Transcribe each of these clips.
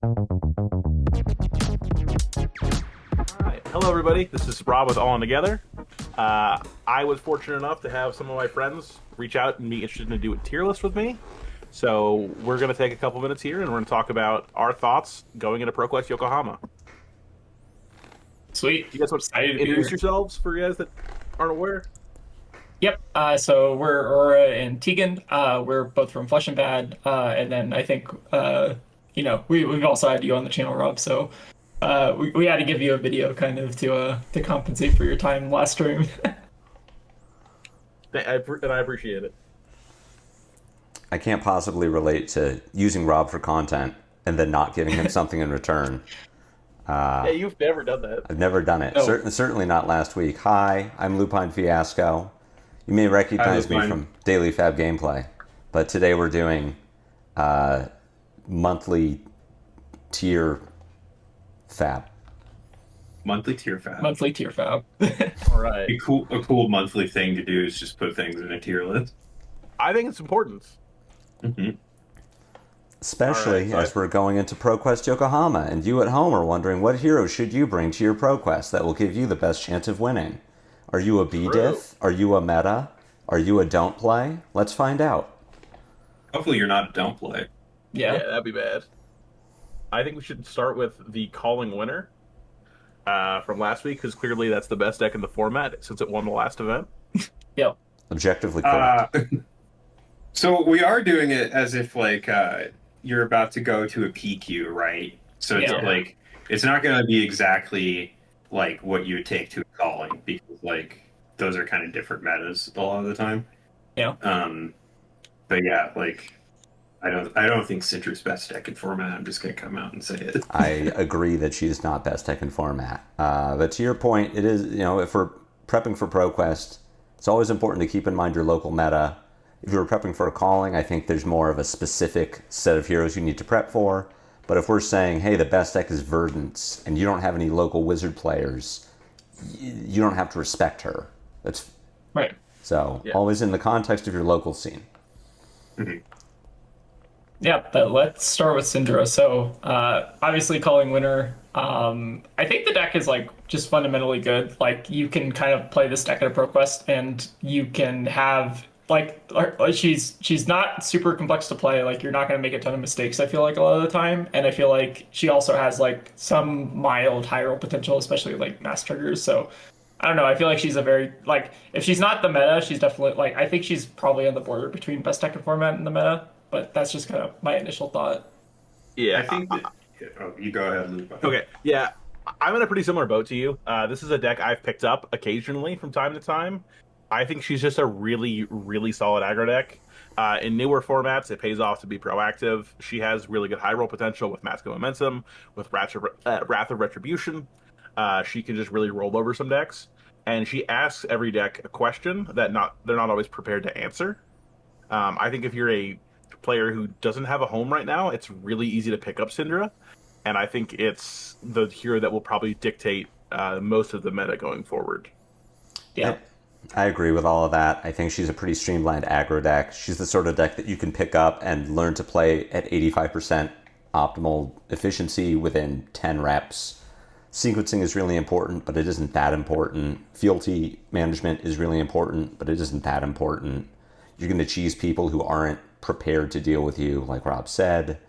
Alright. Hello, everybody. This is Rob with All On Together. I was fortunate enough to have some of my friends reach out and be interested in do a tier list with me. So we're going to take a couple minutes here and we're going to talk about our thoughts going into ProQuest Yokohama. Sweet. You guys want to introduce yourselves for you guys that aren't aware? Yep. So we're Aurora and Tegan. We're both from Flesh and Bad. And then I think, we've also had you on the channel, Rob. So we had to give you a video kind of to compensate for your time last stream. And I appreciate it. I can't possibly relate to using Rob for content and then not giving him something in return. Yeah, you've never done that. I've never done it. Oh. Certainly not last week. Hi, I'm Lupine Fiasco. You may recognize me from Daily Fab Gameplay, but today we're doing monthly tier fab. Monthly tier fab. Monthly tier fab. All right. A cool monthly thing to do is just put things in a tier list. I think it's important. Mm-hmm. Especially All right, as we're going into ProQuest Yokohama, and you at home are wondering what hero should you bring to your ProQuest that will give you the best chance of winning. Are you a B-diff? Are you a meta? Are you a don't play? Let's find out. Hopefully you're not a don't play. Yeah. That'd be bad. I think we should start with the calling winner from last week, because clearly that's the best deck in the format since it won the last event. Yep. Objectively correct. So we are doing it as if you're about to go to a PQ, right? So it's Yeah. it's not going to be exactly like what you would take to a calling, because those are kind of different metas a lot of the time. Yeah. But yeah, I don't think Cindra's best deck in format. I'm just going to come out and say it. I agree that she's not best deck in format. But to your point, it is, if we're prepping for ProQuest, it's always important to keep in mind your local meta. If you're prepping for a calling, I think there's more of a specific set of heroes you need to prep for. But if we're saying, hey, the best deck is Verdance, and you don't have any local wizard players, you don't have to respect her. That's Right. so always in the context of your local scene. Mm-hmm. Yeah, but let's start with Cindra. So, obviously calling winner. I think the deck is just fundamentally good. You can kind of play this deck at a ProQuest, and you can have she's not super complex to play. You're not going to make a ton of mistakes, I feel like, a lot of the time. And I feel like she also has some mild high roll potential, especially mass triggers. So I don't know. I feel like she's a very if she's not the meta, she's definitely I think she's probably on the border between best deck and format and the meta. But that's just kind of my initial thought. Yeah, I think that. Oh, you go ahead, Luke. Okay, yeah, I'm in a pretty similar boat to you. This is a deck I've picked up occasionally from time to time. I think she's just a really, really solid aggro deck. In newer formats, it pays off to be proactive. She has really good high roll potential with Mask of Momentum, with Wrath of Retribution. She can just really roll over some decks. And she asks every deck a question that they're not always prepared to answer. I think if you're a player who doesn't have a home right now, it's really easy to pick up Cindra. And I think it's the hero that will probably dictate most of the meta going forward. Yeah. I agree with all of that. I think she's a pretty streamlined aggro deck. She's the sort of deck that you can pick up and learn to play at 85% optimal efficiency within 10 reps. Sequencing is really important, but it isn't that important. Fealty management is really important, but it isn't that important. You're going to cheese people who aren't prepared to deal with you, like Rob said.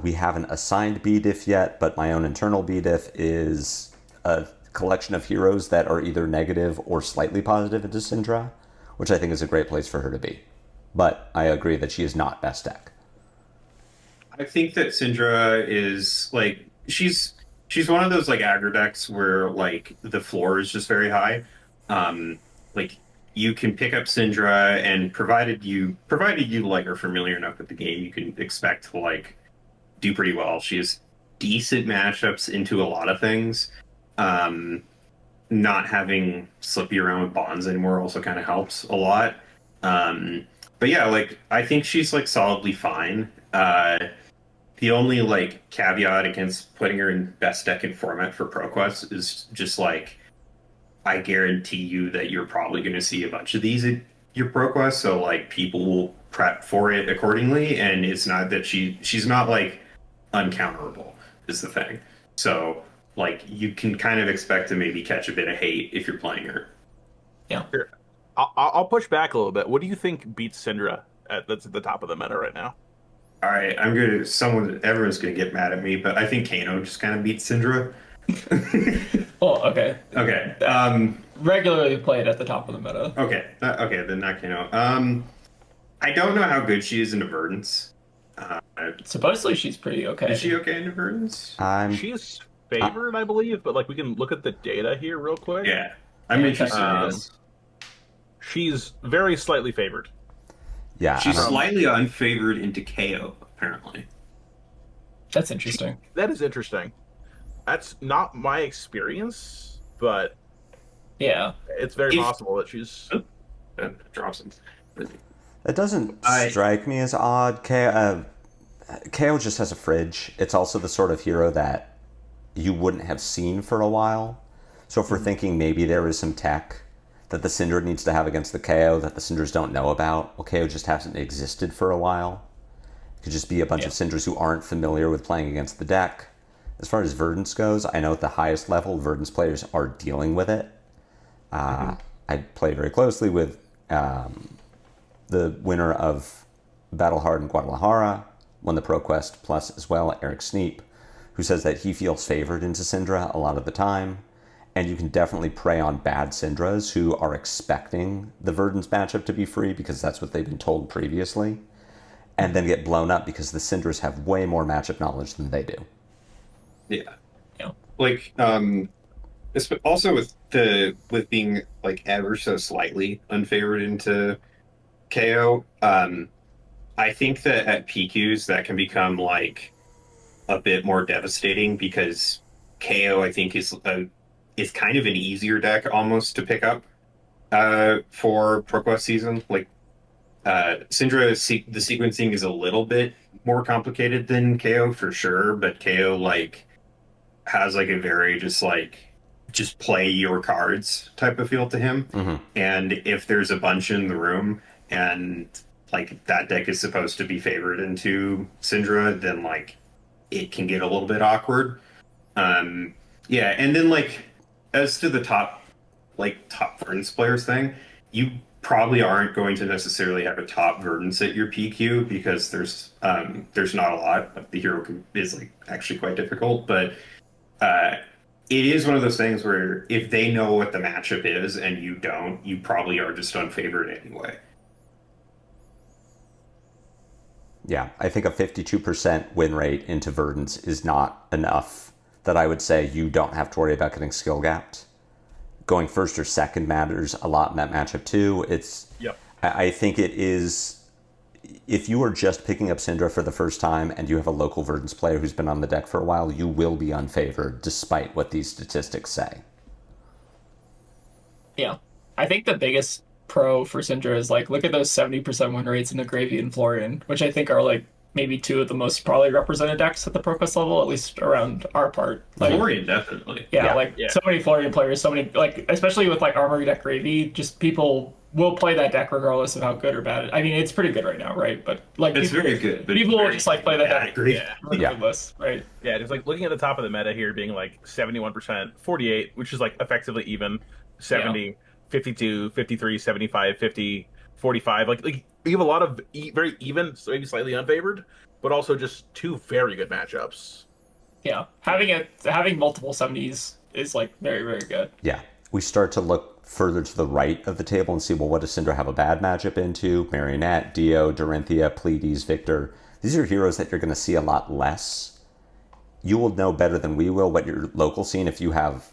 We haven't assigned B-diff yet, but my own internal B-diff is a collection of heroes that are either negative or slightly positive into Cindra, which I think is a great place for her to be. But I agree that she is not best deck. I think that Cindra is she's one of those aggro decks where the floor is just very high. You can pick up Cindra, and provided you are familiar enough with the game, you can expect to do pretty well. She has decent matchups into a lot of things. Not having Slippy around with bonds anymore also kind of helps a lot. But yeah, I think she's solidly fine. The only caveat against putting her in best deck in format for ProQuest is just I guarantee you that you're probably going to see a bunch of these at your ProQuest, so people will prep for it accordingly. And it's not that she's not uncounterable is the thing. So like you can kind of expect to maybe catch a bit of hate if you're playing her. Yeah. Here, I'll push back a little bit. What do you think beats Cindra that's at the top of the meta right now? All right, everyone's gonna get mad at me, but I think Kano just kind of beats Cindra. Well, okay. Okay. Regularly played at the top of the meta. Okay. Okay, then not Kano. I don't know how good she is into Verdance. Supposedly she's pretty okay. Is she okay into Verdance? She's favored, I believe, but like we can look at the data here real quick. Yeah. I'm interested in this. She's very slightly favored. Yeah, She's slightly unfavored into Kayo, apparently. That's interesting. That is interesting. That's not my experience, but Yeah. it's very possible that she's. Drops him. it doesn't strike me as odd. Kayo just has a fridge. It's also the sort of hero that you wouldn't have seen for a while. So if we're thinking maybe there is some tech that the Cindra needs to have against the Kayo that the Cindras don't know about, well, Kayo just hasn't existed for a while. It could just be a bunch of Cindras who aren't familiar with playing against the deck. As far as Verdance goes, I know at the highest level, Verdance players are dealing with it. I play very closely with the winner of Battle Hard in Guadalajara, won the ProQuest Plus as well, Eric Sneap, who says that he feels favored into Cindra a lot of the time. And you can definitely prey on bad Cindras who are expecting the Verdance matchup to be free because that's what they've been told previously, and then get blown up because the Cindras have way more matchup knowledge than they do. Yeah. Yeah. Like, also with being like ever so slightly unfavored into KO, I think that at PQs that can become like a bit more devastating because KO I think is kind of an easier deck almost to pick up for ProQuest season. Like Cindra, the sequencing is a little bit more complicated than KO for sure, but KO like has like a very just play your cards type of feel to him. And if there's a bunch in the room and like that deck is supposed to be favored into Cindra, then like it can get a little bit awkward. Yeah, and then like as to the top Verdance players thing, you probably aren't going to necessarily have a top Verdance at your PQ because there's not a lot. The hero is like actually quite difficult, but it is one of those things where if they know what the matchup is and you don't, you probably are just unfavored anyway. Yeah, I think a 52% win rate into Verdance is not enough that I would say you don't have to worry about getting skill gapped. Going first or second matters a lot in that matchup too. I think it is, if you are just picking up Cindra for the first time and you have a local Verdance player who's been on the deck for a while, you will be unfavored despite what these statistics say. Yeah. I think the biggest pro for Cindra is like, look at those 70% win rates in the Gravy and Florian, which I think are like maybe two of the most probably represented decks at the ProQuest level, at least around our part. Like, Florian, definitely. Yeah, so many Florian players, so many, like, especially with like Armory deck Gravy, just people will play that deck regardless of how good or bad I mean, it's pretty good right now, right? But like, it's very good. But people will just like play that deck regardless, right? Yeah, just like looking at the top of the meta here being like 71%, 48, which is like effectively even, 70, 52, 53, 75, 50, 45. Like you have a lot of very even, so maybe slightly unfavored, but also just two very good matchups. Yeah, having multiple 70s is like very, very good. Yeah, we start to look further to the right of the table and see, well, what does Cindra have a bad matchup into? Marionette, Dio, Dorinthia, Pleiades, Victor. These are heroes that you're going to see a lot less. You will know better than we will what your local scene. If you have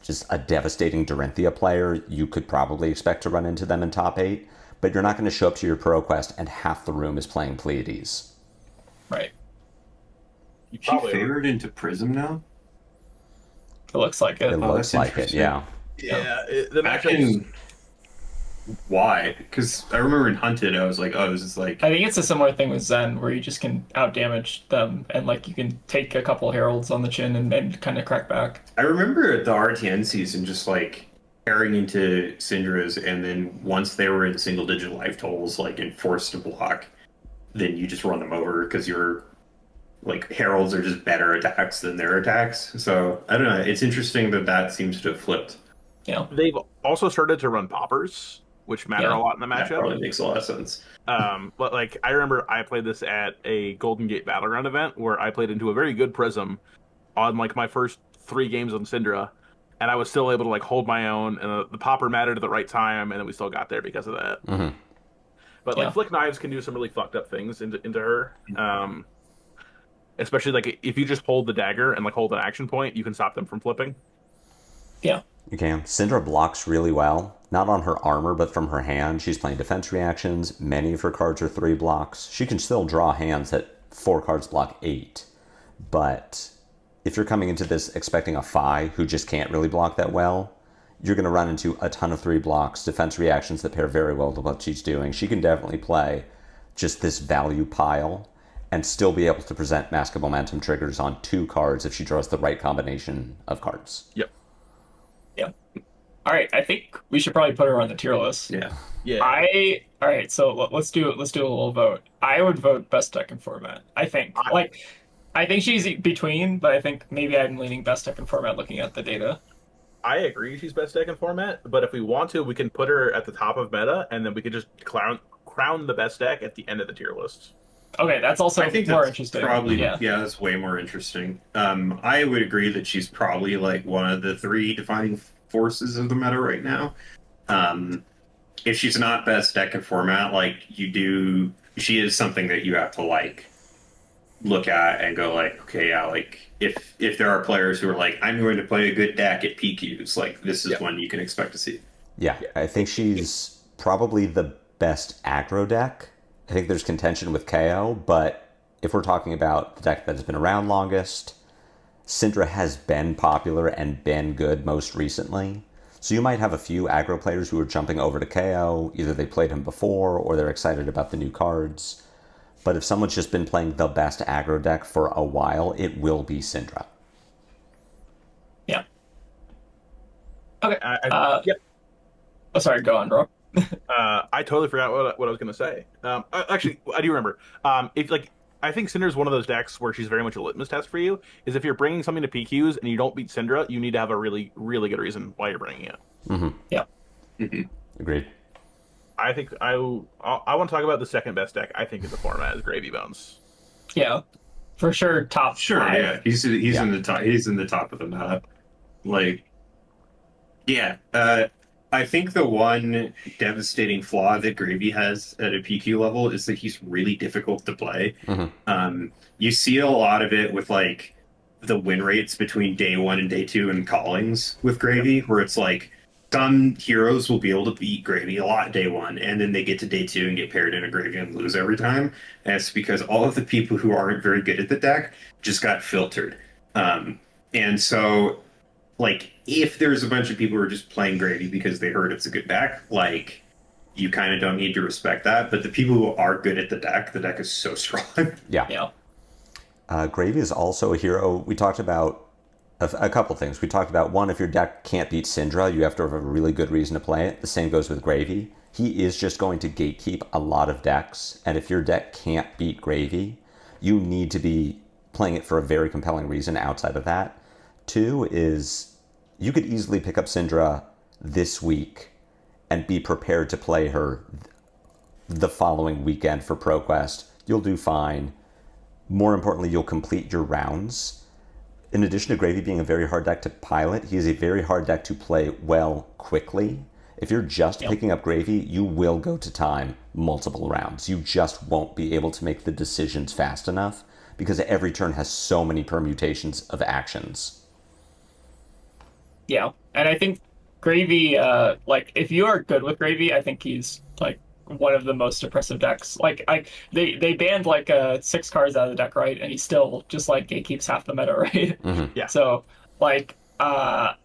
just a devastating Dorinthia player, you could probably expect to run into them in top 8. But you're not going to show up to your ProQuest and half the room is playing Pleiades. Right. You probably favored into Prism now? It looks like it. It looks like it, yeah. Yeah, the matchup. Why? Because I remember in Hunted, I was like, oh, this is like... I think it's a similar thing with Zen, where you just can outdamage them, and like you can take a couple Heralds on the chin and kind of crack back. I remember at the RTN season just like pairing into Cindra's, and then once they were in single-digit life totals, like and forced to block, then you just run them over because you're like heralds are just better attacks than their attacks. So I don't know. It's interesting that that seems to have flipped. Yeah. They've also started to run poppers, which matter Yeah. a lot in the That matchup. probably makes a lot of sense. But like I remember I played this at a Golden Gate Battleground event where I played into a very good Prism on like my first 3 games on Cindra, and I was still able to like hold my own, and the popper mattered at the right time, and then we still got there because of that. Mm-hmm. But like Flick Knives can do some really fucked up things into her. Especially like if you just hold the dagger and like hold an action point, you can stop them from flipping. Yeah. You can. Cindra blocks really well, not on her armor, but from her hand. She's playing defense reactions. Many of her cards are 3 blocks. She can still draw hands that 4 cards block 8. But if you're coming into this expecting a Fi who just can't really block that well, you're going to run into a ton of 3 blocks, defense reactions that pair very well to what she's doing. She can definitely play just this value pile and still be able to present Mask of Momentum triggers on 2 cards if she draws the right combination of cards. Yep. Yeah. All right. I think we should probably put her on the tier list. Yeah. Yeah. All right. So let's do a little vote. I would vote best deck and format. I think I think she's between, but I think maybe I'm leaning best deck and format looking at the data. I agree she's best deck in format, but if we want to, we can put her at the top of meta, and then we could just crown the best deck at the end of the tier list. Okay, that's also I think more that's interesting. probably yeah, that's way more interesting. I would agree that she's probably like one of the 3 defining forces of the meta right now. If she's not best deck and format, like she is something that you have to like look at and go like, okay, yeah, like if there are players who are like, I'm going to play a good deck at PQs, like this is one you can expect to see. Yeah, I think she's probably the best aggro deck. I think there's contention with Kayo, but if we're talking about the deck that has been around longest, Cindra has been popular and been good most recently. So you might have a few aggro players who are jumping over to Kayo. Either they played him before or they're excited about the new cards. But if someone's just been playing the best aggro deck for a while, it will be Cindra. Yeah. Okay. Yep. Oh, sorry. Go on, bro. I totally forgot what I was going to say. Actually, I do remember. I think Cindra's one of those decks where she's very much a litmus test for you. Is if you're bringing something to PQs and you don't beat Cindra, you need to have a really, really good reason why you're bringing it. Mm-hmm. Yeah. Mm-hmm. Agreed. I think I want to talk about the second best deck. I think in the format is Gravy Bones. Yeah, for sure. Top. Sure, 5. yeah, he's in the top. He's in the top of the meta. Like, yeah. I think the one devastating flaw that Gravy has at a PQ level is that he's really difficult to play. Mm-hmm. You see a lot of it with like the win rates between day 1 and day 2 and callings with Gravy, where it's like some heroes will be able to beat Gravy a lot day 1, and then they get to day 2 and get paired in a Gravy and lose every time. And it's because all of the people who aren't very good at the deck just got filtered. And so, like, if there's a bunch of people who are just playing Gravy because they heard it's a good deck, like, you kind of don't need to respect that. But the people who are good at the deck is so strong. Yeah. Gravy is also a hero. We talked about a couple things. We talked about, one, if your deck can't beat Cindra, you have to have a really good reason to play it. The same goes with Gravy. He is just going to gatekeep a lot of decks. And if your deck can't beat Gravy, you need to be playing it for a very compelling reason outside of that. 2 is you could easily pick up Cindra this week and be prepared to play her the following weekend for ProQuest. You'll do fine. More importantly, you'll complete your rounds. In addition to Gravy being a very hard deck to pilot, he is a very hard deck to play well quickly. If you're just picking up Gravy, you will go to time multiple rounds. You just won't be able to make the decisions fast enough because every turn has so many permutations of actions. Yeah, and I think Gravy, like, if you are good with Gravy, I think he's, like, one of the most oppressive decks. Like, they banned, like, 6 cards out of the deck, right? And he still just, like, gatekeeps half the meta, right? Mm-hmm. Yeah. So, like, I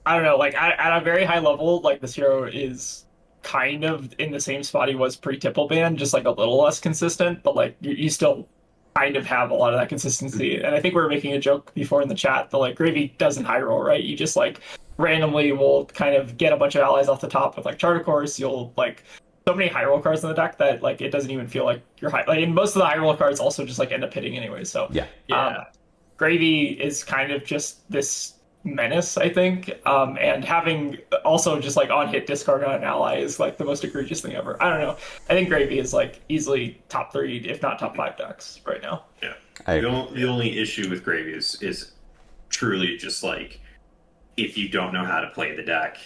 don't know, like, at a very high level, like, this hero is kind of in the same spot he was pre-Tipple ban, just, like, a little less consistent, but, like, you still kind of have a lot of that consistency. And I think we were making a joke before in the chat that, like, Gravy doesn't high roll, right? You just, like, randomly will kind of get a bunch of allies off the top with, like, Charter Course. You'll, like, so many high roll cards in the deck that like it doesn't even feel like you're high. Like, and most of the high roll cards also just like end up hitting anyway. So Yeah. Gravy is kind of just this menace, I think. And having also just like on hit discard on an ally is like the most egregious thing ever. I don't know. I think Gravy is like easily top 3, if not top 5 decks right now. Yeah. The only issue with Gravy is truly just like, if you don't know how to play the deck,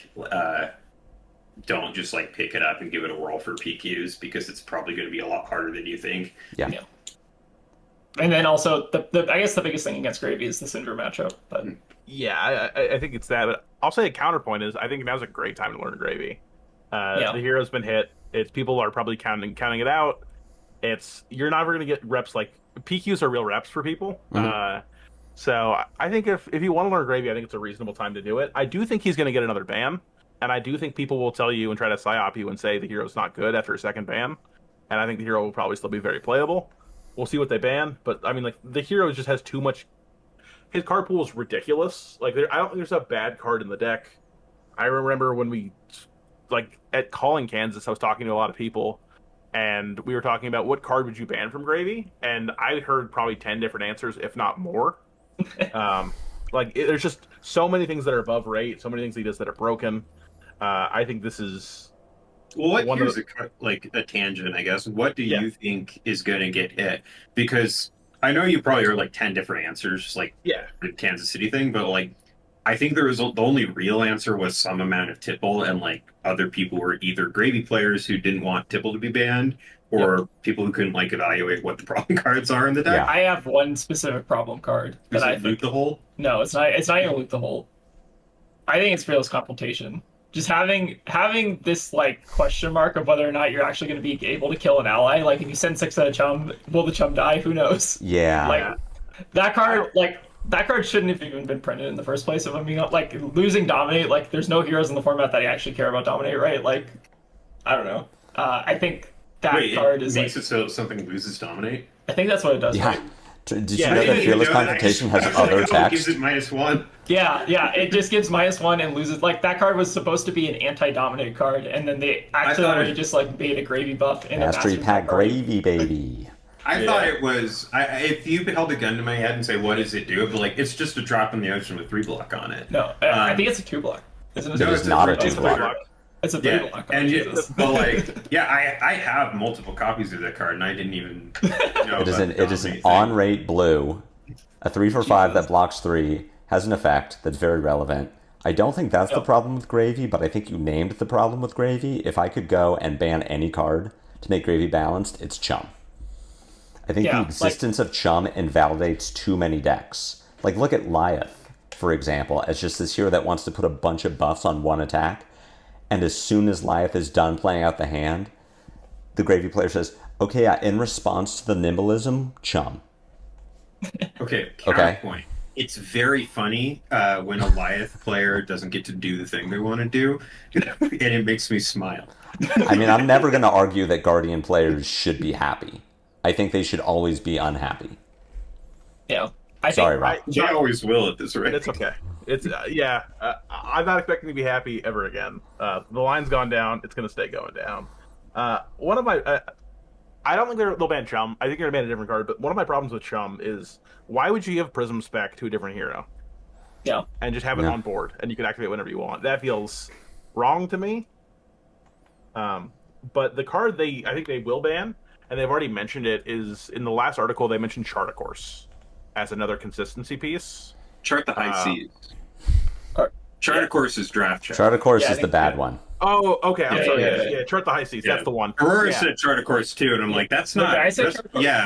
don't just like pick it up and give it a whirl for PQs, because it's probably going to be a lot harder than you think. Yeah. And then also, I guess the biggest thing against Gravy is the Cindra matchup. But Yeah, I think it's that. But I'll say a counterpoint is I think now's a great time to learn Gravy. The hero's been hit. It's people are probably counting it out. You're never going to get reps like PQs are real reps for people. So I think if you want to learn Gravy, I think it's a reasonable time to do it. I do think he's going to get another ban, and I do think people will tell you and try to psyop you and say the hero's not good after a second ban. And I think the hero will probably still be very playable. We'll see what they ban, but I mean, like the hero just has too much. His card pool is ridiculous. Like I don't think there's a bad card in the deck. I remember when we, like at Calling Kansas, I was talking to a lot of people, and we were talking about what card would you ban from Gravy, and I heard probably 10 different answers, if not more. There's just so many things that are above rate, so many things he does that are broken. I think this is. Well, here's a tangent, I guess. What do you think is going to get hit? Because I know you probably heard like 10 different answers, like the Kansas City thing, but like I think the only real answer was some amount of Tipple, and like other people were either Gravy players who didn't want Tipple to be banned, or people who couldn't like evaluate what the problem cards are in the deck. Yeah. I have one specific problem card. Is it Loot the Hole? No, it's not. It's not even Loot the Hole. I think it's Fearless Confrontation. Just having this like question mark of whether or not you're actually going to be able to kill an ally. Like if you send 6 at a chum, will the chum die? Who knows? Yeah. Like that card shouldn't have even been printed in the first place. If I'm being like losing Dominate, like there's no heroes in the format that actually care about Dominate, right? Like I don't know. I think that card makes it so something loses Dominate. I think that's what it does. Yeah. Right? Did you know that Fearless Confrontation has other attacks? It gives it -1. Yeah, it just gives -1 and loses. Like that card was supposed to be an anti-dominate card, and then they accidentally just like made a Gravy buff and Mastery Pack Gravy, baby. I thought it was. If you held a gun to my head and say, "What does it do?" But like, it's just a drop in the ocean with 3 block on it. No, I think it's a 2 block. Isn't it? It is not a 2 block. It's a 3 block. But like, I have multiple copies of that card, and I didn't even know. It is an on-rate blue, a 3 for 5 that blocks 3, has an effect that's very relevant. I don't think that's the problem with Gravy, but I think you named the problem with Gravy. If I could go and ban any card to make Gravy balanced, it's Chum. I think the existence of Chum invalidates too many decks. Like, look at Lyath, for example, as just this hero that wants to put a bunch of buffs on one attack. And as soon as Lyath is done playing out the hand, the Gravy player says, okay, in response to the nimbleism, Chum. Okay, counterpoint. It's very funny when a Lyath player doesn't get to do the thing they want to do, and it makes me smile. I mean, I'm never going to argue that Guardian players should be happy. I think they should always be unhappy. Yeah. Sorry, Rob. They always will at this rate. It's okay. It's I'm not expecting to be happy ever again. The line's gone down. It's going to stay going down. One of my I don't think they'll ban Chum. I think they're going to ban a different card. But one of my problems with Chum is why would you give Prism spec to a different hero? Yeah. And just have it on board, and you can activate whenever you want. That feels wrong to me. But the card I think they will ban, and they've already mentioned it, is in the last article they mentioned Chart a Course as another consistency piece. Chart the high seas. Chart a Course is draft check. Chart a Course is the bad one. Oh, okay. I'm sorry. Yeah, Chart the high seas. That's the one. Aurora said Chart a Course too, and I'm like, that's not. I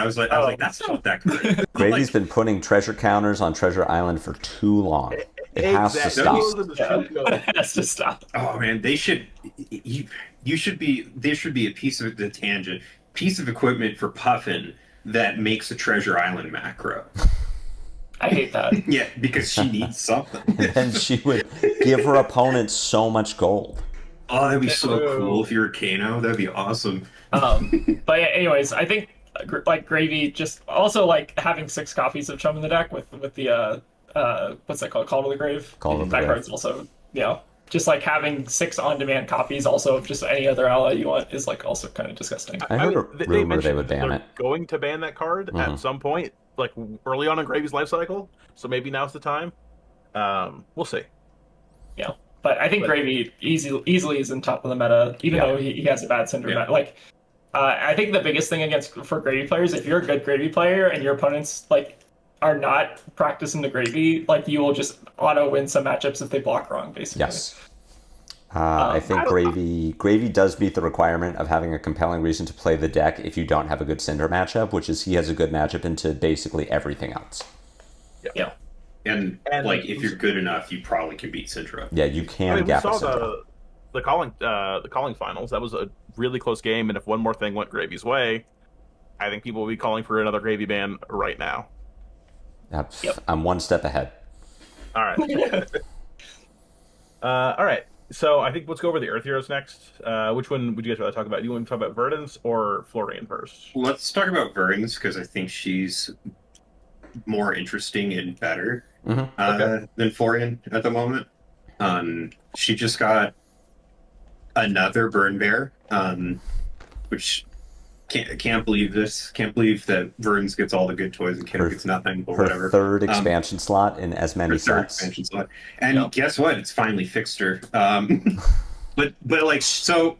was like, that's not that good. Gravy's been putting treasure counters on Treasure Island for too long. It has to stop. It has to stop. Oh man, they should. You should be. There should be a piece of the tangent, piece of equipment for Puffin that makes a Treasure Island macro. I hate that. Yeah, because she needs something. And then she would give her opponent so much gold. Oh, that'd be so cool if you're a Kano. That'd be awesome. But yeah, anyways, I think like Gravy just also like having 6 copies of Chum in the deck with the what's that called? Call to the Grave. Call to the That Grave. card's also just like having 6 on-demand copies also of just any other ally you want is like also kind of disgusting. I heard a rumor they would ban they're it. going to ban that card at some point, like early on in Gravy's life cycle. So maybe now's the time. We'll see. Yeah, but I think Gravy easily is in top of the meta, even though he has a bad Cindra. Yeah. Like, I think the biggest thing for Gravy players, if you're a good Gravy player and your opponents like are not practicing the Gravy, like you will just auto win some matchups if they block wrong, basically. Yes. I think Gravy does meet the requirement of having a compelling reason to play the deck if you don't have a good Cinder matchup, which is he has a good matchup into basically everything else. Yeah. And like if you're good enough, you probably can beat Cindra. Yeah, you can we gap saw a Cinder. the calling finals. That was a really close game, and if one more thing went Gravy's way, I think people will be calling for another Gravy ban right now. Yep. I'm one step ahead. All right. All right. So I think let's go over the Earth Heroes next. Which one would you guys rather talk about? Do you want to talk about Verdance or Florian first? Let's talk about Verdance because I think she's more interesting and better than Florian at the moment. She just got another Burn Bear, which can't believe this. Can't believe that Verdance gets all the good toys and Kano gets nothing, but whatever. Her third expansion slot in as many sets. Expansion slot. And guess what? It's finally fixed her. But like, so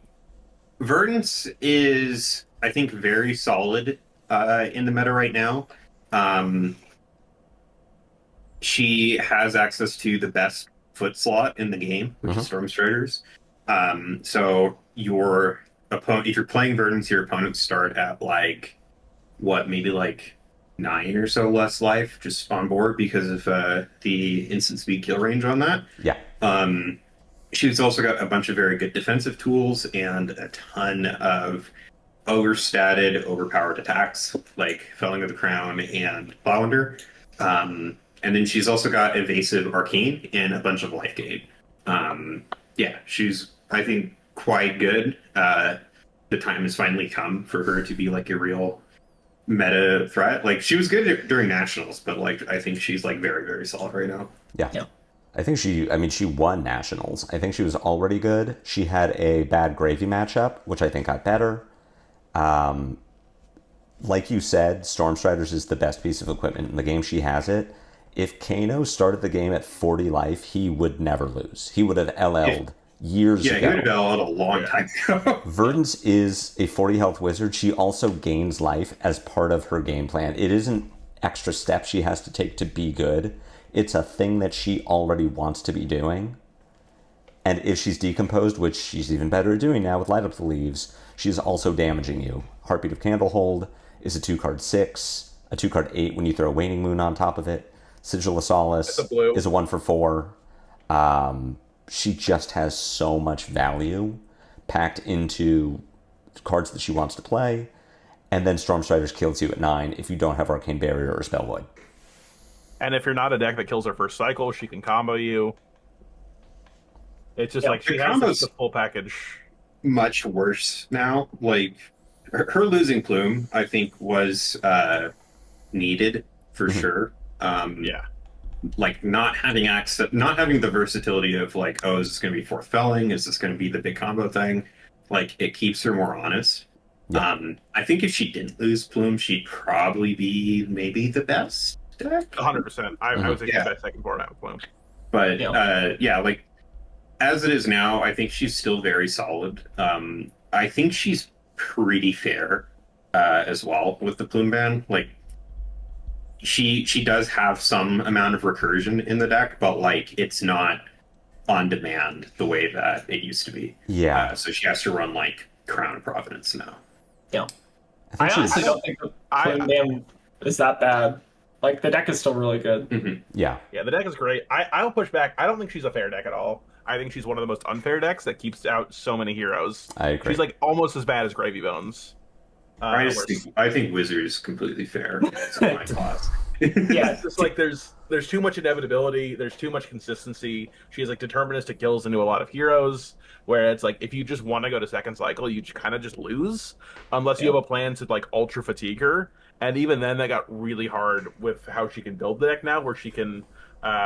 Verdance is, I think, very solid in the meta right now. She has access to the best foot slot in the game, which is Storm Striders. So your opponent, if you're playing Verdance, your opponents start at like maybe like 9 or so less life just on board because of the instant speed kill range on that. Yeah. She's also got a bunch of very good defensive tools and a ton of overstatted, overpowered attacks like Felling of the Crown and Plowender. And then she's also got evasive arcane and a bunch of life gain. Yeah, she's, I think, quite good. The time has finally come for her to be like a real meta threat. Like she was good during nationals, but like I think she's like very, very solid right now. Yeah. I think she won nationals. I think she was already good. She had a bad Gravy matchup, which I think got better. Like you said, Stormstriders is the best piece of equipment in the game. She has it. If Kano started the game at 40 life, he would never lose. He would have LL'd years ago. Yeah, he would have LL'd a long time ago. Verdance is a 40 health wizard. She also gains life as part of her game plan. It isn't extra steps she has to take to be good. It's a thing that she already wants to be doing. And if she's decomposed, which she's even better at doing now with Light Up the Leaves, she's also damaging you. Heartbeat of Candlehold is a 2-card 6, a 2-card 8 when you throw Waning Moon on top of it. Sigil of Solace is a 1 for 4. She just has so much value packed into cards that she wants to play. And then Stormstriders kills you at 9 if you don't have Arcane Barrier or Spell Void. And if you're not a deck that kills her first cycle, she can combo you. It's just like she has the full package. Much worse now. Like her losing Plume, I think, was needed for sure. Like not having access, not having the versatility of like, oh, is this going to be fourth Felling? Is this going to be the big combo thing? Like it keeps her more honest. Yeah. I think if she didn't lose Plume, she'd probably be maybe the best deck. 100%. I would think the best second format with Plume. But like as it is now, I think she's still very solid. I think she's pretty fair as well with the Plume ban. Like she does have some amount of recursion in the deck, but like it's not on demand the way that it used to be. Yeah. So she has to run like Crown of Providence now. Yeah. I honestly don't think the Plume ban is that bad. Like the deck is still really good. Mm-hmm. Yeah. Yeah, the deck is great. I'll push back. I don't think she's a fair deck at all. I think she's one of the most unfair decks that keeps out so many heroes. I agree. She's like almost as bad as Gravy Bones. I think Wizard is completely fair. It's in my class. Yeah, it's just like there's too much inevitability. There's too much consistency. She has like deterministic kills into a lot of heroes. Where it's like if you just want to go to second cycle, you kind of just lose unless you have a plan to like ultra fatigue her. And even then, that got really hard with how she can build the deck now, where she can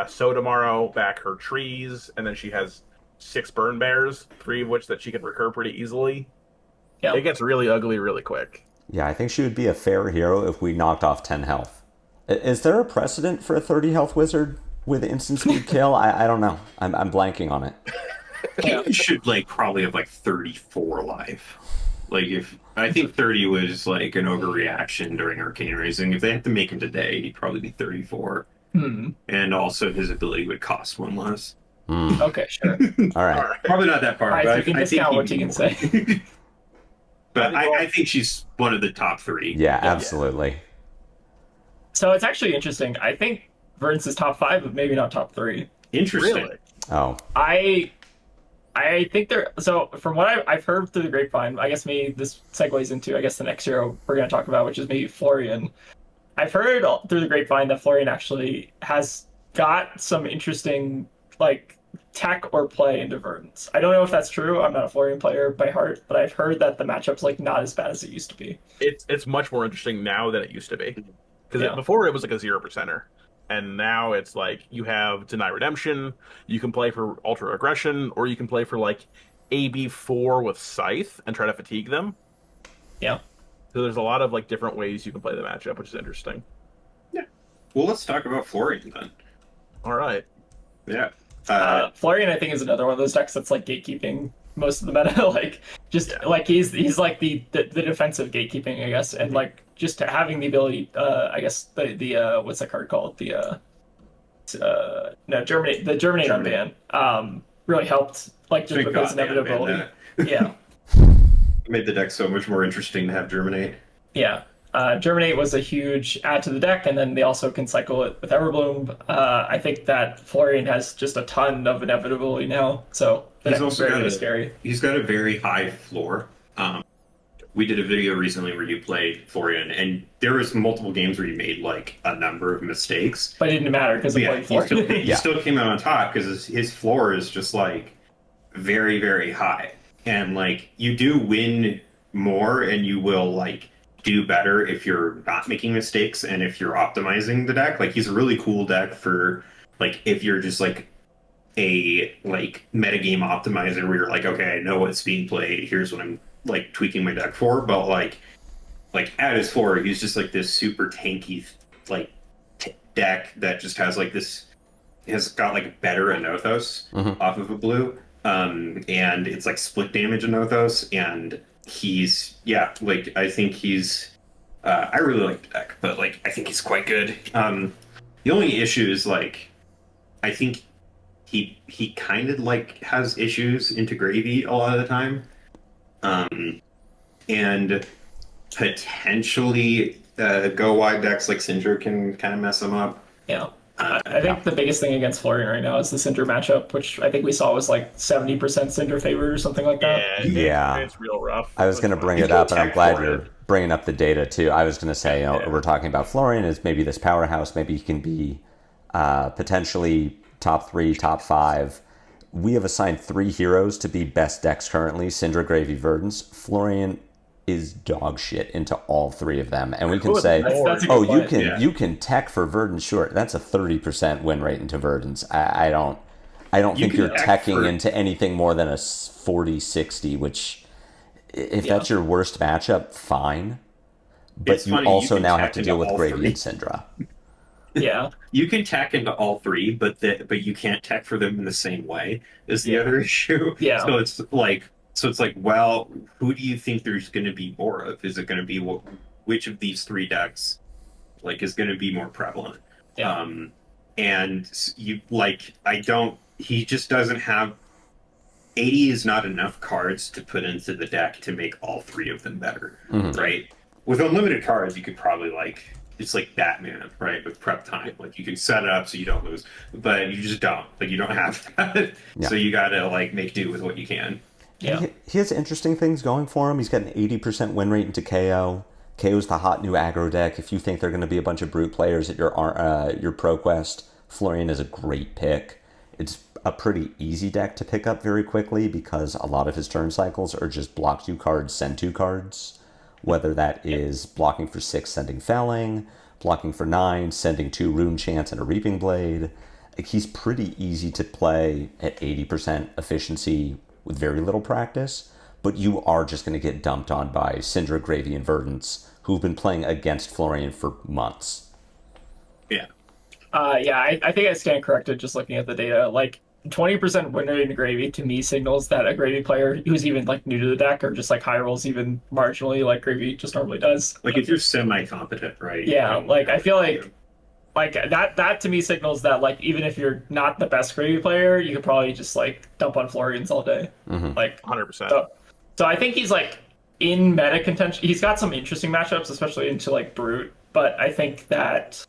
sow tomorrow back her trees, and then she has 6 burn bears, 3 of which that she can recur pretty easily. Yeah. It gets really ugly really quick. Yeah, I think she would be a fair hero if we knocked off 10 health. Is there a precedent for a 30 health wizard with instant speed kill? I don't know. I'm blanking on it. I think you should probably have 34 life. I think 30 was an overreaction during Arcane Rising. If they had to make him today, he'd probably be 34. And also his ability would cost 1 less. Okay, sure. All right. Probably not that far. All right, but so you can discount what you can say. But I think she's one of the top 3. Yeah, absolutely. So it's actually interesting. I think Verdance is top 5, but maybe not top 3. Interesting. Really? Oh. I think they're so from what I've heard through the grapevine. I guess maybe this segues into the next hero we're going to talk about, which is maybe Florian. I've heard through the grapevine that Florian actually has got some interesting tech or play into Verdance. I don't know if that's true. I'm not a Florian player by heart, but I've heard that the matchup's not as bad as it used to be. It's much more interesting now than it used to be. Because before it was a 0%er. And now it's you have Deny Redemption, you can play for Ultra Aggression, or you can play for AB4 with Scythe and try to fatigue them. Yeah. So there's a lot of different ways you can play the matchup, which is interesting. Yeah. Well, let's talk about Florian then. All right. Yeah. Florian, I think, is another one of those decks that's gatekeeping most of the meta. He's the defensive gatekeeping, I guess, and just having the ability, I guess the what's that card called? The Germinate unban really helped just Thank because God, inevitability. Yeah. Made the deck so much more interesting to have Germinate. Yeah. Germinate was a huge add to the deck, and then they also can cycle it with Everbloom. I think that Florian has just a ton of inevitability now, so the deck is very scary. He's got a very high floor. We did a video recently where you played Florian, and there was multiple games where you made a number of mistakes. But it didn't matter because of playing Florian. He still came out on top because his floor is just very, very high. And you do win more, and you will do better if you're not making mistakes and if you're optimizing the deck. He's a really cool deck for if you're just a metagame optimizer where you're okay, I know what's being played, here's what I'm tweaking my deck for. But at his floor, he's just this super tanky deck that just has this, has got better Anothos off of a blue. And it's split damage Anothos, and he's I think he's I really like the deck, but I think he's quite good. The only issue is I think he kind of has issues into gravy a lot of the time. And potentially go wide decks like Cindra can kind of mess him up. Yeah. I think the biggest thing against Florian right now is the Cindra matchup, which I think we saw was 70% Cindra favor or something like that. Yeah. It's real rough. I was going to bring it up, and I'm glad you're bringing up the data too. I was going to say, we're talking about Florian as maybe this powerhouse. Maybe he can be potentially top 3, top 5. We have assigned 3 heroes to be best decks currently: Cindra, Gravy, Verdance. Florian is dog shit into all 3 of them, and we can say, you can tech for Verdance. Sure, that's a 30% win rate into Verdance. I don't think you're teching into anything more than a 40-60, which if that's your worst matchup, fine. But you also now have to deal with Gravy and Cindra. Yeah, you can tech into all 3, but you can't tech for them in the same way is the other issue. Yeah, so it's well, who do you think there's going to be more of? Is it going to be which of these 3 decks is going to be more prevalent? Yeah. And you he just doesn't have 80 is not enough cards to put into the deck to make all 3 of them better, right? With unlimited cards, you could probably it's like Batman, right? With prep time, you can set it up so you don't lose, but you just don't. You don't have that, so you got to make do with what you can. Yeah, he has interesting things going for him. He's got an 80% win rate into Kayo. Kayo's the hot new aggro deck. If you think they're going to be a bunch of brute players at your ProQuest, Florian is a great pick. It's a pretty easy deck to pick up very quickly because a lot of his turn cycles are just block 2 cards, send 2 cards. Whether that is blocking for 6, sending Felling, blocking for 9, sending 2 Rune Chants and a Reaping Blade. like, he's pretty easy to play at 80% efficiency with very little practice, but you are just going to get dumped on by Cindra, Gravy, and Verdance, who've been playing against Florian for months. Yeah. I think I stand corrected just looking at the data. Like 20% winner in Gravy to me signals that a Gravy player who's even like new to the deck or just like high rolls even marginally like Gravy just normally does. Like if you're semi-competent, right? Yeah, like I feel like that to me signals that like even if you're not the best Gravy player, you could probably just like dump on Florians all day. Like 100%. So I think he's like in meta contention. He's got some interesting matchups, especially into like Brute, but I think that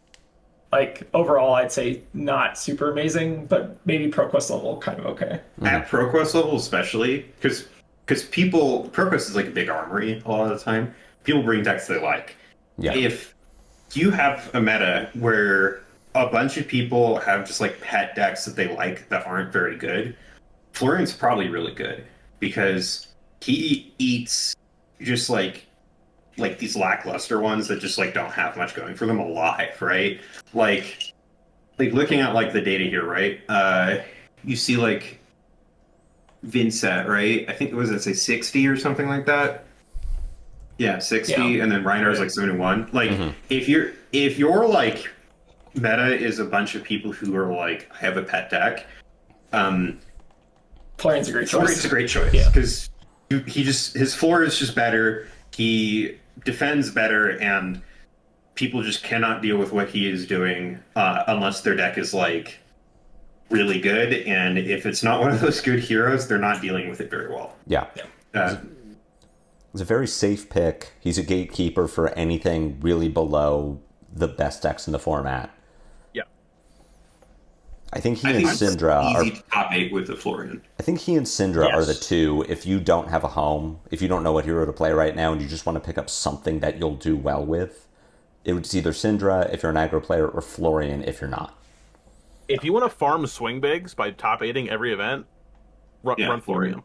like overall I'd say not super amazing, but maybe ProQuest level kind of okay. At ProQuest level especially, because ProQuest is like a big armory a lot of the time. People bring decks they like. Yeah. If you have a meta where a bunch of people have just like pet decks that they like that aren't very good, Florian's probably really good because he eats just like these lackluster ones that just like don't have much going for them alive, right? Like looking at like the data here, right? You see like Vynnset, right? I think it was say 60 or something like that. Yeah, 60, Yeah. And then Rhinar's like 71. Like if your like meta is a bunch of people who are like, I have a pet deck, Florian's a great choice. Florian's a great choice because his floor is just better. He defends better, and people just cannot deal with what he is doing unless their deck is like really good. And if it's not one of those good heroes, they're not dealing with it very well. Yeah. It's a very safe pick. He's a gatekeeper for anything really below the best decks in the format. Yeah. I think he and Cindra are easy to top 8 with the Florian. I think he and Cindra are the two. If you don't have a home, if you don't know what hero to play right now, and you just want to pick up something that you'll do well with, it's either Cindra if you're an aggro player or Florian if you're not. If you want to farm swing bigs by top 8ing every event, run Florian.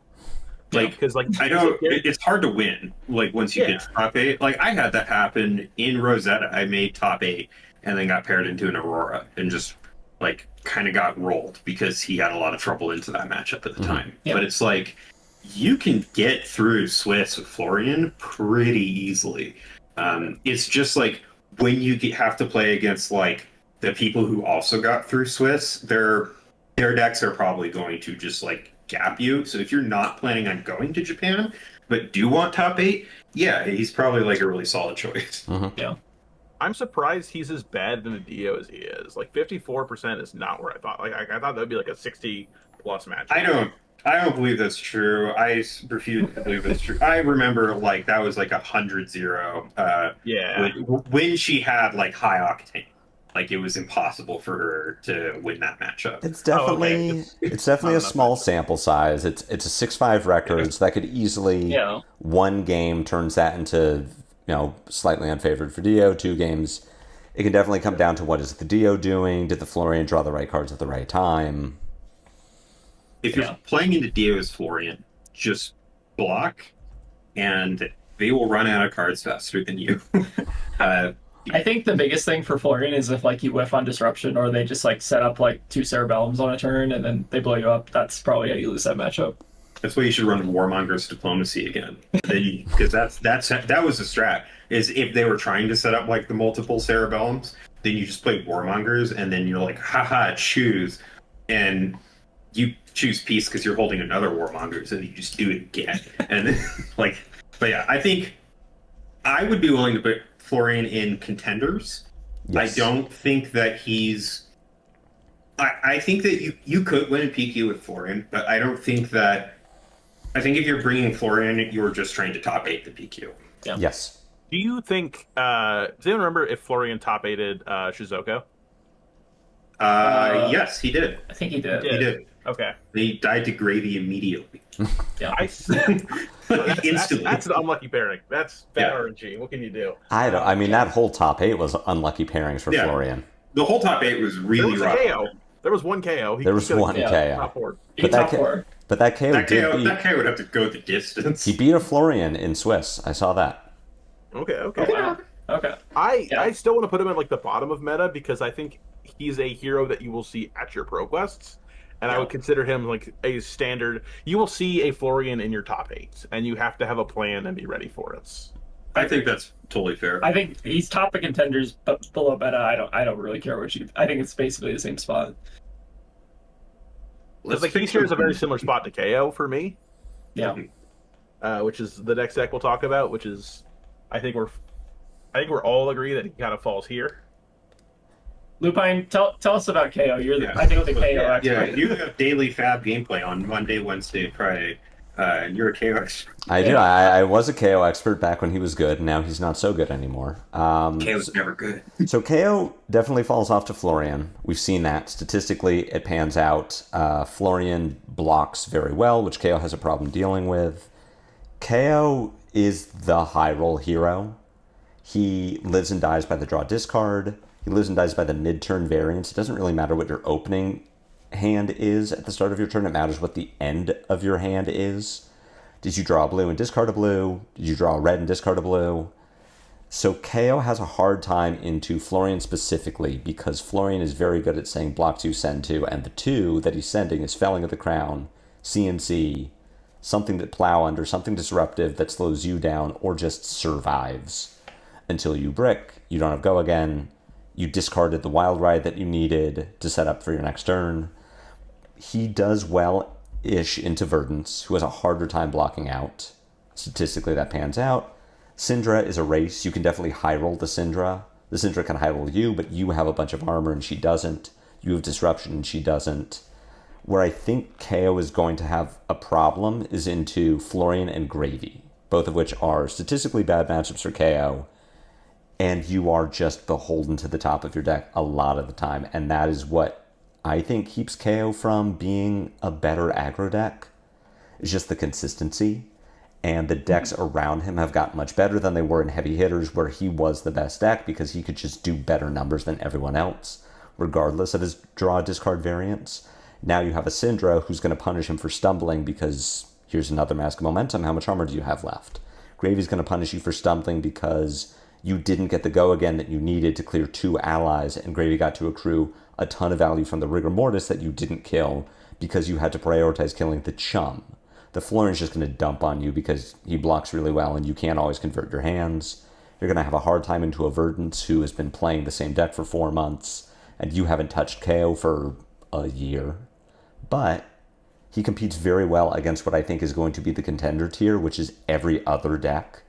Like, because like I know it's hard to win. Like once you get to top 8, like I had that happen in Rosetta. I made top 8 and then got paired into an Aurora and just like kind of got rolled because he had a lot of trouble into that matchup at the time. But it's like you can get through Swiss with Florian pretty easily. It's just like when you have to play against like the people who also got through Swiss, their decks are probably going to just like gap you. So if you're not planning on going to Japan but do want top 8, yeah, he's probably like a really solid choice. Yeah. I'm surprised he's as bad in the DO as he is. Like 54% is not where I thought. Like I thought that'd be like a 60+ match. I don't believe that's true. I refuse to believe that's true. I remember like that was like 100-0. Yeah. When she had like high octane, like it was impossible for her to win that matchup. It's definitely it's definitely a small sample size. It's a 6-5 record, so that could easily one game turns that into slightly unfavored for Dio. 2 games, it can definitely come down to what is the Dio doing? Did the Florian draw the right cards at the right time? If you're playing into Dio's Florian, just block, and they will run out of cards faster than you. I think the biggest thing for Florian is if like you whiff on disruption or they just like set up like 2 Cerebellums on a turn and then they blow you up. That's probably how you lose that matchup. That's why you should run Warmonger's Diplomacy again, because that was the strat. Is if they were trying to set up like the multiple Cerebellums, then you just play Warmongers, and then you're like, haha, choose, and you choose peace because you're holding another Warmongers, and you just do it again, and then, like, but yeah, I think I would be willing to put Florian in contenders. Yes. I don't think that he's. I think that you could win a PQ with Florian, but I don't think that. I think if you're bringing Florian, you're just trying to top 8 the PQ. Yeah. Yes. Do you think? Does anyone remember if Florian top 8'd Shizuko? Yes, he did. I think he did. He did. Okay. He died to Gravy immediately. Yeah. Instantly. That's an unlucky pairing. That's bad RNG. What can you do? I mean, that whole top 8 was unlucky pairings for Florian. The whole top 8 was really rough. There was one KO. There was one KO. Top 4. But that KO that KO would have to go the distance. He beat a Florian in Swiss. I saw that. Okay. Okay. I still want to put him at like the bottom of meta because I think he's a hero that you will see at your pro quests, and I Yeah. would consider him like a standard. You will see a Florian in your top 8, and you have to have a plan and be ready for it. I think that's totally fair. I think he's top of contenders, but below meta, I don't really care what you. I think it's basically the same spot. Because like he shares a very similar spot to Kayo for me, Yeah. which is the next deck we'll talk about. Which is, I think we're all agree that he kind of falls here. Lupine, tell us about KO. You're the, Yeah. I think the KO expert. Yeah, you have daily Fab gameplay on Monday, Wednesday, Friday. You're a KO expert. I do. I was a KO expert back when he was good. Now he's not so good anymore. KO's never good. So KO definitely falls off to Florian. We've seen that. Statistically, it pans out. Florian blocks very well, which KO has a problem dealing with. KO is the high roll hero. He lives and dies by the draw discard. He lives and dies by the mid-turn variance. It doesn't really matter what your opening hand is at the start of your turn. It matters what the end of your hand is. Did you draw a blue and discard a blue? Did you draw a red and discard a blue? So KO has a hard time into Florian specifically because Florian is very good at saying block 2, send 2, and the 2 that he's sending is Felling of the Crown, CNC, something that plow under, something disruptive that slows you down or just survives until you brick. You don't have go again. You discarded the wild ride that you needed to set up for your next turn. He does well-ish into Verdance, who has a harder time blocking out. Statistically, that pans out. Cindra is a race. You can definitely high roll the Cindra. The Cindra can high roll you, but you have a bunch of armor and she doesn't. You have disruption and she doesn't. Where I think KO is going to have a problem is into Florian and Gravy, both of which are statistically bad matchups for KO. And you are just beholden to the top of your deck a lot of the time. And that is what I think keeps KO from being a better aggro deck. It's just the consistency. And the decks around him have gotten much better than they were in heavy hitters, where he was the best deck because he could just do better numbers than everyone else, regardless of his draw discard variance. Now you have a Cindra who's going to punish him for stumbling because here's another Mask of Momentum. How much armor do you have left? Gravy's going to punish you for stumbling because you didn't get the go again that you needed to clear 2 allies, and Gravy got to accrue a ton of value from the Rigor Mortis that you didn't kill because you had to prioritize killing the chum. The Florian's just going to dump on you because he blocks really well and you can't always convert your hands. You're going to have a hard time into a Verdance who has been playing the same deck for 4 months, and you haven't touched KO for a year. But he competes very well against what I think is going to be the contender tier, which is every other deck.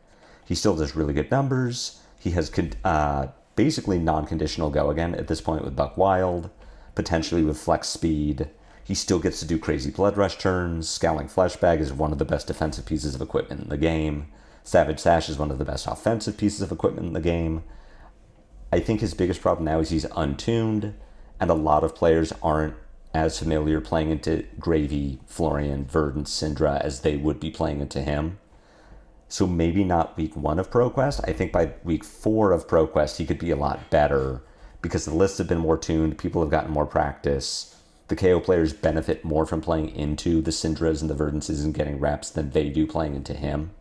He still does really good numbers. He has basically non-conditional go again at this point with Buck Wild, potentially with Flex Speed. He still gets to do crazy Blood Rush turns. Scowling Fleshbag is one of the best defensive pieces of equipment in the game. Savage Sash is one of the best offensive pieces of equipment in the game. I think his biggest problem now is he's untuned, and a lot of players aren't as familiar playing into Gravy, Florian, Verdance, Cindra as they would be playing into him. So maybe not week 1 of ProQuest. I think by week 4 of ProQuest, he could be a lot better because the lists have been more tuned, people have gotten more practice. The KO players benefit more from playing into the Cindras and the Verdances and getting reps than they do playing into him.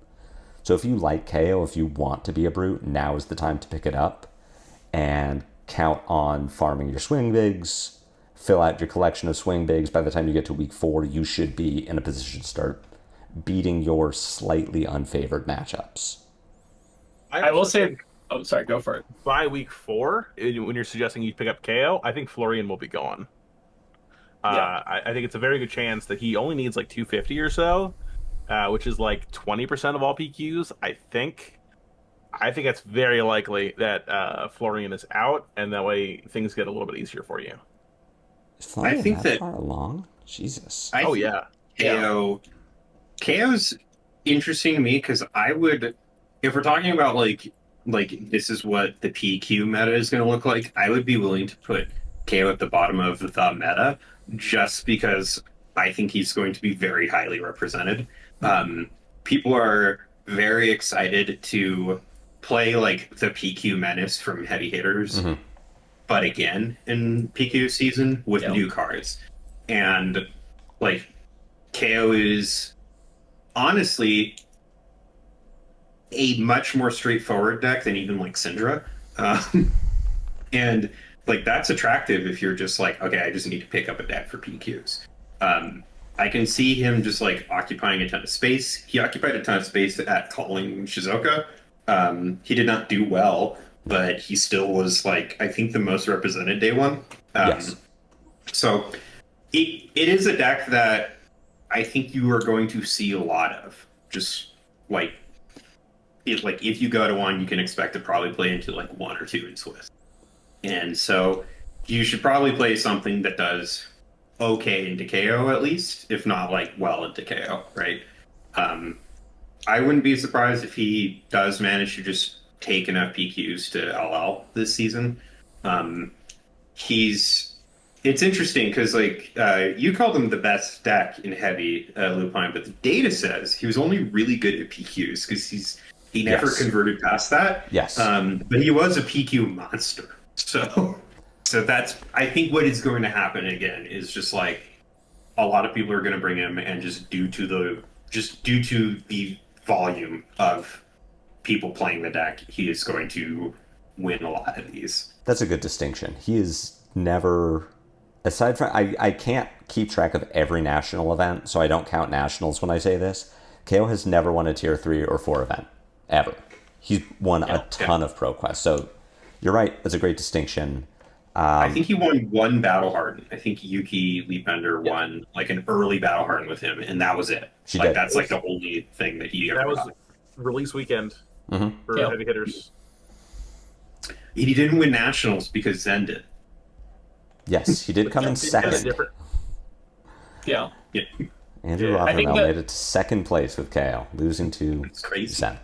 So if you like KO, if you want to be a brute, now is the time to pick it up and count on farming your swing bigs, fill out your collection of swing bigs. By the time you get to week 4, you should be in a position to start beating your slightly unfavored matchups. I will say, oh, sorry, go for it. By week 4, when you're suggesting you pick up KO, I think Florian will be gone. Yeah. I think it's a very good chance that he only needs like 250 or so, which is like 20% of all PQs. I think it's very likely that Florian is out, and that way things get a little bit easier for you. Is Florian I think that far along? Jesus. Yeah. KO's interesting to me because I would, if we're talking about like this is what the PQ meta is going to look like, I would be willing to put KO at the bottom of the meta just because I think he's going to be very highly represented. People are very excited to play like the PQ menace from heavy hitters, but again in PQ season with new cards, and like KO is honestly a much more straightforward deck than even like Cindra. And like that's attractive if you're just like, okay, I just need to pick up a deck for PQs. I can see him just like occupying a ton of space. He occupied a ton of space at calling Shizuoka. He did not do well, but he still was like, I think, the most represented day one. Yes. So it is a deck that I think you are going to see a lot of. Just like if you go to one, you can expect to probably play into like 1 or 2 in Swiss. And so you should probably play something that does okay into KO at least, if not like well into KO, right? I wouldn't be surprised if he does manage to just take enough PQs to LL this season. It's interesting because like you called him the best deck in heavy, Lupine, but the data says he was only really good at PQs because he never converted past that. Yes. But he was a PQ monster. So that's, I think, what is going to happen again is just like a lot of people are going to bring him, and just due to the volume of people playing the deck, he is going to win a lot of these. That's a good distinction. He is never, aside from, I can't keep track of every national event, so I don't count nationals when I say this. Kayo has never won a tier 3 or 4 event, ever. He's won a ton of ProQuest, so you're right, that's a great distinction. I think he won one Battle Harden. I think Yuki Leapender won like an early Battle Harden with him, and that was it. That's like the only thing that he ever That was got. release weekend for heavy hitters. He didn't win nationals because Zen did. Yes, he did come in second. Yeah. Andrew Rothermel made it to second place with KO, losing to Zen.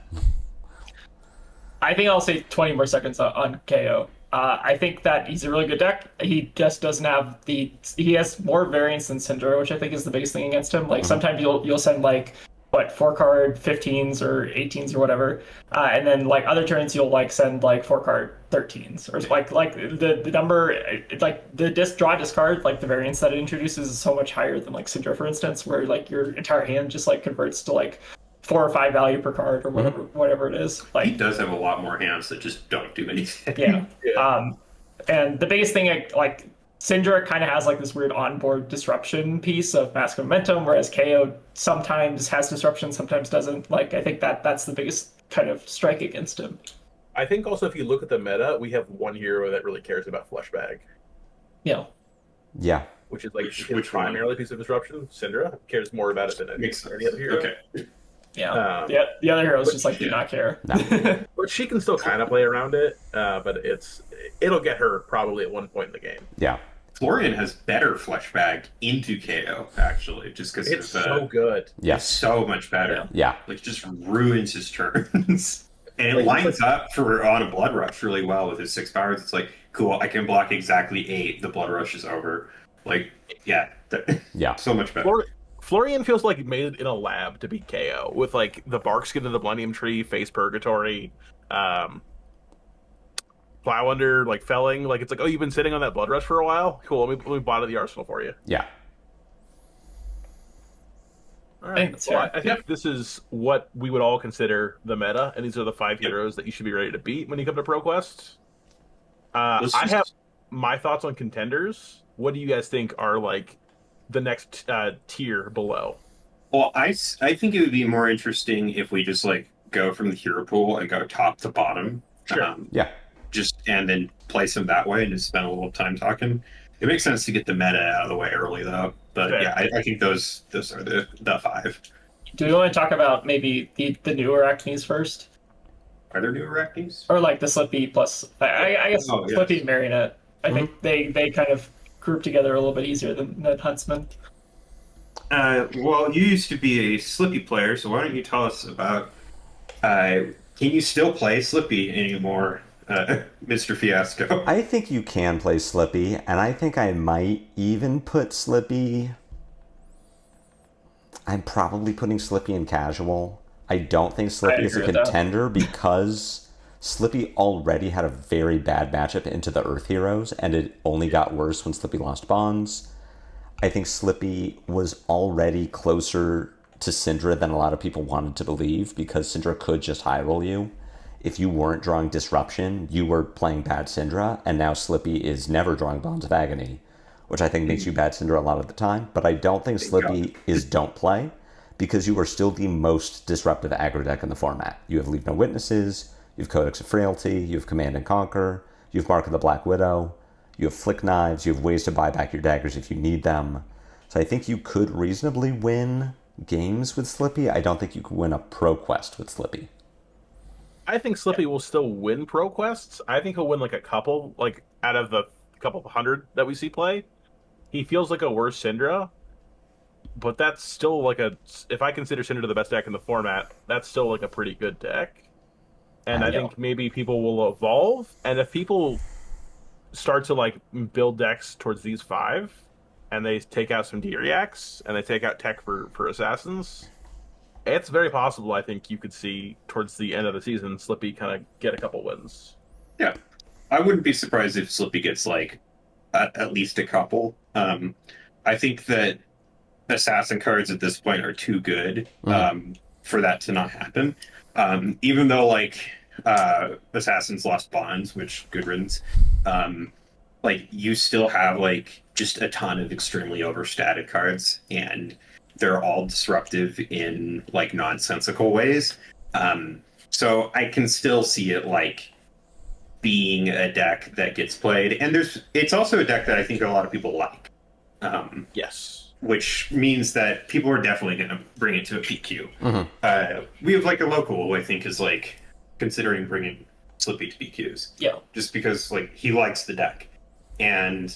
I think I'll say 20 more seconds on KO. I think that he's a really good deck. He just doesn't have he has more variance than Cindra, which I think is the biggest thing against him. Like sometimes you'll send like 4-card 15s or 18s or whatever, and then like other turns you'll like send like 4-card 13s, or like the number, like the draw discard, like the variance that it introduces is so much higher than like Cindra, for instance, where like your entire hand just like converts to like 4 or 5 value per card or whatever it is. Like he does have a lot more hands that just don't do anything. Yeah. And the biggest thing, like Cindra kind of has like this weird onboard disruption piece of mask momentum, whereas KO sometimes has disruption, sometimes doesn't. Like I think that's the biggest kind of strike against him. I think also if you look at the meta, we have one hero that really cares about Fleshbag. Yeah. Yeah. Which is like which primarily piece of disruption. Cindra cares more about it than any other hero. Okay. Yeah. The other heroes just like do not care. No. But she can still kind of play around it, but it'll get her probably at one point in the game. Yeah. Florian has better Fleshbag into KO, actually, just because it's so good. Yes. So much better. Yeah. Like, just ruins his turns. And it lines up on a Blood Rush really well with his 6 powers. It's like, cool, I can block exactly 8. The Blood Rush is over. Like, yeah. So much better. Florian feels like he made it in a lab to beat KO with like the bark skin of the Millennium Tree, Face Purgatory, Plow Under, like Felling. Like it's like, oh, you've been sitting on that Blood Rush for a while? Cool, let me bottle the arsenal for you. Yeah. All right. I think this is what we would all consider the meta, and these are the 5 heroes that you should be ready to beat when you come to ProQuest. I have my thoughts on contenders. What do you guys think are like the next tier below? Well, I think it would be more interesting if we just like go from the hero pool and go top to bottom. Sure. And then place them that way and just spend a little time talking. It makes sense to get the meta out of the way early though. But I think those are the 5. Do we want to talk about maybe the newer Arachnes first? Are there newer Arachnes? Or like the Slippy plus I guess Slippy and Marionette. I think they kind of group together a little bit easier than Huntsman. Well, you used to be a Slippy player, so why don't you tell us about... can you still play Slippy anymore, Mr. Fiasco? I think you can play Slippy, and I think I might even put Slippy... I'm probably putting Slippy in casual. I don't think Slippy is a contender because Slippy already had a very bad matchup into the Earth Heroes, and it only got worse when Slippy lost Bonds. I think Slippy was already closer to Cindra than a lot of people wanted to believe, because Cindra could just high roll you. if you weren't drawing Disruption, you were playing bad Cindra, and now Slippy is never drawing Bonds of Agony, which I think makes you bad Cindra a lot of the time. But I don't think Slippy is don't play, because you are still the most disruptive aggro deck in the format. You have Leave No Witnesses, you have Codex of Frailty, you have Command and Conquer, you have Mark of the Black Widow, you have Flick Knives, you have ways to buy back your daggers if you need them. So I think you could reasonably win games with Slippy. I don't think you could win a Pro Quest with Slippy. I think Slippy will still win Pro Quests. I think he'll win like a couple, like out of the couple hundred that we see play. He feels like a worse Cindra, but that's still like if I consider Cindra the best deck in the format, that's still like a pretty good deck. And I think maybe people will evolve, and if people start to like build decks towards these 5, and they take out some D-Reacts, and they take out tech for assassins, it's very possible, I think, you could see towards the end of the season Slippy kind of get a couple wins. Yeah. I wouldn't be surprised if Slippy gets like at least a couple. I think that assassin cards at this point are too good for that to not happen. Even though like assassins lost bonds, which good riddance, like you still have like just a ton of extremely overstated cards, and they're all disruptive in like nonsensical ways. So I can still see it like being a deck that gets played, and it's also a deck that I think a lot of people like. Yes, which means that people are definitely going to bring it to a PQ. We have like a local who I think is like considering bringing Slippy to PQs. Yeah, just because like he likes the deck, and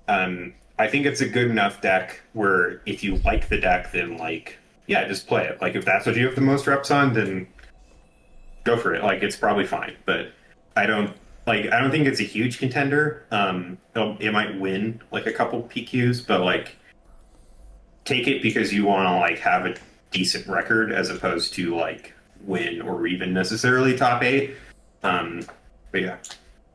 I think it's a good enough deck where if you like the deck, then like yeah, just play it. Like if that's what you have the most reps on, then go for it. Like it's probably fine, but I don't think it's a huge contender. It might win like a couple PQs, but like take it because you want to like have a decent record as opposed to like win or even necessarily top 8. But yeah.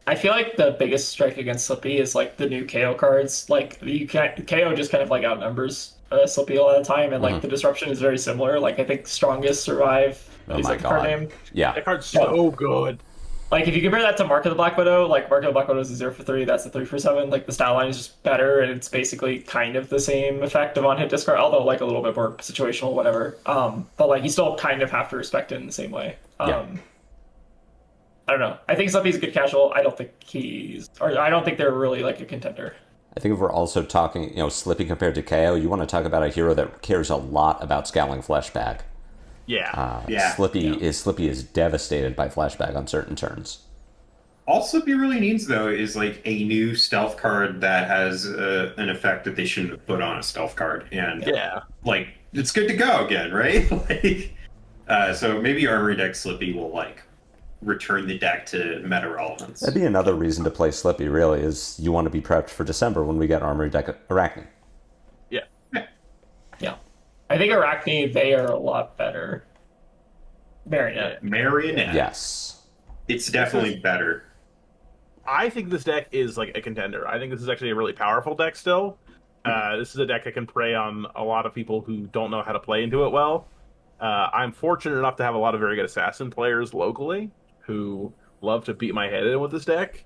I feel like the biggest strike against Slippy is like the new Kayo cards. Like Kayo just kind of like outnumbers Slippy a lot of the time, and like the disruption is very similar. Like I think Strongest Survive is like the card name. Yeah, that card's so good. Like if you compare that to Mark of the Black Widow, like Mark of the Black Widow is a 0 for 3, that's a 3 for 7. Like the style line is just better, and it's basically kind of the same effect of on-hit discard, although like a little bit more situational, whatever. But like you still kind of have to respect it in the same way. I don't know. I think Slippy's a good casual. I don't think they're really like a contender. I think if we're also talking, Slippy compared to Kayo, you want to talk about a hero that cares a lot about Scowling Fleshbag. Slippy is devastated by Flashback on certain turns. All Slippy really needs, though, is like a new stealth card that has an effect that they shouldn't have put on a stealth card, and like it's good to go again, right? So maybe Armory deck Slippy will like return the deck to meta relevance. That'd be another reason to play Slippy. Really, is you want to be prepped for December when we get Armory deck Arachne. Yeah. I think Arachne, they are a lot better. Marionette. Yes. It's definitely better. I think this deck is like a contender. I think this is actually a really powerful deck still. This is a deck that can prey on a lot of people who don't know how to play into it well. I'm fortunate enough to have a lot of very good assassin players locally who love to beat my head in with this deck.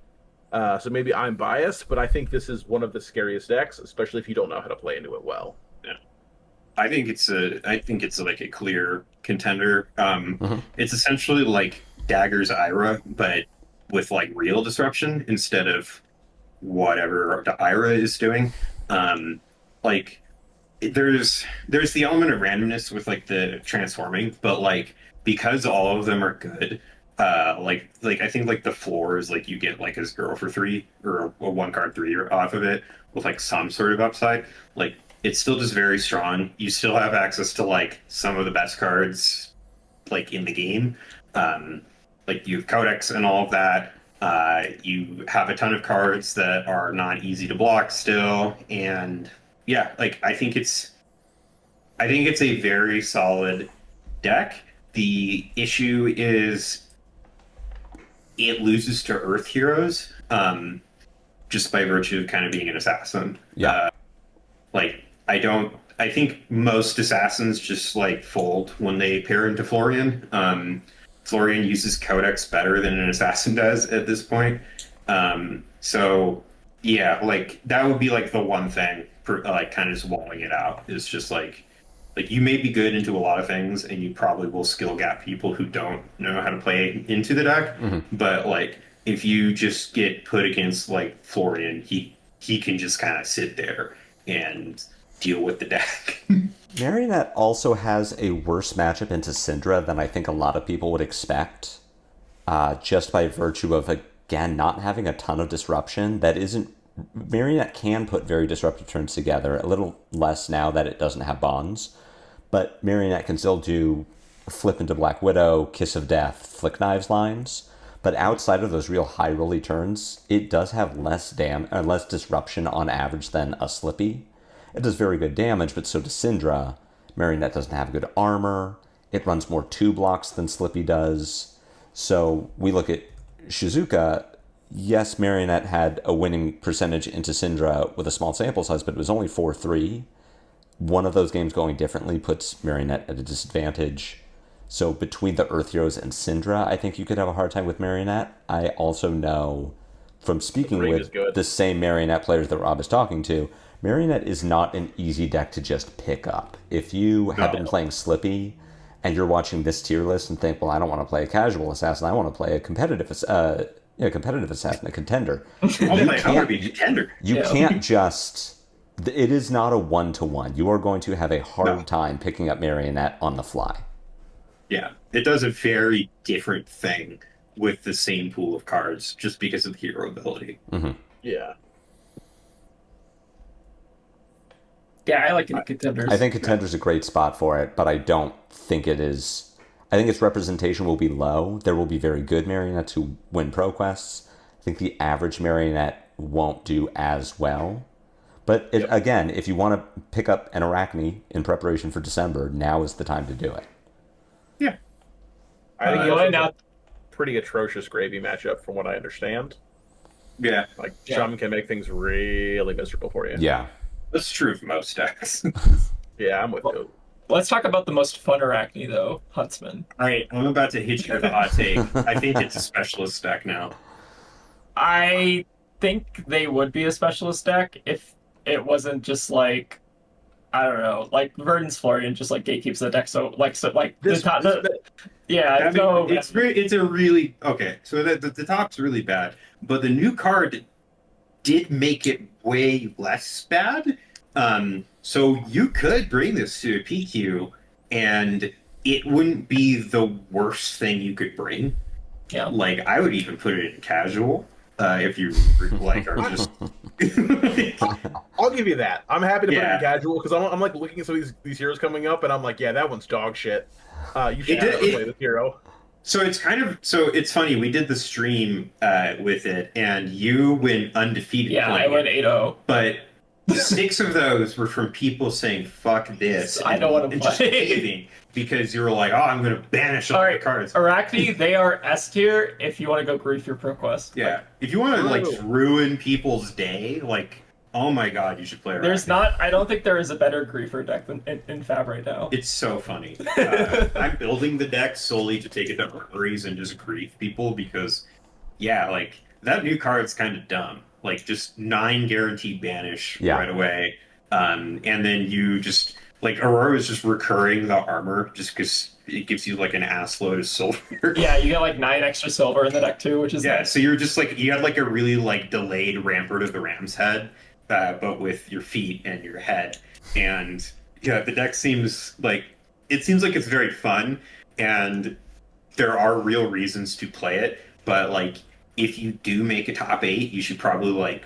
So maybe I'm biased, but I think this is one of the scariest decks, especially if you don't know how to play into it well. I think it's like a clear contender. It's essentially like Dagger's Ira, but with like real disruption instead of whatever the Ira is doing. Like there's the element of randomness with like the transforming, but like because all of them are good, like I think like the floor is like you get like a 0 for 3 or a 1 card 3 off of it with like some sort of upside. Like it's still just very strong. You still have access to like some of the best cards like in the game. Like you have Codex and all of that. You have a ton of cards that are not easy to block still, and yeah, like I think it's a very solid deck. The issue is it loses to Earth heroes, just by virtue of kind of being an assassin. I think most assassins just like fold when they pair into Florian. Florian uses Codex better than an assassin does at this point. So yeah, like that would be like the one thing for like kind of just walling it out is just like you may be good into a lot of things and you probably will skill gap people who don't know how to play into the deck. But like if you just get put against like Florian, he can just kind of sit there and deal with the deck. Marionette also has a worse matchup into Cindra than I think a lot of people would expect, just by virtue of, again, not having a ton of disruption. That isn't... Marionette can put very disruptive turns together, a little less now that it doesn't have bonds, but Marionette can still do Flip into Black Widow, Kiss of Death, Flick Knives lines, but outside of those real high rolly turns, it does have less disruption on average than a Slippy. It does very good damage, but so does Cindra. Marionette doesn't have good armor. It runs more 2 blocks than Slippy does. So we look at Shizuka. Yes, Marionette had a winning percentage into Cindra with a small sample size, but it was only 4-3. One of those games going differently puts Marionette at a disadvantage. So between the Earth Heroes and Cindra, I think you could have a hard time with Marionette. I also know from speaking with the same Marionette players that Rob is talking to, Marionette is not an easy deck to just pick up. If you have been playing Slippy and you're watching this tier list and think, well, I don't want to play a casual assassin, I want to play a competitive assassin, a contender. I want to be a contender. You can't just... It is not a 1-to-1. You are going to have a hard time picking up Marionette on the fly. Yeah, it does a very different thing with the same pool of cards just because of the hero ability. Yeah. Yeah, I like contenders. I think contender's a great spot for it, but I don't think it is. I think its representation will be low. There will be very good Marionettes who win Pro Quests. I think the average Marionette won't do as well. But again, if you want to pick up an Arachne in preparation for December, now is the time to do it. Yeah. I think it's a pretty atrocious gravy matchup from what I understand. Yeah. Like, Chum can make things really miserable for you. Yeah. That's true of most decks. Yeah, I'm with you. Let's talk about the most fun Arachne, though, Huntsman. All right, I'm about to hit you with a hot take. I think it's a specialist deck now. I think they would be a specialist deck if it wasn't just like, I don't know, like Verdance Florian just like gatekeeps the deck. So it's a really okay. So the top's really bad, but the new card did make it way less bad. So you could bring this to a PQ, and it wouldn't be the worst thing you could bring. Yeah, like I would even put it in casual. If you like are just, I'll give you that. I'm happy to put it in casual because I'm like looking at some of these heroes coming up, and I'm like, yeah, that one's dog shit. You should play this hero. So it's funny. We did the stream with it, and you went undefeated. Yeah, I went 8-0. But 6 of those were from people saying "fuck this." I don't want to just caving because you were like, "Oh, I'm going to banish all the cards." Arachne, they are S tier if you want to go grief your pro quest. Yeah, if you want to like ruin people's day, like, oh my god, you should play Arachne. I don't think there is a better griefer deck than in Fab right now. It's so funny. I'm building the deck solely to take it to Armories and just grief people because, yeah, like that new card's kind of dumb. Like just 9 guaranteed banish right away, and then you just like Aurora is just recurring the armor just because it gives you like an ass load of silver. Yeah, you get like 9 extra silver in the deck too, which is nice. So you're just like you had like a really like delayed Rampart of the Ram's Head, but with your feet and your head, and the deck seems like it's very fun, and there are real reasons to play it, but like. If you do make a top 8, you should probably like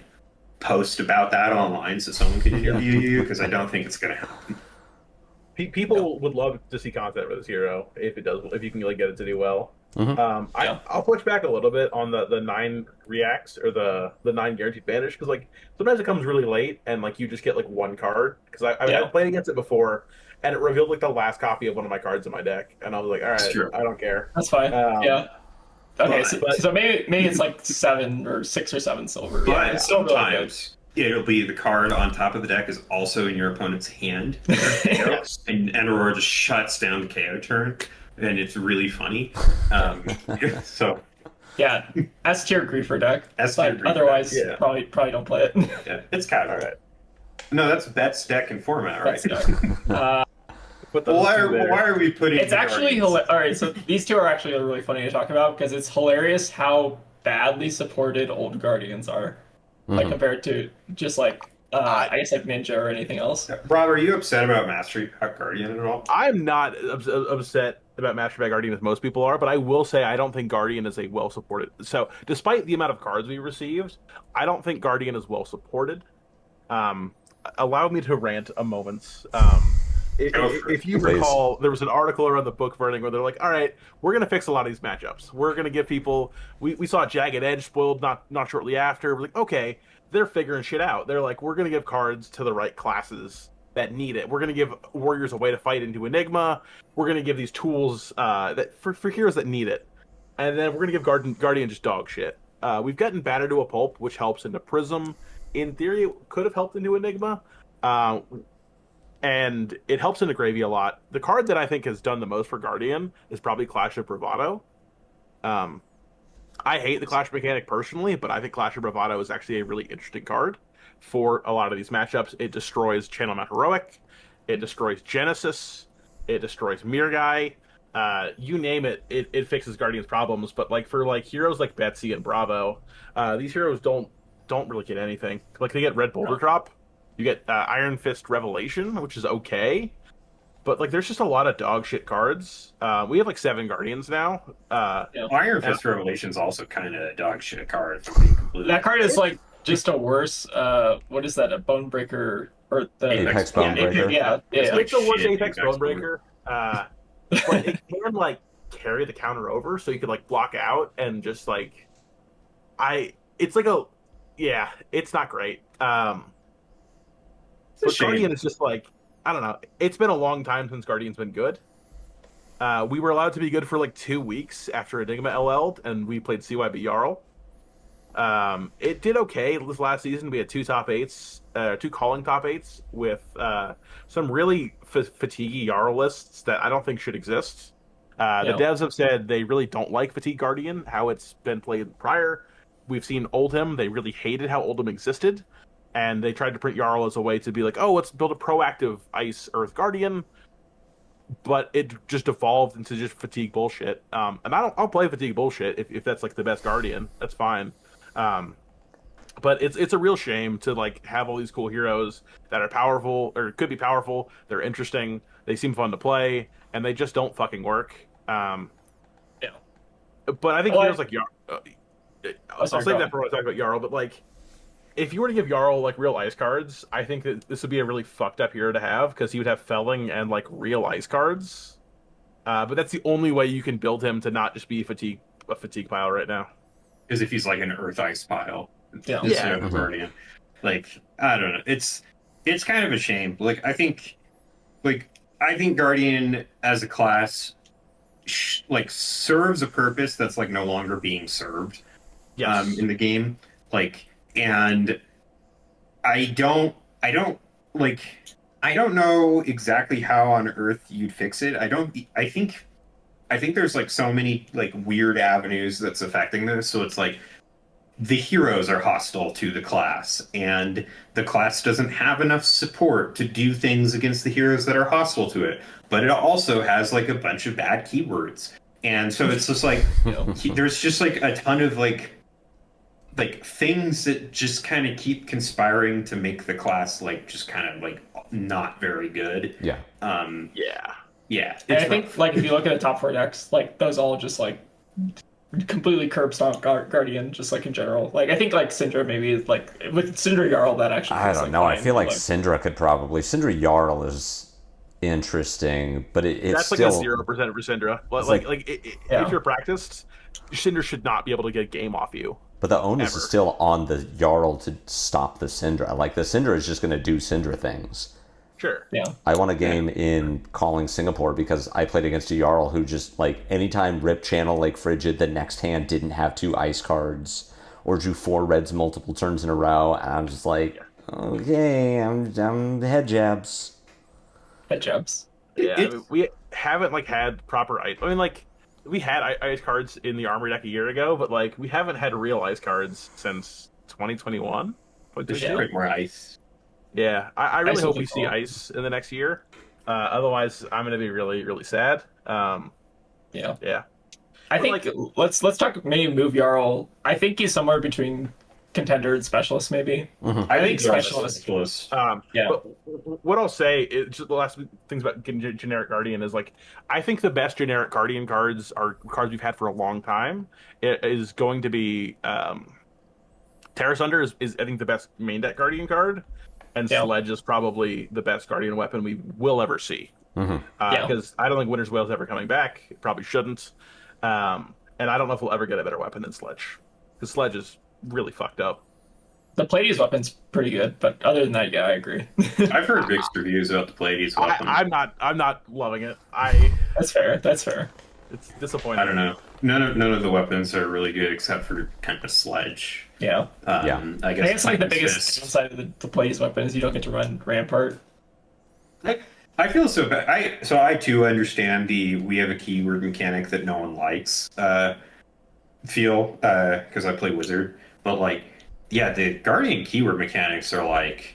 post about that online so someone can interview you because I don't think it's going to happen. People would love to see content for this hero if you can like get it to do well. I'll push back a little bit on the 9 reacts or the 9 guaranteed banish because like sometimes it comes really late and like you just get like 1 card because I've played against it before and it revealed like the last copy of one of my cards in my deck and I was like, all right, I don't care. That's fine. Okay, so maybe it's like 7 or 6 or 7 silver. But sometimes it'll be the card on top of the deck is also in your opponent's hand. And Aurora just shuts down the KO turn. and it's really funny. So Yeah, S tier griefer deck. S tier But griefer otherwise, deck, yeah. probably don't play it. yeah, it's kind of alright. No, that's Bet's deck and format, right? That's deck. Put those two there. Why are we putting? It's the actually Guardians? all right. So these two are actually really funny to talk about because it's hilarious how badly supported old Guardians are, like compared to just like I guess like Ninja or anything else. Rob, are you upset about Mastery Guardian at all? I'm not upset about Master by Guardian as most people are, but I will say I don't think Guardian is a well supported. So, despite the amount of cards we received, I don't think Guardian is well supported. Allow me to rant a moment. If you recall, there was an article around the book burning where they're like, "All right, we're gonna fix a lot of these matchups. We're gonna give people." We saw Jagged Edge spoiled not shortly after. We're like, okay, they're figuring shit out. They're like, we're gonna give cards to the right classes that need it. We're gonna give warriors a way to fight into Enigma. We're gonna give these tools that for heroes that need it, and then we're gonna give Guardian just dog shit. We've gotten Batter to a Pulp, which helps into Prism. In theory, it could have helped into Enigma. And it helps into Gravy a lot. The card that I think has done the most for Guardian is probably Clash of Bravado. I hate the Clash mechanic personally, but I think Clash of Bravado is actually a really interesting card for a lot of these matchups. It destroys Channel Mount Heroic, it destroys Genesis, it destroys Mirgai. You name it, it fixes Guardian's problems. But like for like heroes like Betsy and Bravo, these heroes don't really get anything. Like they get Red Boulder Drop, you get Iron Fist Revelation, which is okay. But like, there's just a lot of dog shit cards. We have like 7 Guardians now. Iron Fist Revelation's also kind of a dog shit card. If I'm being completely That card is like just a worse. What is that? A Bone Breaker or the Apex Bone Breaker. Yeah, It's yeah. like the worst Shit, Apex Apex Bonebreaker. But it can like carry the counter over, so you could like block out and just like, it's like it's not great. But Guardian is just like, I don't know. It's been a long time since Guardian's been good. We were allowed to be good for like 2 weeks after Enigma LL'd, and we played CYB Jarl. It did okay this last season. We had 2 top 8s, 2 calling top 8s with some really fatiguey Jarl lists that I don't think should exist. The devs have said they really don't like Fatigue Guardian, how it's been played prior. We've seen Oldhim. They really hated how Oldhim existed. And they tried to print Jarl as a way to be like, oh, let's build a proactive Ice Earth Guardian, but it just evolved into just Fatigue bullshit. And I'll play Fatigue bullshit if that's like the best Guardian. That's fine. But it's a real shame to like have all these cool heroes that are powerful or could be powerful. They're interesting. They seem fun to play, and they just don't fucking work. But I think heroes like Jarl. I'll save that for when I talk about Jarl. But like, if you were to give Jarl like real ice cards, I think that this would be a really fucked up hero to have because he would have Felling and like real ice cards. But that's the only way you can build him to not just be a fatigue pile right now. Because if he's like an Earth Ice pile Yeah. instead of a Guardian, like I don't know, it's kind of a shame. Like I think Guardian as a class like serves a purpose that's like no longer being served. Yes. In the game, like. And I don't know exactly how on earth you'd fix it. I think there's like so many like weird avenues that's affecting this. So it's like the heroes are hostile to the class, and the class doesn't have enough support to do things against the heroes that are hostile to it. But it also has like a bunch of bad keywords. And so it's just like there's just like a ton of like things that just kind of keep conspiring to make the class like just kind of like not very good. Yeah. Yeah. And I think like if you look at the top 4 decks, like those all just like completely curb stomp Guardian, just like in general. Like I think like Cindra maybe is like with Cindra Jarl that actually. I don't know. Fine, I feel like Cindra could probably. Cindra Jarl is interesting, but it's that's still like a 0% for Cindra. If you're practiced, Cindra should not be able to get a game off you. But the onus is still on the Jarl to stop the Cindra. Like, the Cindra is just going to do Cindra things. Sure. Yeah. I won a game in Calling Singapore because I played against a Jarl who just, like, anytime Rip Channel Lake Frigid, the next hand didn't have 2 ice cards or drew 4 reds multiple turns in a row. And I'm just like, okay, I'm head jabs. Head jabs. Yeah, haven't like had proper ice. I mean, like we had ice cards in the armory deck a year ago, but like we haven't had real ice cards since 2021. There should 2022? be more ice. Yeah, I really Ice hope would we be see cool. ice in the next year. Otherwise, I'm gonna be really, really sad. Yeah. Yeah. I But, think like, let's talk maybe move Jarl. I think he's somewhere between contender and specialist, maybe. I think Jarl's a specialist. specialist. Yeah. But what I'll say is just the last things about generic Guardian is like I think the best generic Guardian cards are cards we've had for a long time. It is going to be Terra Sunder is I think the best main deck Guardian card, and Yeah. Sledge is probably the best Guardian weapon we will ever see. Hmm. Yeah. Because I don't think Winter's Wail's ever coming back. It probably shouldn't. And I don't know if we'll ever get a better weapon than Sledge. Because Sledge is really fucked up. The Pleiades weapon's pretty good, but other than that, yeah, I agree. I've heard mixed reviews about the Pleiades weapon. I'm not loving it. That's fair. That's fair. It's disappointing. I don't know. None of the weapons are really good except for kind of Sledge. Yeah. Yeah. I I guess guess like the Titan's biggest Fist. downside of the Pleiades weapon is you don't get to run Rampart. I feel so bad. I too understand we have a keyword mechanic that no one likes. Feel because I play Wizard, but like, yeah, the Guardian keyword mechanics are like,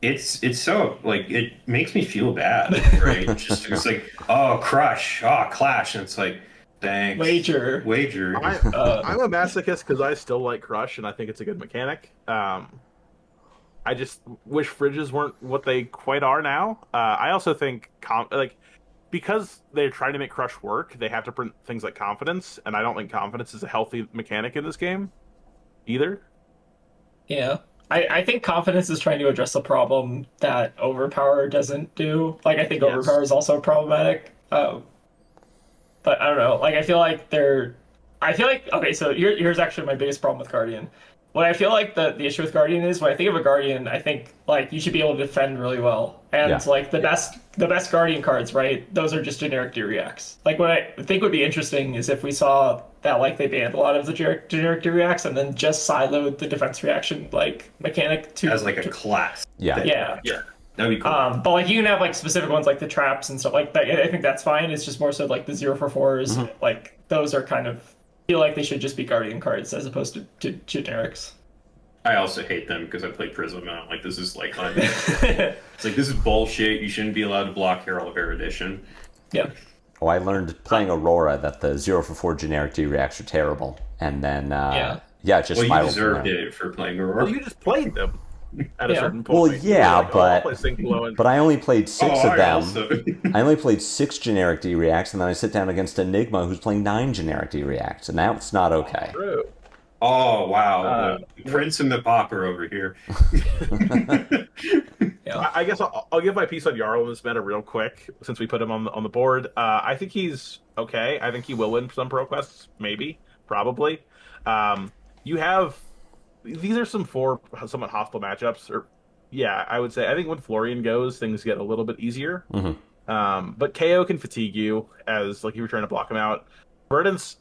it's so like it makes me feel bad, right? It's like, oh, crush, oh, clash, and it's like, thanks, Wager. I'm a masochist because I still like Crush and I think it's a good mechanic. I just wish fridges weren't what they quite are now. I also think because they're trying to make Crush work, they have to print things like confidence, and I don't think confidence is a healthy mechanic in this game either. Yeah. I think confidence is trying to address a problem that overpower doesn't do. Like I think Yes. overpower is also problematic. But I don't know. Like I feel like okay, so here's actually my biggest problem with Guardian. What I feel like the issue with Guardian is when I think of a Guardian, I think like you should be able to defend really well. And Yeah. like the best Guardian cards, right? Those are just generic D-reacts. Like what I think would be interesting is if we saw that like they banned a lot of the generic D-reacts and then just siloed the defense reaction like mechanic to as like a class. Yeah. yeah. That'd be cool. But like you can have like specific ones like the traps and stuff like that. I think that's fine. It's just more so like the 0-4-4s. Like those are kind of feel like they should just be Guardian cards as opposed to generics. I also hate them because I play Prism and I'm like, this is like, it's like this is bullshit. You shouldn't be allowed to block Herald of Erudition. Yeah. Oh, I learned playing Aurora that the 0-4 generic D-reacts are terrible. And then, Yeah. it just Well, you spiraled from deserved there. it for playing Aurora. Well, you just played them at a Yeah. certain Well, point. yeah, I'll but- play Sync Blow and But I only played 6 of I them. also- I only played 6 generic D-reacts, and then I sit down against Enigma, who's playing 9 generic D-reacts, and that's not okay. True. Oh wow, the Prince and the Pauper over here. Yeah. I guess I'll give my piece on Jarl in this meta real quick since we put him on the board. I think he's okay. I think he will win some pro quests, maybe, probably. You have these are some somewhat hostile matchups, or yeah, I would say I think when Florian goes, things get a little bit easier. But Kayo can fatigue you as like you were trying to block him out. Verdance,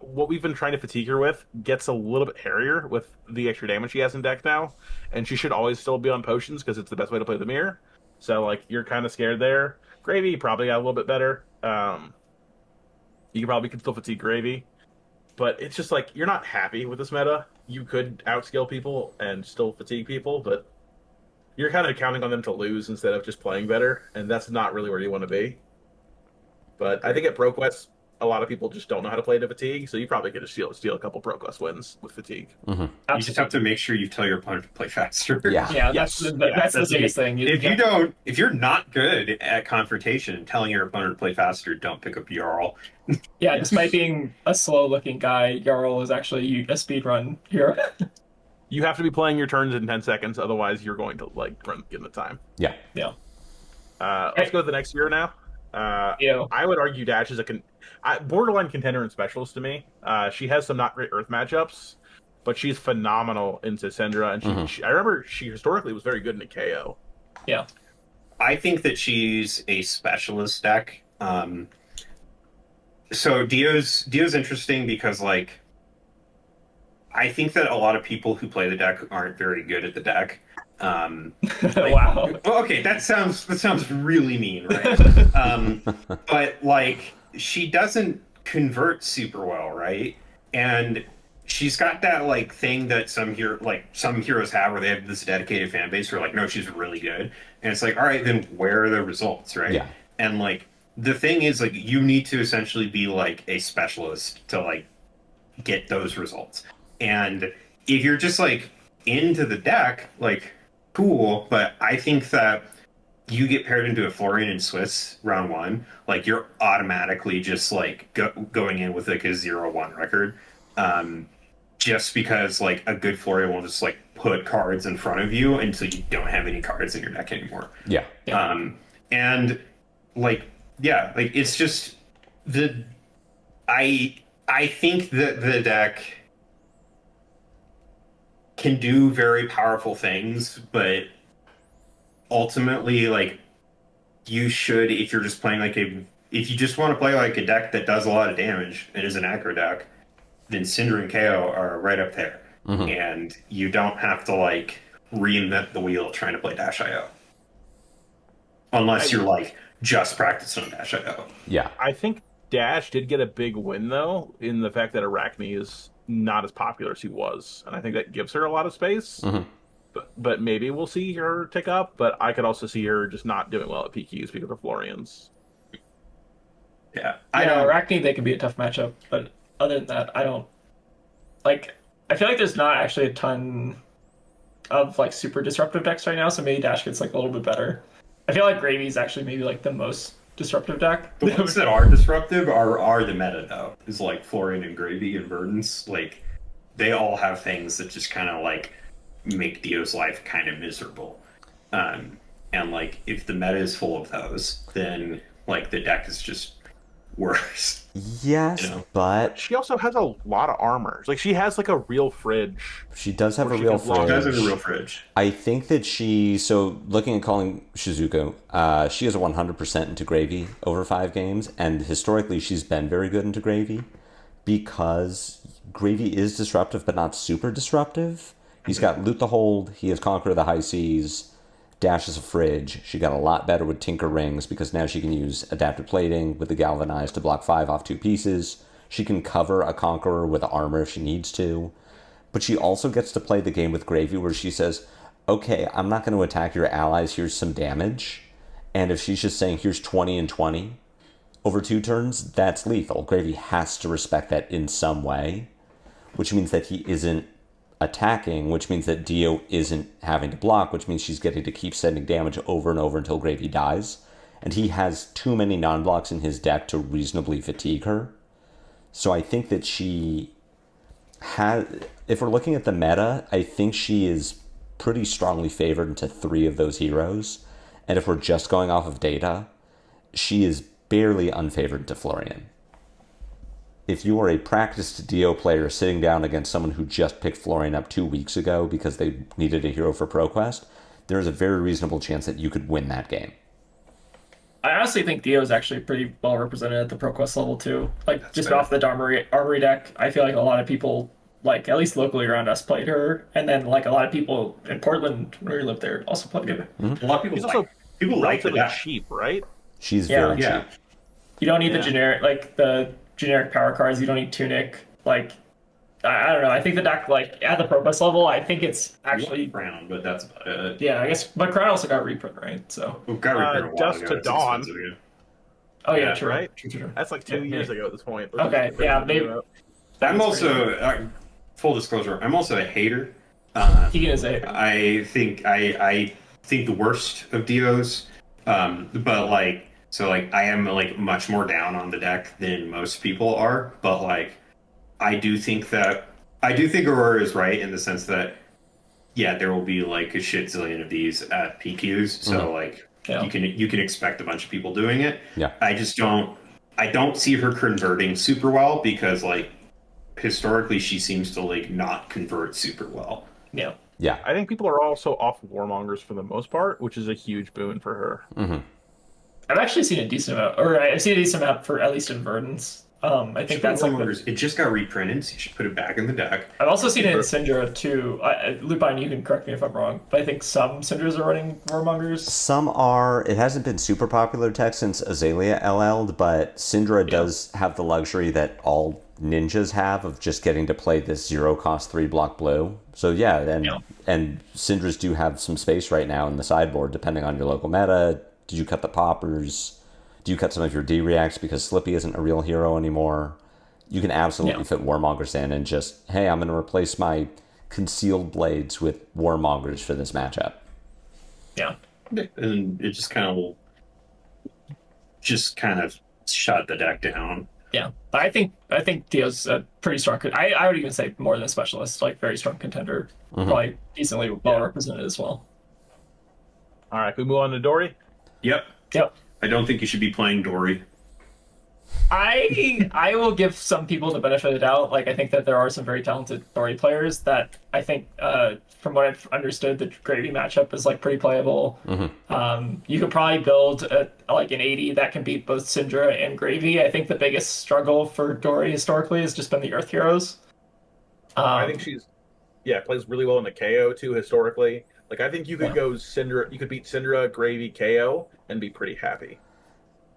what we've been trying to fatigue her with gets a little bit hairier with the extra damage she has in deck now, and she should always still be on potions because it's the best way to play the mirror. So like you're kind of scared there. Gravy probably got a little bit better. You probably can still fatigue Gravy, but it's just like you're not happy with this meta. You could outskill people and still fatigue people, but you're kind of counting on them to lose instead of just playing better, and that's not really where you want to be. But I think at ProQuest, a lot of people just don't know how to play to fatigue, so you probably get to steal a couple ProQuest wins with fatigue. You just have to make sure you tell your opponent to play faster. Yeah. Yeah, Yes. that's the biggest thing. If you're not good at confrontation and telling your opponent to play faster, don't pick up Jarl. Yeah, despite being a slow-looking guy, Jarl is actually a speedrun hero. You have to be playing your turns in 10 seconds, otherwise you're going to like run in the time. Yeah. Yeah. Let's go to the next hero now. Yeah. I would argue Dash is a borderline contender and specialist to me. She has some not great Earth matchups, but she's phenomenal into Cindra, and I remember she historically was very good in a KO. Yeah. I think that she's a specialist deck. So Dio's interesting because I think that a lot of people who play the deck aren't very good at the deck. Wow. Okay, that sounds really mean, right? But like she doesn't convert super well, right? And she's got that like thing that some heroes have where they have this dedicated fan base who are like, no, she's really good. And it's like, all right, then where are the results, right? Yeah. And like the thing is like you need to essentially be like a specialist to like get those results. And if you're just like into the deck, like cool, but I think that you get paired into a Florian and Swiss round one, like you're automatically just like going in with like a 0-1 record. Just because like a good Florian will just like put cards in front of you until you don't have any cards in your deck anymore. Yeah. And like yeah, like it's just I think that the deck can do very powerful things, but ultimately, like you should, if you're just playing if you just want to play like a deck that does a lot of damage and is an aggro deck, then Cindra and Kayo are right up there, and you don't have to like reinvent the wheel trying to play Dash IO, unless you're like just practicing on Dash IO. Yeah. I think Dash did get a big win though in the fact that Arachne is not as popular as he was, and I think that gives her a lot of space. But maybe we'll see her tick up. But I could also see her just not doing well at PQs because of Florians. Yeah, Arachne, they could be a tough matchup, but other than that, I don't like. I feel like there's not actually a ton of like super disruptive decks right now, so maybe Dash gets like a little bit better. I feel like Gravy is actually maybe like the most disruptive deck. The ones that are disruptive are the meta though. Is like Florian and Gravy and Verdance. Like they all have things that just kind of like make Dio's life kind of miserable. And like if the meta is full of those, then like the deck is just worse. Yes, You know? but She also has a lot of armors. Like she has like a real fridge. she does have a Or she real can block- It does have a fridge. real fridge. I think that so looking at calling Shizuko, she has a 100% into Gravy over 5 games, and historically she's been very good into Gravy because Gravy is disruptive but not super disruptive. He's got Loot the Hold, he has Conquer the High Seas, Dash is a fridge. She got a lot better with Tinker Rings because now she can use Adaptive Plating with the Galvanize to block 5 off 2 pieces. She can cover a Conqueror with armor if she needs to. But she also gets to play the game with Gravy where she says, okay, I'm not going to attack your allies, here's some damage. And if she's just saying, here's 20 and 20 over 2 turns, that's lethal. Gravy has to respect that in some way, which means that he isn't attacking, which means that Dio isn't having to block, which means she's getting to keep sending damage over and over until Gravy dies. And he has too many non-blocks in his deck to reasonably fatigue her. So I think that she has, if we're looking at the meta, I think she is pretty strongly favored into 3 of those heroes. And if we're just going off of data, she is barely unfavored to Florian. If you are a practiced Dio player sitting down against someone who just picked Florian up 2 weeks ago because they needed a hero for ProQuest, there is a very reasonable chance that you could win that game. I honestly think Dio is actually pretty well represented at the ProQuest level too. Like That's just fair. off the Armory deck, I feel like a lot of people, like at least locally around us, played her, and then like a lot of people in Portland when we lived there also played her. A lot of people She's also people like the relatively deck. cheap, right? She's Yeah. very Yeah. cheap. You don't need Yeah. the generic power cards. You don't need Tunic. Like I don't know. I think the deck like at the ProQuest level, I think it's actually Brown, but that's about it. yeah. I guess but Crown also got reprint right. So We've got repair a while Dusk ago. to It's Dawn. expensive again. oh yeah, Yeah, true. right? True. That's like 2 Yeah, years yeah. ago at this point. Okay, yeah, I'm also full disclosure. I'm also a hater. Keegan is a I think the worst of Dios, but like I am like much more down on the deck than most people are. But like I do think Aurora is right in the sense that yeah, there will be like a shit zillion of these at PQs. So like Yeah. you can expect a bunch of people doing it. Yeah. I don't see her converting super well because like historically she seems to like not convert super well. yeah. Yeah. I think people are also off Warmongers for the most part, which is a huge boon for her. I've actually seen a decent amount, or I've seen a decent amount for at least in Verdance. I think that's like it just got reprinted, so you should put it back in the deck. I've also seen it in Cindra too. Lupine, you can correct me if I'm wrong, but I think some Cindras are running Warmongers. Some are. It hasn't been super popular tech since Azalea LL'd, but Cindra does have the luxury that all ninjas have of just getting to play this 0-cost 3-block blue. So yeah, and Cindras do have some space right now in the sideboard, depending on your local meta. Did you cut the poppers? Do you cut some of your D-reacts because Slippy isn't a real hero anymore? You can absolutely fit Warmongers in and just, hey, I'm going to replace my concealed blades with Warmongers for this matchup. Yeah. And it just kind of shut the deck down. Yeah. I think Dio's a pretty strong. I would even say more than a specialist, like very strong contender, probably decently well represented as well. All right, can we move on to Dori? Yep. I don't think you should be playing Dori. I will give some people the benefit of the doubt. Like, I think that there are some very talented Dori players that I think, from what I've understood, the Gravy matchup is like pretty playable. You could probably build like an 80 that can beat both Cindra and Gravy. I think the biggest struggle for Dori historically has just been the Earth Heroes. I think plays really well in the Kayo too historically. Like, I think you could go Cindra, you could beat Cindra, Gravy, Kayo, and be pretty happy.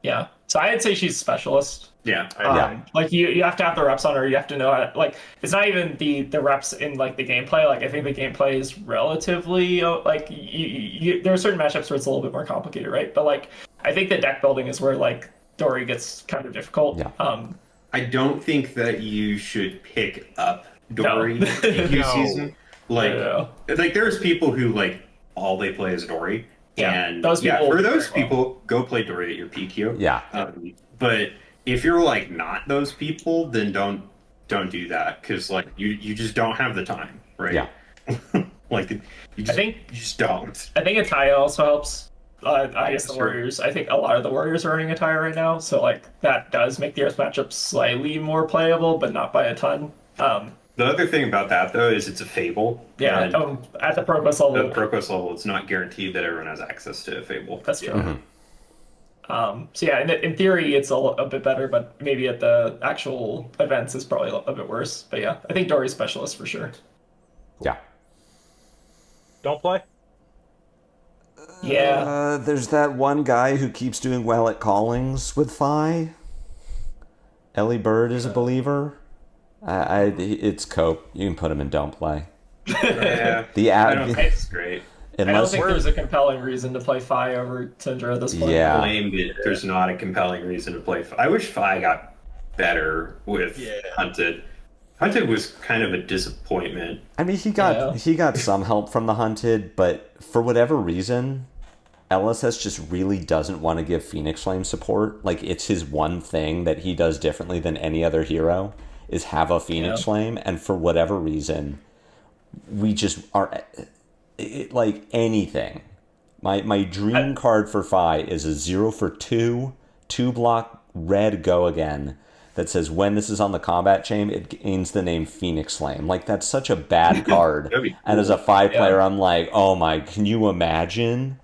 Yeah, so I'd say she's specialist. Yeah. Like you have to have the reps on her. You have to know how, like, it's not even the reps in like the gameplay. Like, I think the gameplay is relatively like there are certain matchups where it's a little bit more complicated, right? But like, I think the deck building is where like Dori gets kind of difficult. Yeah. I don't think that you should pick up Dori in PQ season. Like there's people who like all they play is Dori. Yeah, and those people for those people, go play Dori at your PQ. Yeah. But if you're like not those people, then don't do that because like you just don't have the time, right? Yeah. Like you just don't. I think Attire also helps. I guess the Warriors. I think a lot of the Warriors are running Attire right now, so like that does make the Earth matchup slightly more playable, but not by a ton. The other thing about that, though, is it's a fable. Yeah, at the ProQuest level. The ProQuest level, it's not guaranteed that everyone has access to a fable. That's true. So yeah, in theory, it's a bit better, but maybe at the actual events, it's probably a bit worse. But yeah, I think Dori's specialist for sure. Yeah. Don't play? Yeah. There's that one guy who keeps doing well at callings with Phi. Ellie Bird is a believer. It's cope. You can put him in don't play. Yeah. I don't think it's great. I don't think there's a compelling reason to play Phi over Cindra at this point. Yeah. Blamed it. There's not a compelling reason to play Phi. I wish Phi got better with Hunted. Hunted was kind of a disappointment. I mean, he got some help from the Hunted, but for whatever reason, LSS just really doesn't want to give Phoenix Flame support. Like, it's his one thing that he does differently than any other hero is have a Phoenix Flame, and for whatever reason, we just are like anything. My dream card for Phi is a 0 for 2 block red go again that says when this is on the combat chain, it gains the name Phoenix Flame. Like, that's such a bad card. That'd be cool. And as a Phi player, I'm like, oh my, can you imagine?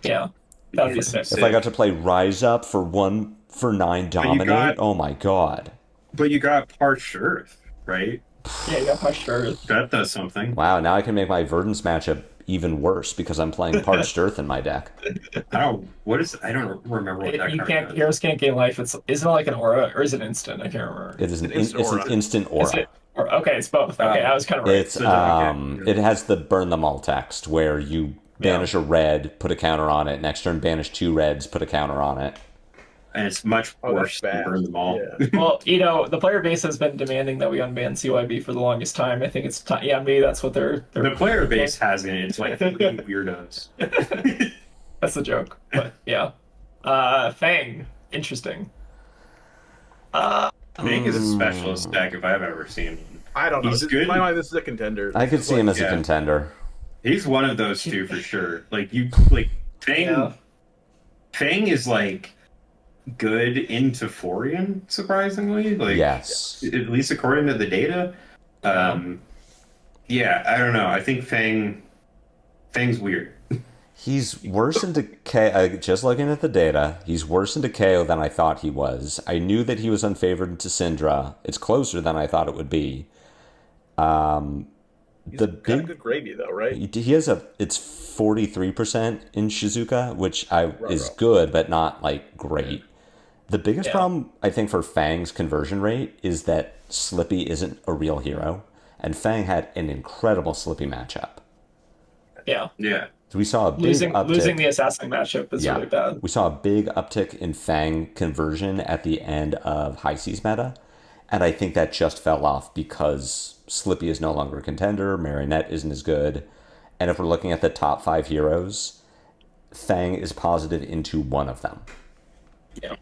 Yeah, that would be sick. If I got to play Rise Up for 9 Dominate, oh my god. But you got Parched Earth, right? Yeah, you got Parched Earth. That does something. Wow, now I can make my Verdance matchup even worse because I'm playing Parched Earth in my deck. I don't remember what that card does. Heroes can't gain life. Isn't it like an aura or is it instant? I can't remember. It is an instant aura. Okay, it's both. Okay, I was kind of right. It's it has the burn them all text where you banish a red, put a counter on it. Next turn, banish 2 reds, put a counter on it. And it's much worse than burn them all. Yeah. Well, the player base has been demanding that we unban CYB for the longest time. I think it's time. Yeah, maybe that's what they're the player base hasn't. It's like weirdos. That's the joke. But yeah. Fang. Interesting. Fang is a specialist deck if I've ever seen one. I don't know. He's good. In my mind, this is a contender. I could see him as a contender. He's one of those two for sure. Fang. Yeah. Fang is like good into Florian, surprisingly. Yes. At least according to the data. I don't know. I think Fang's weird. He's worse into KO. Just looking at the data, he's worse into KO than I thought he was. I knew that he was unfavored to Cindra. It's closer than I thought it would be. He's got a good gravy though, right? He has it's 43% in Shizuka, which is right. good, but not like great. The biggest problem, I think, for Fang's conversion rate is that Slippy isn't a real hero, and Fang had an incredible Slippy matchup. Yeah. Yeah. So we saw a big uptick. Losing the assassin matchup is really bad. We saw a big uptick in Fang conversion at the end of High Seas meta, and I think that just fell off because Slippy is no longer a contender, Marionette isn't as good, and if we're looking at the top 5 heroes, Fang is positive into one of them. Yeah.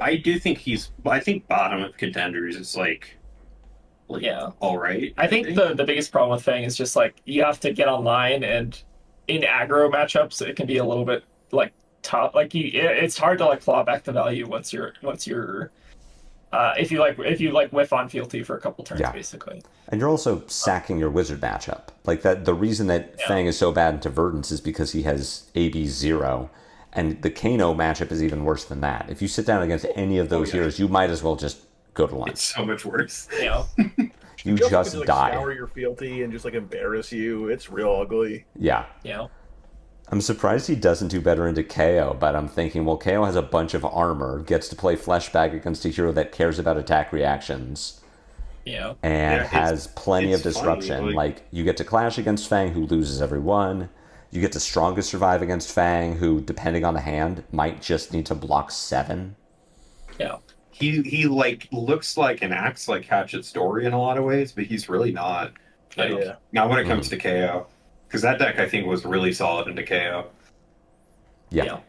I do think I think bottom of contenders is like all right. I think the biggest problem with Fang is just like you have to get online, and in aggro matchups it can be a little bit like tough. Like it's hard to like claw back the value once you're if you whiff on fealty for a couple turns basically. And you're also sacking your wizard matchup. Like that, the reason that Fang is so bad into Verdance is because he has AB 0. And the Kano matchup is even worse than that. If you sit down against any of those heroes, you might as well just go to lunch. It's so much worse. Yeah. You just like, die. Scour your fealty and just like embarrass you. It's real ugly. Yeah. Yeah. I'm surprised he doesn't do better into KO, but I'm thinking, well, KO has a bunch of armor, gets to play Fleshbag against a hero that cares about attack reactions. Yeah. And has plenty of disruption. Funny, like, you get to clash against Fang, who loses every one. You get to strongest survive against Fang, who, depending on the hand, might just need to block 7. Yeah. He like looks like and acts like Hatchet's Dori in a lot of ways, but he's really not. Like, not when it comes to KO. Because that deck, I think, was really solid into KO. Yeah.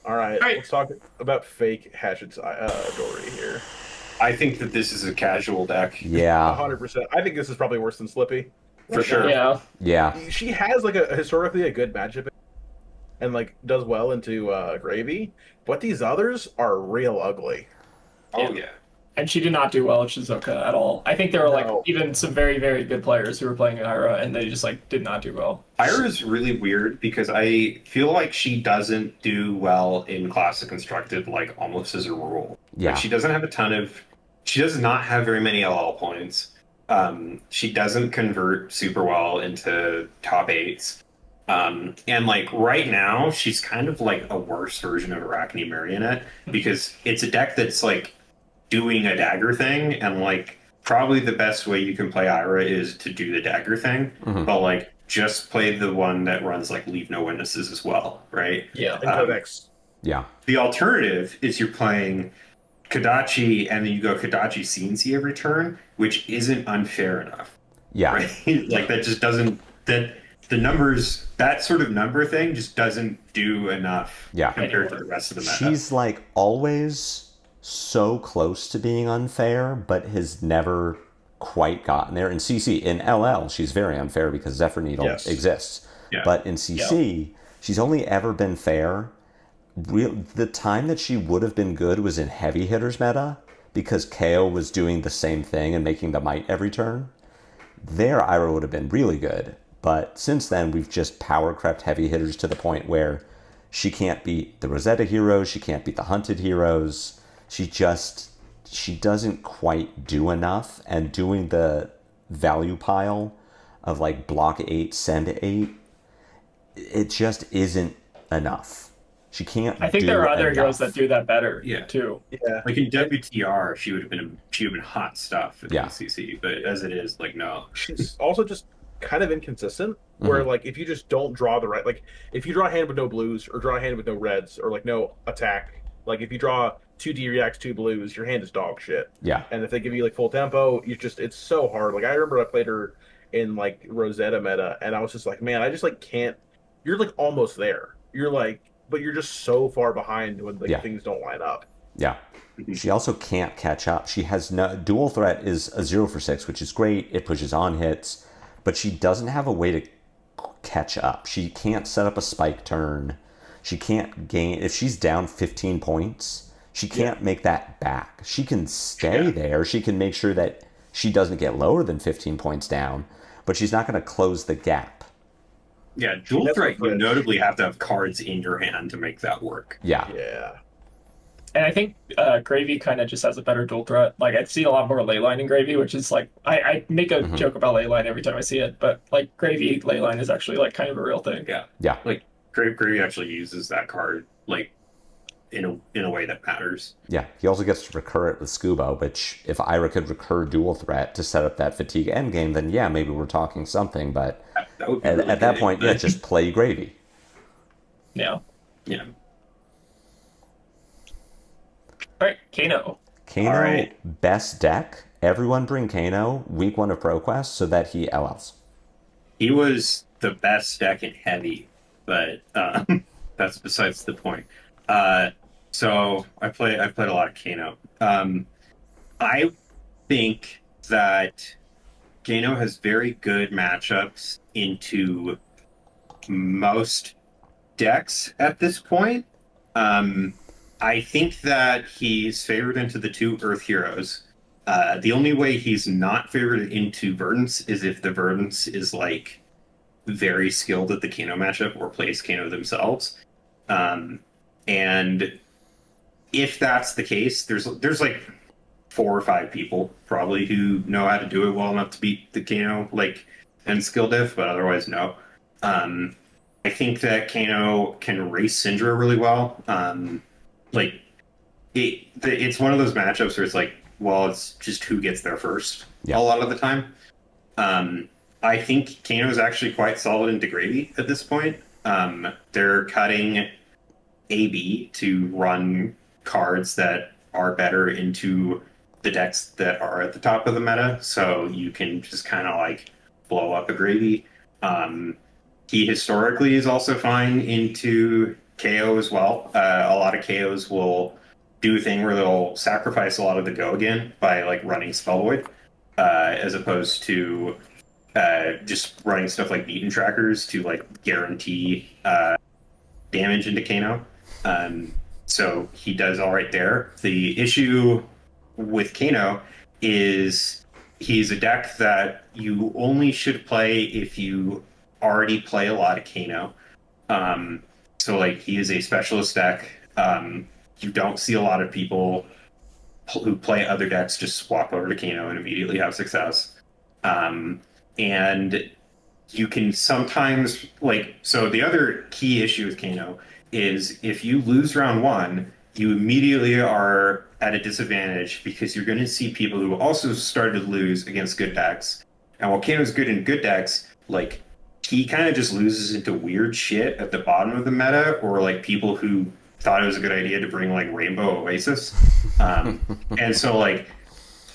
All right, let's talk about fake Hatchet's Dori here. I think that this is a casual deck. Yeah. 100%. I think this is probably worse than Slippy. For sure. Yeah. Yeah. She has like historically a good matchup and like does well into Gravy, but these others are real ugly. Oh, yeah. And she did not do well at Shizuka at all. I think there were like even some very, very good players who were playing Ira, and they just like did not do well. Ira is really weird because I feel like she doesn't do well in Classic Constructed, like almost as a rule. Yeah. Like, she doesn't have she does not have very many LL points. She doesn't convert super well into top 8s. And like right now, she's kind of like a worse version of Arachne Marionette because it's a deck that's like doing a dagger thing, and like probably the best way you can play Ira is to do the dagger thing, but like just play the one that runs like Leave No Witnesses as well, right? Yeah. Yeah. The alternative is you're playing Kodachi and then you go Kodachi CNC every turn, which isn't unfair enough. Yeah. Right? Like that just doesn't the numbers, that sort of number thing just doesn't do enough compared to the rest of the meta. She's like always so close to being unfair, but has never quite gotten there. In CC, in LL, she's very unfair because Zephyr Needle exists. Yeah. But in CC, she's only ever been fair. The time that she would have been good was in heavy hitters meta, because KO was doing the same thing and making the might every turn. There, Ira would have been really good. But since then, we've just power crept heavy hitters to the point where she can't beat the Rosetta heroes, she can't beat the hunted heroes. She doesn't quite do enough, and doing the value pile of like block 8, send 8, it just isn't enough. She can't. I think there are other heroes that do that better too. Yeah. Like in WTR, she would have been hot stuff in CC, but as it is, like no. She's also just kind of inconsistent. Where like if you just don't draw the right, like if you draw a hand with no blues or draw a hand with no reds or like no attack, like if you draw 2 D reacts, 2 blues, your hand is dog shit. Yeah. And if they give you like full tempo, it's so hard. Like I remember I played her in like Rosetta meta, and I was just like, man, I just like can't. You're like almost there. You're like, but you're just so far behind when like things don't line up. Yeah. She also can't catch up. She has no dual threat is a 0 for 6, which is great. It pushes on hits, but she doesn't have a way to catch up. She can't set up a spike turn. She can't gain if she's down 15 points. She can't make that back. She can stay there. She can make sure that she doesn't get lower than 15 points down, but she's not going to close the gap. Yeah, dual That's threat, what you notably have to have cards in your hand to make that work. Yeah. Yeah. And I think Gravy kind of just has a better dual threat. Like I've seen a lot more Leyline in Gravy, which is like I make a joke about Leyline every time I see it, but like Gravy Leyline is actually like kind of a real thing. Yeah. Yeah. Like Gravy actually uses that card like in a way that matters. Yeah, he also gets to recur it with Scuba, which if Ira could recur dual threat to set up that fatigue endgame, then yeah, maybe we're talking something, but That would be at, really at that good, point, but- yeah, just play Gravy. Yeah. Yeah. All right, Kano. Kano, All right. best deck. Everyone bring Kano week 1 of ProQuest so that he LLs. He was the best deck in heavy, but that's besides the point. So I've played a lot of Kano. I think that Kano has very good matchups into most decks at this point. I think that he's favored into the 2 Earth Heroes. The only way he's not favored into Verdance is if the Verdance is like very skilled at the Kano matchup or plays Kano themselves. And if that's the case, there's like 4 or 5 people probably who know how to do it well enough to beat the Kano like and skill diff, but otherwise no. I think that Kano can race Cindra really well. Like it's one of those matchups where it's like, well, it's just who gets there first Yeah. a lot of the time. I think Kano is actually quite solid into Gravy at this point. They're cutting AB to run cards that are better into the decks that are at the top of the meta, so you can just kind of like blow up a Gravy. He historically is also fine into KO as well. A lot of KOs will do a thing where they'll sacrifice a lot of the go again by like running Spell Void, as opposed to just running stuff like Beaten Trackers to like guarantee damage into Kano. So he does all right there. The issue with Kano is he's a deck that you only should play if you already play a lot of Kano. So like he is a specialist deck. You don't see a lot of people who play other decks just swap over to Kano and immediately have success. And you can sometimes so the other key issue with Kano is if you lose round 1, you immediately are at a disadvantage because you're going to see people who also started to lose against good decks. And while Kano's good in good decks, like he kind of just loses into weird shit at the bottom of the meta, or like people who thought it was a good idea to bring like Rainbow Oasis. And so like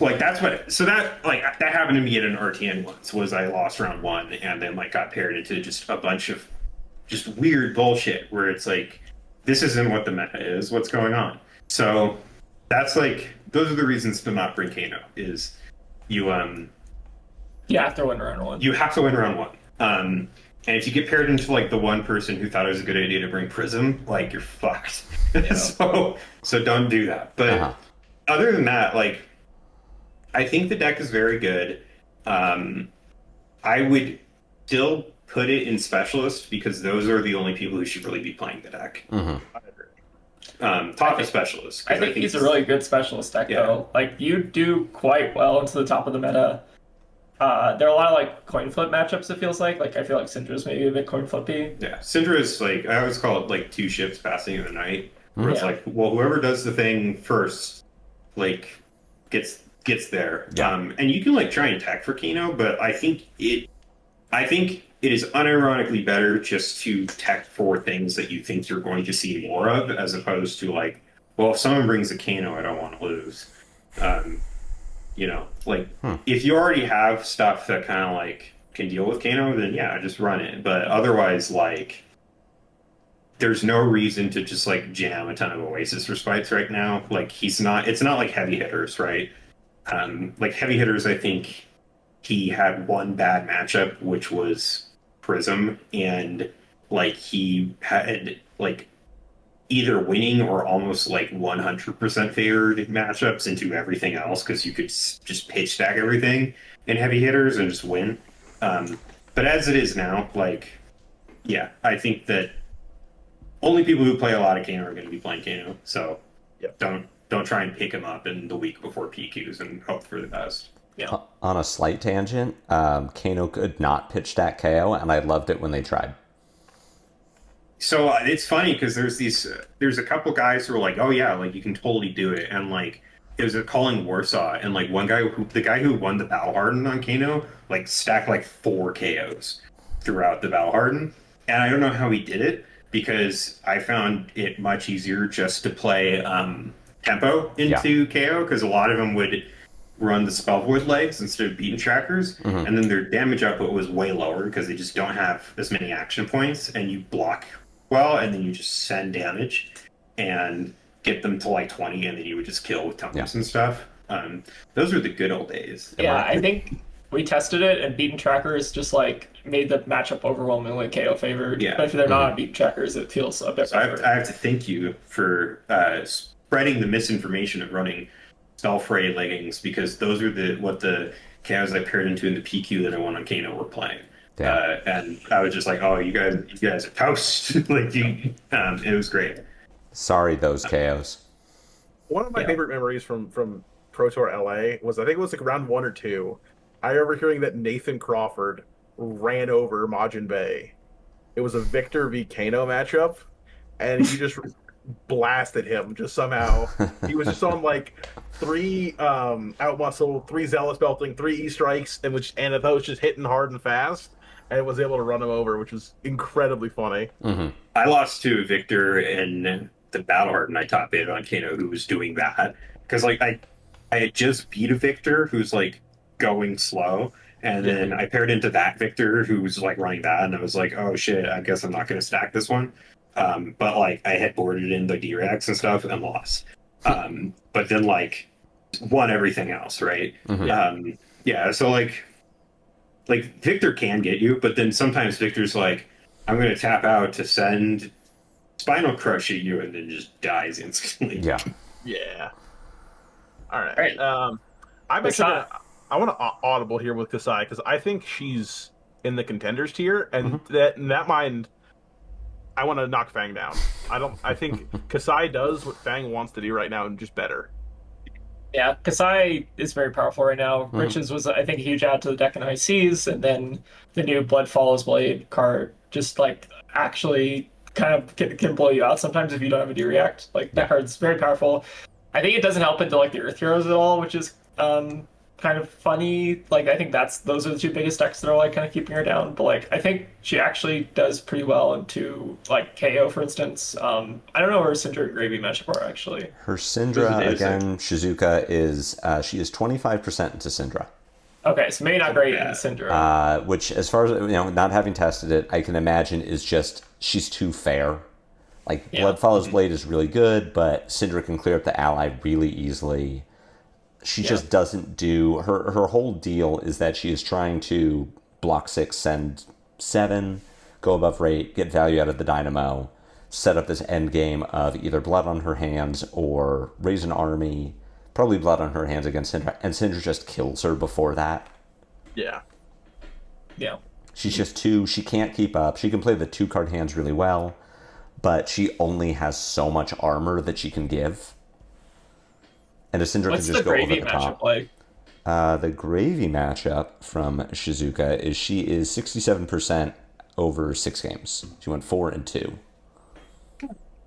that's what, so that that happened to me at an RTN once, was I lost round 1 and then like got paired into just a bunch of just weird bullshit where it's like, this isn't what the meta is, what's going on. So that's like, those are the reasons to not bring Kano, is you have to win round 1. you have to win round 1. And if you get paired into like the one person who thought it was a good idea to bring Prism, like you're fucked. Yeah. so don't do that. But other than that, like I think the deck is very good. I would still put it in Specialist because those are the only people who should really be playing the deck. Top of Specialist. I think he's a really good specialist deck, though. Like, you do quite well into the top of the meta. There are a lot of, like, coin flip matchups, it feels like. Like, I feel like Cindra's maybe a bit coin flippy. Yeah, Cindra is, like, I always call it, like, 2 ships passing in the night. Where it's like, well, whoever does the thing first, like, gets there. Yeah. And you can, like, try and tech for Kano, but I think it is unironically better just to tech for things that you think you're going to see more of, as opposed to like, well, if someone brings a Kano, I don't want to lose. You know, like if you already have stuff that kind of like can deal with Kano, then yeah, just run it. But otherwise, like, there's no reason to just like jam a ton of Oasis Respites right now. Like it's not like heavy hitters, right? Like heavy hitters, I think he had one bad matchup, which was Prism, and like he had like either winning or almost like 100% favored matchups into everything else, because you could just pitch stack everything in heavy hitters and just win. But as it is now, like yeah, I think that only people who play a lot of Kano are going to be playing Kano. So Yep. don't try and pick him up in the week before PQs and hope for the best. Yeah. On a slight tangent, Kano could not pitch that KO, and I loved it when they tried. So it's funny because there's a couple guys who are like, oh yeah, like you can totally do it, and like it was a calling Warsaw, and like the guy who won the Battle Harden on Kano, like stacked like 4 KOs throughout the Battle Harden, and I don't know how he did it because I found it much easier just to play tempo into KO because a lot of them would run the spell void legs instead of beaten trackers, and then their damage output was way lower because they just don't have as many action points, and you block well, and then you just send damage and get them to like 20, and then you would just kill with tumbles and stuff. Those were the good old days. Yeah, I think we tested it, and beaten trackers just like made the matchup overwhelmingly KO favored. Yeah. But if they're not beaten trackers, it feels a bit So I better. have to thank you for spreading the misinformation of running spell fray leggings because those are what the chaos I paired into in the PQ that I won on Kano were playing. Yeah. And I was just like, oh, you guys are toast. Like it was great. Sorry, those KOs. One of my favorite memories from Pro Tour LA was, I think it was like round 1 or 2. I remember hearing that Nathan Crawford ran over Majin Bay. It was a Victor v Kano matchup, and he just blasted him just somehow. He was just on like 3 out muscle, 3 zealous belting, 3 E strikes, and I thought it was just hitting hard and fast, and was able to run him over, which was incredibly funny. I lost to Victor in the Battle Harden. I top baited on Kano who was doing that because like I had just beat a Victor who's like going slow, and then I paired into that Victor who's like running that, and I was like, oh shit, I guess I'm not going to stack this one. But like I had boarded in the D-Rex and stuff and lost. But then like won everything else, right? Yeah, so like Victor can get you, but then sometimes Victor's like, I'm going to tap out to send Spinal Crush at you, and then just dies instantly. Yeah. Yeah. All right. Right. I'm actually I want to audible here with Kassai because I think she's in the contenders tier, and that in that mind, I want to knock Fang down. I think Kassai does what Fang wants to do right now, and just better. Yeah, Kassai is very powerful right now. Riches was, I think, a huge add to the deck in ICs, and then the new Blood Follows Blade card just like actually kind of can blow you out sometimes if you don't have a D-React. Like that card's very powerful. I think it doesn't help into like the Earth Heroes at all, which is kind of funny. Like I think those are the 2 biggest decks that are like kind of keeping her down. But like I think she actually does pretty well into like KO, for instance. I don't know where Cindra and Gravy matchup are actually. Her Cindra, again, Shizuka is, she is 25% into Cindra. Okay, so maybe not great in Cindra. Which, as far as, not having tested it, I can imagine is just, she's too fair. Like, Blood Follows Blade is really good, but Cindra can clear up the ally really easily. She just doesn't do... Her whole deal is that she is trying to block 6, send 7, go above rate, get value out of the Dynamo, set up this end game of either blood on her hands or raise an army, probably blood on her hands against Cindra, and Cindra just kills her before that. Yeah. Yeah. She's just too... She can't keep up. She can play the 2-card hands really well, but she only has so much armor that she can give. And a Cindra can just go over the top. Like? The Gravy matchup from Shizuka is she is 67% over 6 games. She went 4 and 2.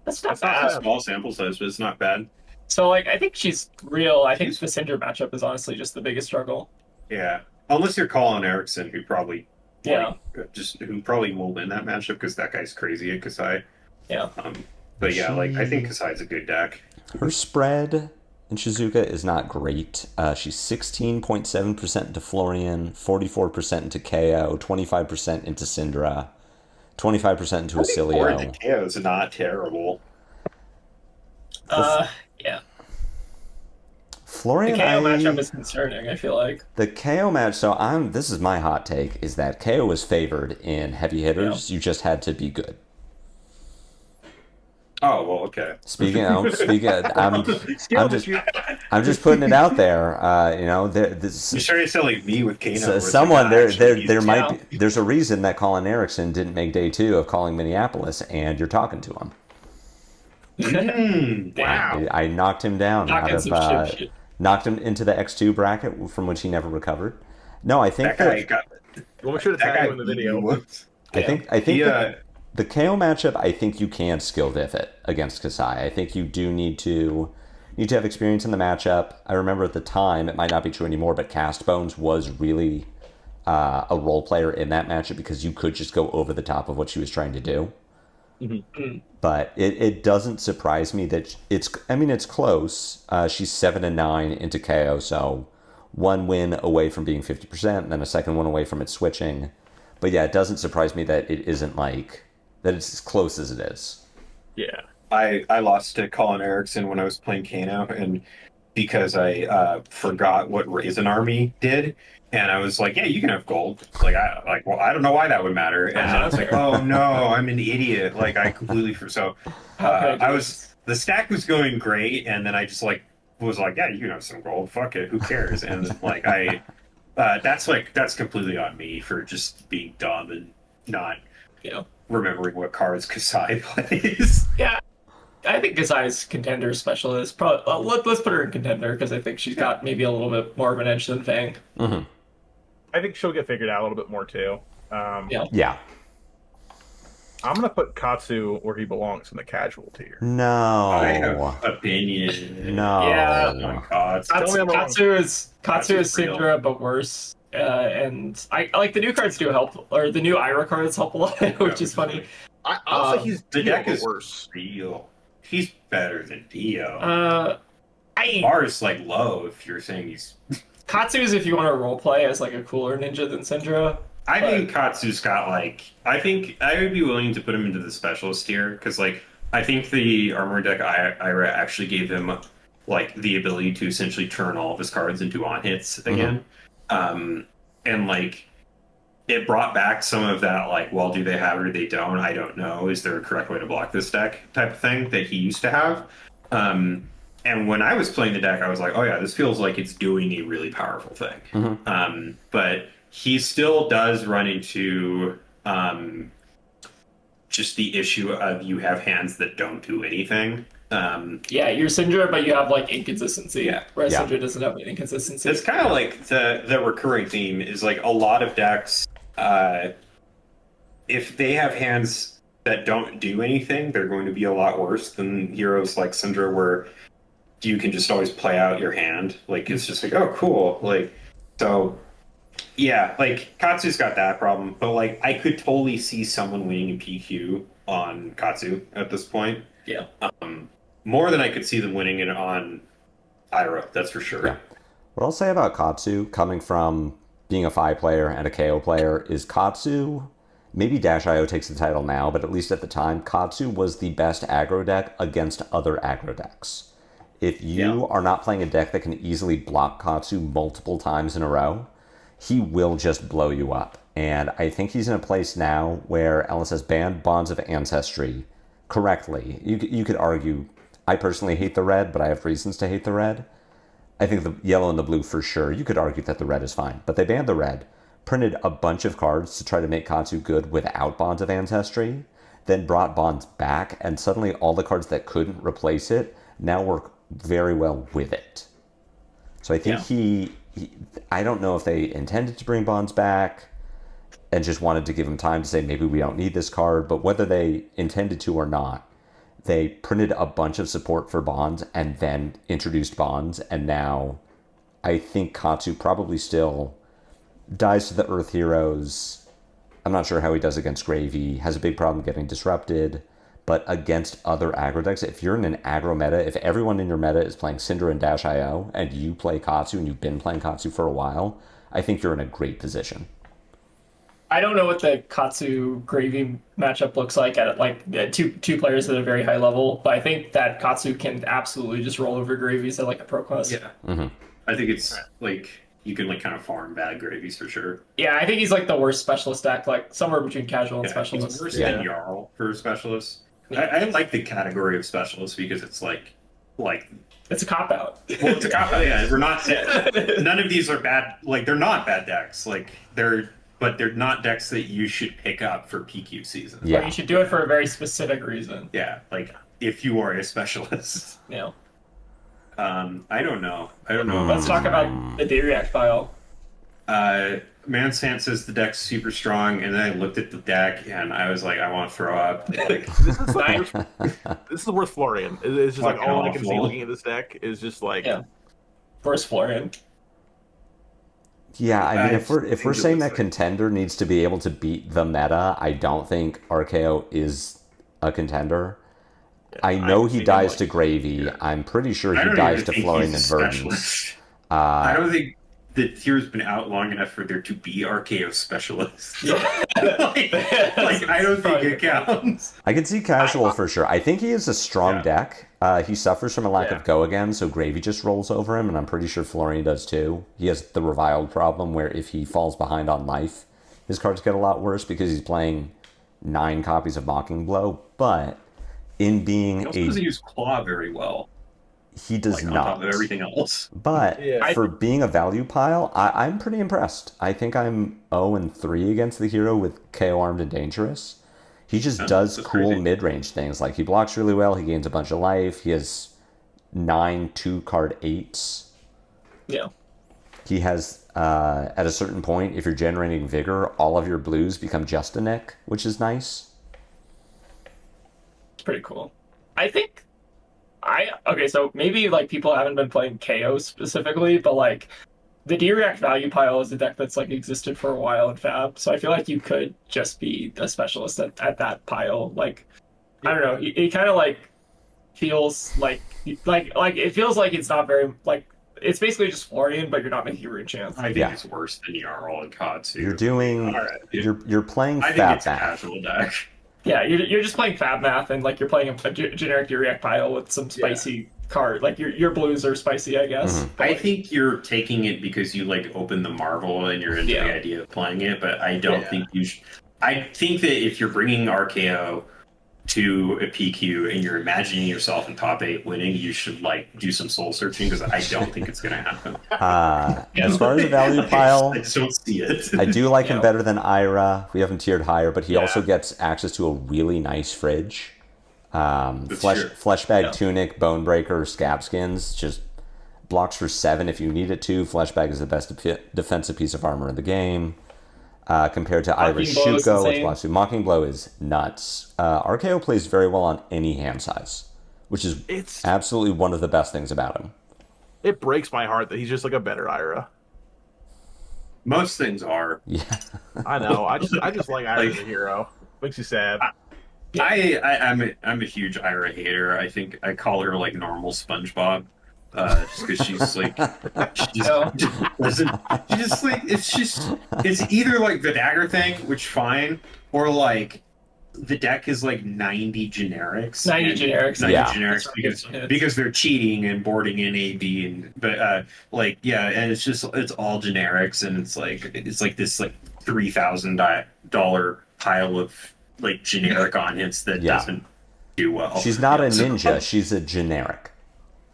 That's not It's not a bad. small sample size, but it's not bad. So like I think she's real. I think the Cindra matchup is honestly just the biggest struggle. Yeah, unless you're calling Erickson, who probably Yeah. who probably will win that matchup because that guy's crazy at Kassai. Yeah. But yeah, like I think Kassai's a good deck. Her spread in Shizuka is not great. She's 16.7% into Florian, 44% into Kayo, 25% into Cindra, 25% into Oscilio. The KO's not terrible. Yeah. Florian, The KO matchup is concerning, I feel like. The KO match, so this is my hot take, is that KO is favored in heavy hitters. You just had to be good. Oh well, okay. Speaking, Skill I'm to just, shoot. I'm just putting it out there. You're starting to sound like me with Kano. So where it's someone like, there actually, there might Yeah. be, there's a reason that Colin Erickson didn't make day 2 of calling Minneapolis, and you're talking to him. Damn. Wow. I knocked him down Knocking out some of shit. knocked him into the X2 bracket from which he never recovered. No, I think That guy that got. We'll make sure to That tag guy him in the beat me video. once. I think He, the KO matchup, I think you can skill diff it against Kassai. I think you do need to have experience in the matchup. I remember at the time, it might not be true anymore, but Castbones was really a role player in that matchup because you could just go over the top of what she was trying to do. But it doesn't surprise me that it's close. She's 7-9 into KO, so one win away from being 50%, and then a second one away from it switching. But yeah, it doesn't surprise me that it isn't that it's as close as it is. Yeah. I lost to Colin Erickson when I was playing Kano, and because I forgot what Raisin Army did, and I was like, "Yeah, you can have gold." Well, I don't know why that would matter. And then I was like, "Oh no, I'm an idiot!" Like I completely the stack was going great, and then I just was like, "Yeah, you can have some gold. Fuck it, who cares?" And that's completely on me for just being dumb and not remembering what cards Kassai plays. Yeah, I think Kassai's contender specialist. Probably let's put her in contender because I think she's got maybe a little bit more of an edge than Fang. Mm-hmm. I think she'll get figured out a little bit more too. Yeah. I'm gonna put Katsu where he belongs in the casual tier. No. I have opinion. No. Yeah. Oh my god. Tell me I'm wrong. Katsu is Katsu's real. Cindra, but worse. And I like the new cards do help, or the new Ira cards help a lot, which is funny. I'll say he's The deck is worse. real. He's better than Dio. I Bar's low if you're saying he's. Katsu is if you want to role play as a cooler ninja than Cindra. I think Katsu's got I think I would be willing to put him into the specialist tier because I think the armor deck Ira actually gave him the ability to essentially turn all of his cards into on hits again, and it brought back some of that well, do they have it or they don't? I don't know. Is there a correct way to block this deck type of thing that he used to have? And when I was playing the deck, I was like, oh yeah, this feels like it's doing a really powerful thing. But he still does run into just the issue of you have hands that don't do anything. Yeah, you're Cindra, but you have inconsistency. Yeah. Whereas Yeah. Cindra doesn't have inconsistency. It's kind of the recurring theme is a lot of decks, if they have hands that don't do anything, they're going to be a lot worse than heroes like Cindra, where you can just always play out your hand. It's just oh, cool. So, yeah, Katsu's got that problem, but I could totally see someone winning in PQ on Katsu at this point. Yeah. More than I could see them winning it on Ira, that's for sure. Yeah. What I'll say about Katsu, coming from being a Phi player and a KO player, is Katsu, maybe Dash.io takes the title now, but at least at the time, Katsu was the best aggro deck against other aggro decks. If you are not playing a deck that can easily block Katsu multiple times in a row, he will just blow you up. And I think he's in a place now where Ellis has banned Bonds of Ancestry correctly. You could argue, I personally hate the red, but I have reasons to hate the red. I think the yellow and the blue for sure. You could argue that the red is fine. But they banned the red, printed a bunch of cards to try to make Katsu good without Bonds of Ancestry, then brought Bonds back, and suddenly all the cards that couldn't replace it now work very well with it. So I think I don't know if they intended to bring Bonds back and just wanted to give him time to say maybe we don't need this card, but whether they intended to or not, they printed a bunch of support for Bonds and then introduced Bonds, and now I think Katsu probably still dies to the Earth Heroes. I'm not sure how he does against Gravy, has a big problem getting disrupted, but against other aggro decks, if you're in an aggro meta, if everyone in your meta is playing Cindra and Dash.io, and you play Katsu and you've been playing Katsu for a while, I think you're in a great position. I don't know what the Katsu Gravy matchup looks like at two players at a very high level, but I think that Katsu can absolutely just roll over Gravies at a pro class. Yeah. I think it's you can kind of farm bad Gravies for sure. Yeah, I think he's the worst specialist deck, somewhere between casual and specialist. He's worse than Jarl for specialists. I like the category of specialists because it's like It's a cop out. well, it's a cop out. Yeah, we're not. None of these are bad. Like they're not bad decks. Like but they're not decks that you should pick up for PQ season. Yeah, you should do it for a very specific reason. Yeah, like if you are a specialist. Yeah. I don't know. About Let's talk about the D-React file. Mansant says the deck's super strong, and then I looked at the deck and I was like, I want to throw up. Like, this is worth Florian. It's just like all I can see awful. looking at this deck is just like Where's Florian? Yeah, I mean, if we're think saying it that was contender needs to be able to beat the meta, I don't think RKO is a contender. I know he dies to Gravy. I'm pretty sure I he don't dies even to think Florian he's and a Verdance. specialist. I don't think the tier's been out long enough for there to be RKO specialists. Yeah. like I don't think it counts. I can see casual for sure. I think he is a strong Yeah. deck. He suffers from a lack of go again, so Gravy just rolls over him, and I'm pretty sure Florian does too. He has the reviled problem where if he falls behind on life, his cards get a lot worse because he's playing 9 copies of Mocking Blow, but in being He also doesn't use Claw very well. he does Like, on not. top of everything else. But Yeah. for being a value pile, I'm pretty impressed. I think I'm 0-3 against the hero with KO Armed and Dangerous. He just does that's cool crazy. mid-range things. Like, he blocks really well, he gains a bunch of life, he has 9 2-card 8s. Yeah. He has, at a certain point, if you're generating Vigor, all of your blues become just a Nick, which is nice. It's pretty cool. I think okay, so maybe like people haven't been playing KO specifically, but like the D-React value pile is a deck that's like existed for a while in Fab, so I feel like you could just be a specialist at that pile. Like I don't know, it kind of like feels like it feels like it's not very like it's basically just Florian, but you're not making a root chance. I think Yeah. it's worse than Jarl and Katsu. You're doing... All right, You're playing I think Fat it's a Back. casual deck. Yeah, you're just playing Fab math and like you're playing a generic D-React pile with some spicy card. Like your blues are spicy, I guess. Mhm. But, I like, think you're taking it because you like open the Marvel and you're into Yeah. the idea of playing it, but I don't Yeah. think you should. I think that if you're bringing RKO to a PQ and you're imagining yourself in top 8 winning, you should like do some soul searching because I don't think it's going to happen. As far as the value pile... I just don't see it. I do like him Yeah. better than Ira. We haven't tiered higher, but he Yeah. also gets access to a really nice fridge. true. Flesh bag, Yeah. tunic, bone breaker, scab skins. Just blocks for 7 if you need it to. Flesh bag is the best defensive piece of armor in the game. Compared to Ira's Mocking Blow is Shuko, which insane. blocks you. Mocking Blow is nuts. RKO plays very well on any hand size, which is It's absolutely one of the best things about him. it breaks my heart that he's just like a better Ira. Most things are. Yeah. I know. I just like Ira as a hero. Makes you sad. I'm a huge Ira hater. I think I call her like normal SpongeBob. Just because she's like, she just doesn't. She just like it's either like the dagger thing, which fine, or like the deck is like 90 generics. 90 and- generics. 90 Yeah. generics because they're cheating and boarding in AB and like yeah, and it's all generics and it's like this like $3,000 pile of like generic on hits that Yeah. doesn't do well. She's not a ninja. She's a generic.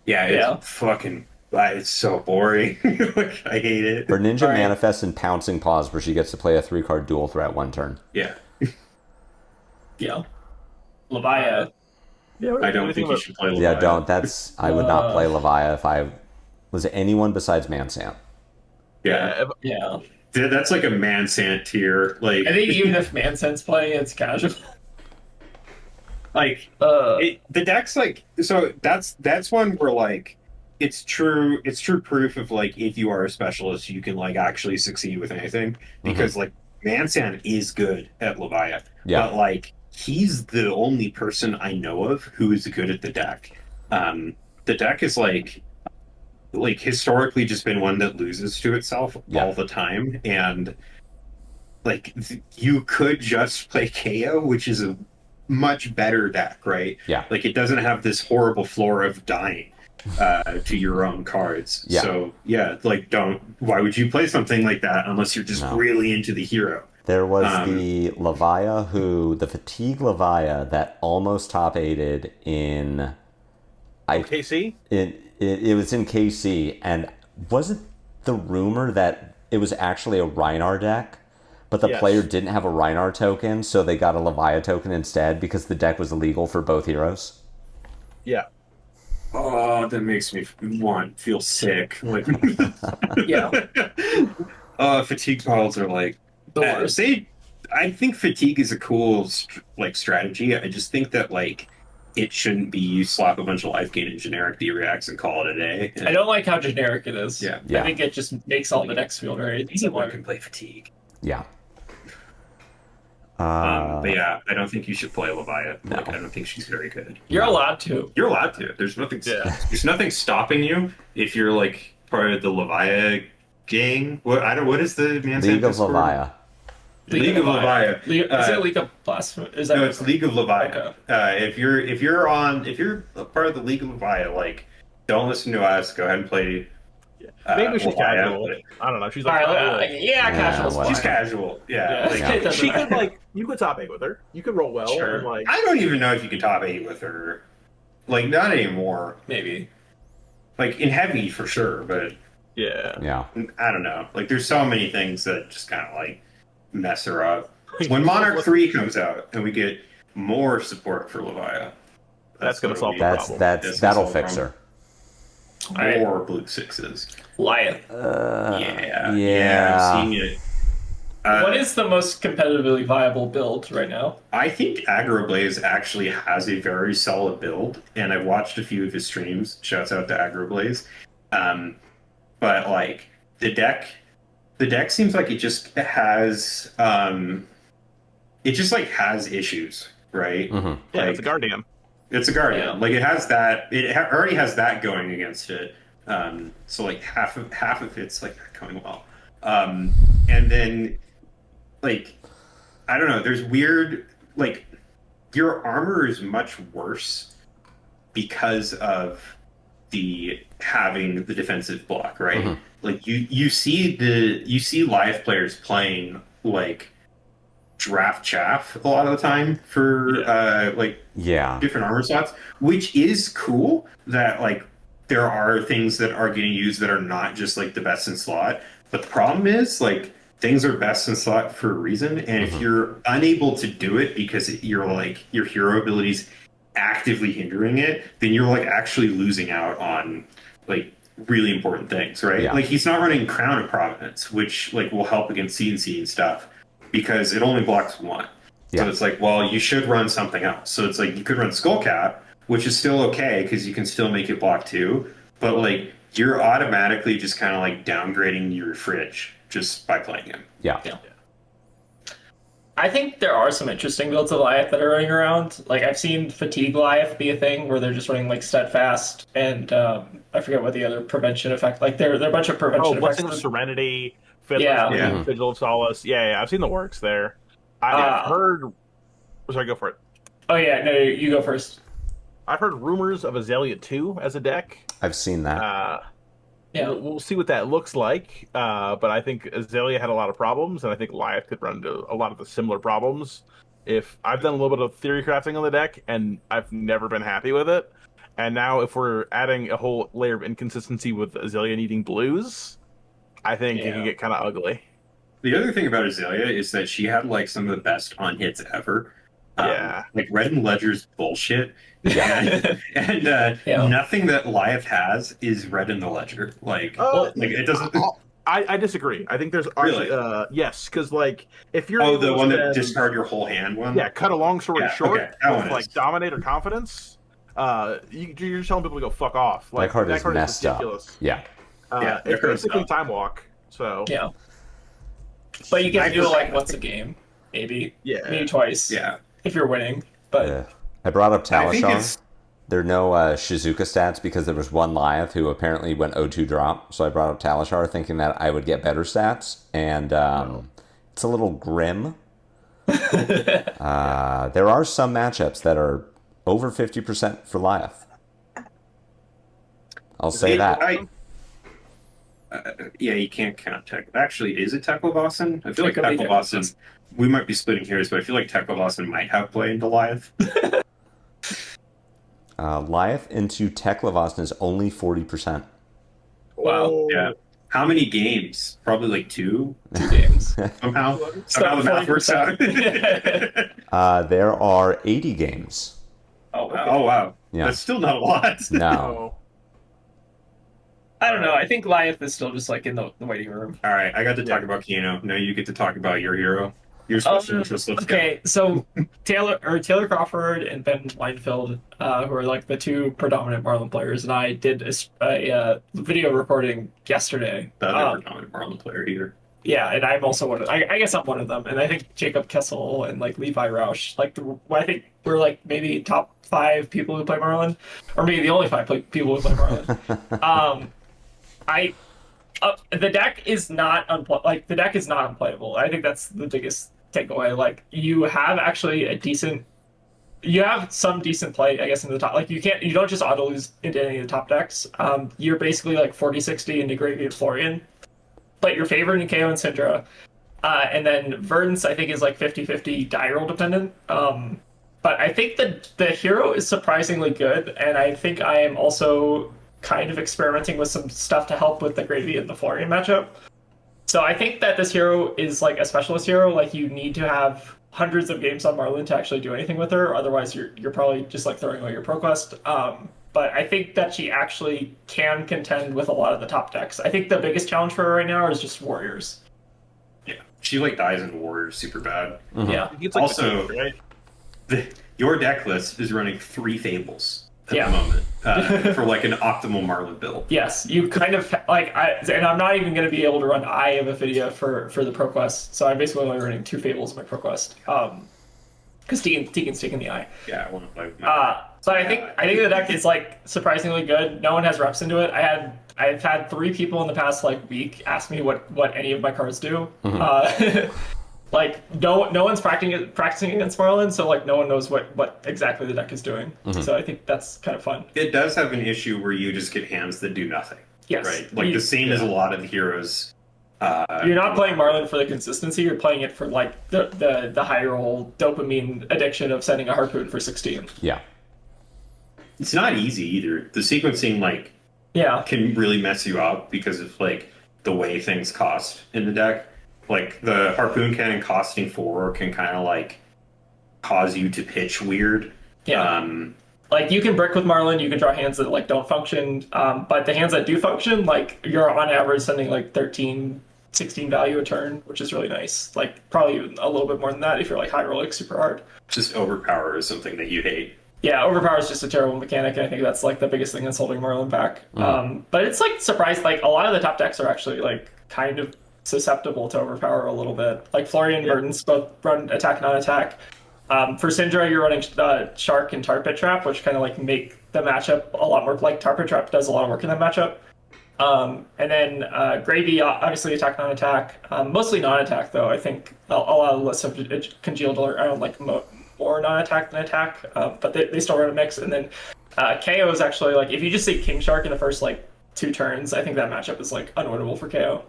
Yeah, it's Yeah. fucking. It's so boring. Like, I hate it. Her ninja Right. manifests in Pouncing Paws, where she gets to play a 3-card dual threat 1 turn. Yeah, Yeah. Levia. Yeah, I don't think you should play. Yeah, Levia. don't. I would not play Levia if I was anyone besides Mansant. Yeah, Yeah. that's like a Mansant tier. Like, I think even if Mansent's playing, it's casual. like Uh, the deck's like so. That's one where like it's true proof of like if you are a specialist, you can like actually succeed with anything because like Mansant is good at Levia. Yeah. But like he's the only person I know of who is good at the deck. The deck is like historically just been one that loses to itself Yeah. all the time, and like you could just play KO, which is a much better deck, right? Yeah. Like it doesn't have this horrible floor of dying to your own cards. Yeah. So yeah, like why would you play something like that unless you're just No. really into the hero? There was the Levia the Fatigue Levia that almost top aided in... KC? It was in KC, and wasn't the rumor that it was actually a Rhinar deck, but the player didn't have a Rhinar token, so they got a Levia token instead because the deck was illegal for both heroes? Yeah. Oh, that makes me feel sick. Like, Yeah. fatigue piles are like The worst. I think fatigue is a cool strategy. I just think that it shouldn't be you slap a bunch of life gain in generic D reacts and call it a day. I don't like how generic it is. Yeah. I think it just makes all the decks feel very Anyone similar. can play fatigue. Yeah. But yeah, I don't think you should play Levia. No. I don't think she's very good. You're allowed to. You're allowed to. There's nothing. Yeah. There's nothing stopping you if you're part of the Levia gang. What is the man's League name? of Levia. League of Levia. Is it League of Blasphemy? Is that No, it's League of Levia. Okay. If you're a part of the League of Levia, don't listen to us. Go ahead and play. Maybe she's Levia. casual. I don't know. She's All like, right, casual. whatever. She's casual. Yeah. Yeah. she could you could top 8 with her. You could roll well. Sure. And, I don't even know if you can top 8 with her. Not anymore. Maybe. In heavy for sure, but yeah. Yeah. I don't know. There's so many things that just kind of mess her up. When Monarch 3 comes out and we get more support for Levia, That's gonna solve the problem. That'll fix her. More blue 6s. Lyath. Yeah. I'm seeing it. What is the most competitively viable build right now? I think Agroblaze actually has a very solid build, and I've watched a few of his streams. Shouts out to Agroblaze. But the deck seems like it just has has issues, right? Mm-hmm. Yeah, it's a Guardian. It's a Guardian. Yeah. It has that. Already has that going against it. So half of it's not going well. And then I don't know. There's weird your armor is much worse because of having the defensive block, right? Mm-hmm. You see Lyath players playing draft chaff a lot of the time for different armor slots, which is cool that there are things that are getting used that are not just the best in slot. But the problem is things are best in slot for a reason, and if you're unable to do it because your hero abilities actively hindering it, then you're actually losing out on really important things, right? Yeah. He's not running Crown of Providence, which will help against CNC and stuff because it only blocks 1. Yeah. So it's you should run something else. So it's you could run Skullcap, which is still okay because you can still make it block 2, but you're automatically just kind of downgrading your fridge just by playing him. Yeah. I think there are some interesting builds of Lyath that are running around. I've seen Fatigue Lyath be a thing where they're just running Steadfast and I forget what the other prevention effect. There are a bunch of prevention effects. Blessing of Serenity, Fiddler's Yeah. Green, Yeah. Vigil of Solace. Yeah, I've seen the works there. I've heard. Sorry, go for it. Oh yeah, no, you go first. I've heard rumors of Azalea 2 as a deck. I've seen that. Yeah. We'll see what that looks like. But I think Azalea had a lot of problems, and I think Lyath could run into a lot of the similar problems. If I've done a little bit of theory crafting on the deck, and I've never been happy with it. And now, if we're adding a whole layer of inconsistency with Azalea needing blues, I think it can get kind of ugly. The other thing about Azalea is that she had some of the best on hits ever. Red and Ledger's bullshit. Yeah. and nothing that Lyath has is Red in the Ledger. It doesn't. I disagree. I think there's actually, yes, because if you're the one that discard your whole hand one. Yeah, cut a long story short. Okay. That one with dominate or confidence. You're just telling people to go fuck off. That card is messed ridiculous. up. Yeah. It's basically time walk. So yeah. But you get to do once a game, maybe. Yeah. Maybe twice. Yeah. If you're winning. But I brought up I think Talishar. There are no Shizuka stats because there was one Lyath who apparently went 0-2 drop. So I brought up Talishar thinking that I would get better stats. And it's a little grim. There are some matchups that are over 50% for Lyath. I'll say that. Yeah, you can't count Tech. Actually, is it Tekla-Boston? I feel like It could be Tekla-Boston. Tekla-Boston. We might be splitting hairs, but I feel like Tekla-Boston might have play into Lyath. Lyath into Tekla-Boston is only 40%. Wow. Oh, Yeah. How many games? Probably like 2 games. somehow. So Somehow the math works out. 40%. There are 80 games. Oh, okay. Oh wow. Yeah. That's still not a lot. No. Oh. I don't know. I think Lyath is still just like in the waiting room. All right, I got to talk about Kano. Now you get to talk about your hero. You're supposed to interest. Let's go. Okay, so Taylor Crawford and Ben Weinfeld, who are like the two predominant Marlin players, and I did a video recording yesterday. The other predominant Marlin player either. Yeah, and I'm also one of. I guess I'm one of them, and I think Jacob Kessel and like Levi Roush, like I think we're like maybe top 5 people who play Marlin, or maybe the only 5 people who play Marlin. The deck is not the deck is not unplayable. I think that's the biggest takeaway. Like you have actually you have some decent play, I guess, in the top. Like you don't just auto lose into any of the top decks. You're basically like 40-60 into Gravy and Florian, but you're favored in Kayo and Cindra. And then Verdance, I think, is like 50-50 die roll dependent. But I think the hero is surprisingly good, and I think I am also kind of experimenting with some stuff to help with the Gravy and the Florian matchup. So I think that this hero is like a specialist hero. Like you need to have hundreds of games on Marlyn to actually do anything with her. Otherwise, you're probably just like throwing away your ProQuest. But I think that she actually can contend with a lot of the top decks. I think the biggest challenge for her right now is just Warriors. Yeah, she like dies in Warriors super bad. Mhm. Yeah. It's like Also, right? Your deck list is running 3 Fables at Yeah. the moment for like an optimal Marlin build. Yes, you kind of like and I'm not even going to be able to run Eye of Ophidia for the ProQuest. So I'm basically only running 2 Fables in my ProQuest. Because Tegan's taking the Eye. Yeah, I want to play with my But I think the deck is like surprisingly good. No one has reps into it. I've had 3 people in the past like week ask me what any of my cards do. Like no one's practicing against Marlin, so like no one knows what exactly the deck is doing. So I think that's kind of fun. It does have an issue where you just get hands that do nothing. Yes, Right? Like the same as a lot of the heroes. You're not playing Marlin for the consistency. You're playing it for like the high roll dopamine addiction of sending a harpoon for 16. Yeah. It's not easy either. The sequencing like Yeah. can really mess you up because of like the way things cost in the deck. Like the harpoon cannon costing 4 can kind of like cause you to pitch weird. Yeah. Like you can brick with Marlin, you can draw hands that like don't function, but the hands that do function, like you're on average sending like 13, 16 value a turn, which is really nice. Like probably even a little bit more than that if you're like high rolling super hard. Just overpower is something that you hate. Yeah, overpower is just a terrible mechanic, and I think that's like the biggest thing that's holding Marlin back. But it's like surprised, like a lot of the top decks are actually like kind of susceptible to overpower a little bit. Like Florian and Verdance both run attack non-attack. For Cindra, you're running Shark and Tar Pit Trap, which kind of like make the matchup a lot more like Tar Pit Trap does a lot of work in that matchup. And then Gravy, obviously attack non-attack, mostly non-attack though. I think a lot of the lists have congealed around like more non-attack than attack, but they still run a mix. And then KO is actually like if you just see King Shark in the first like 2 turns, I think that matchup is like unwinnable for KO.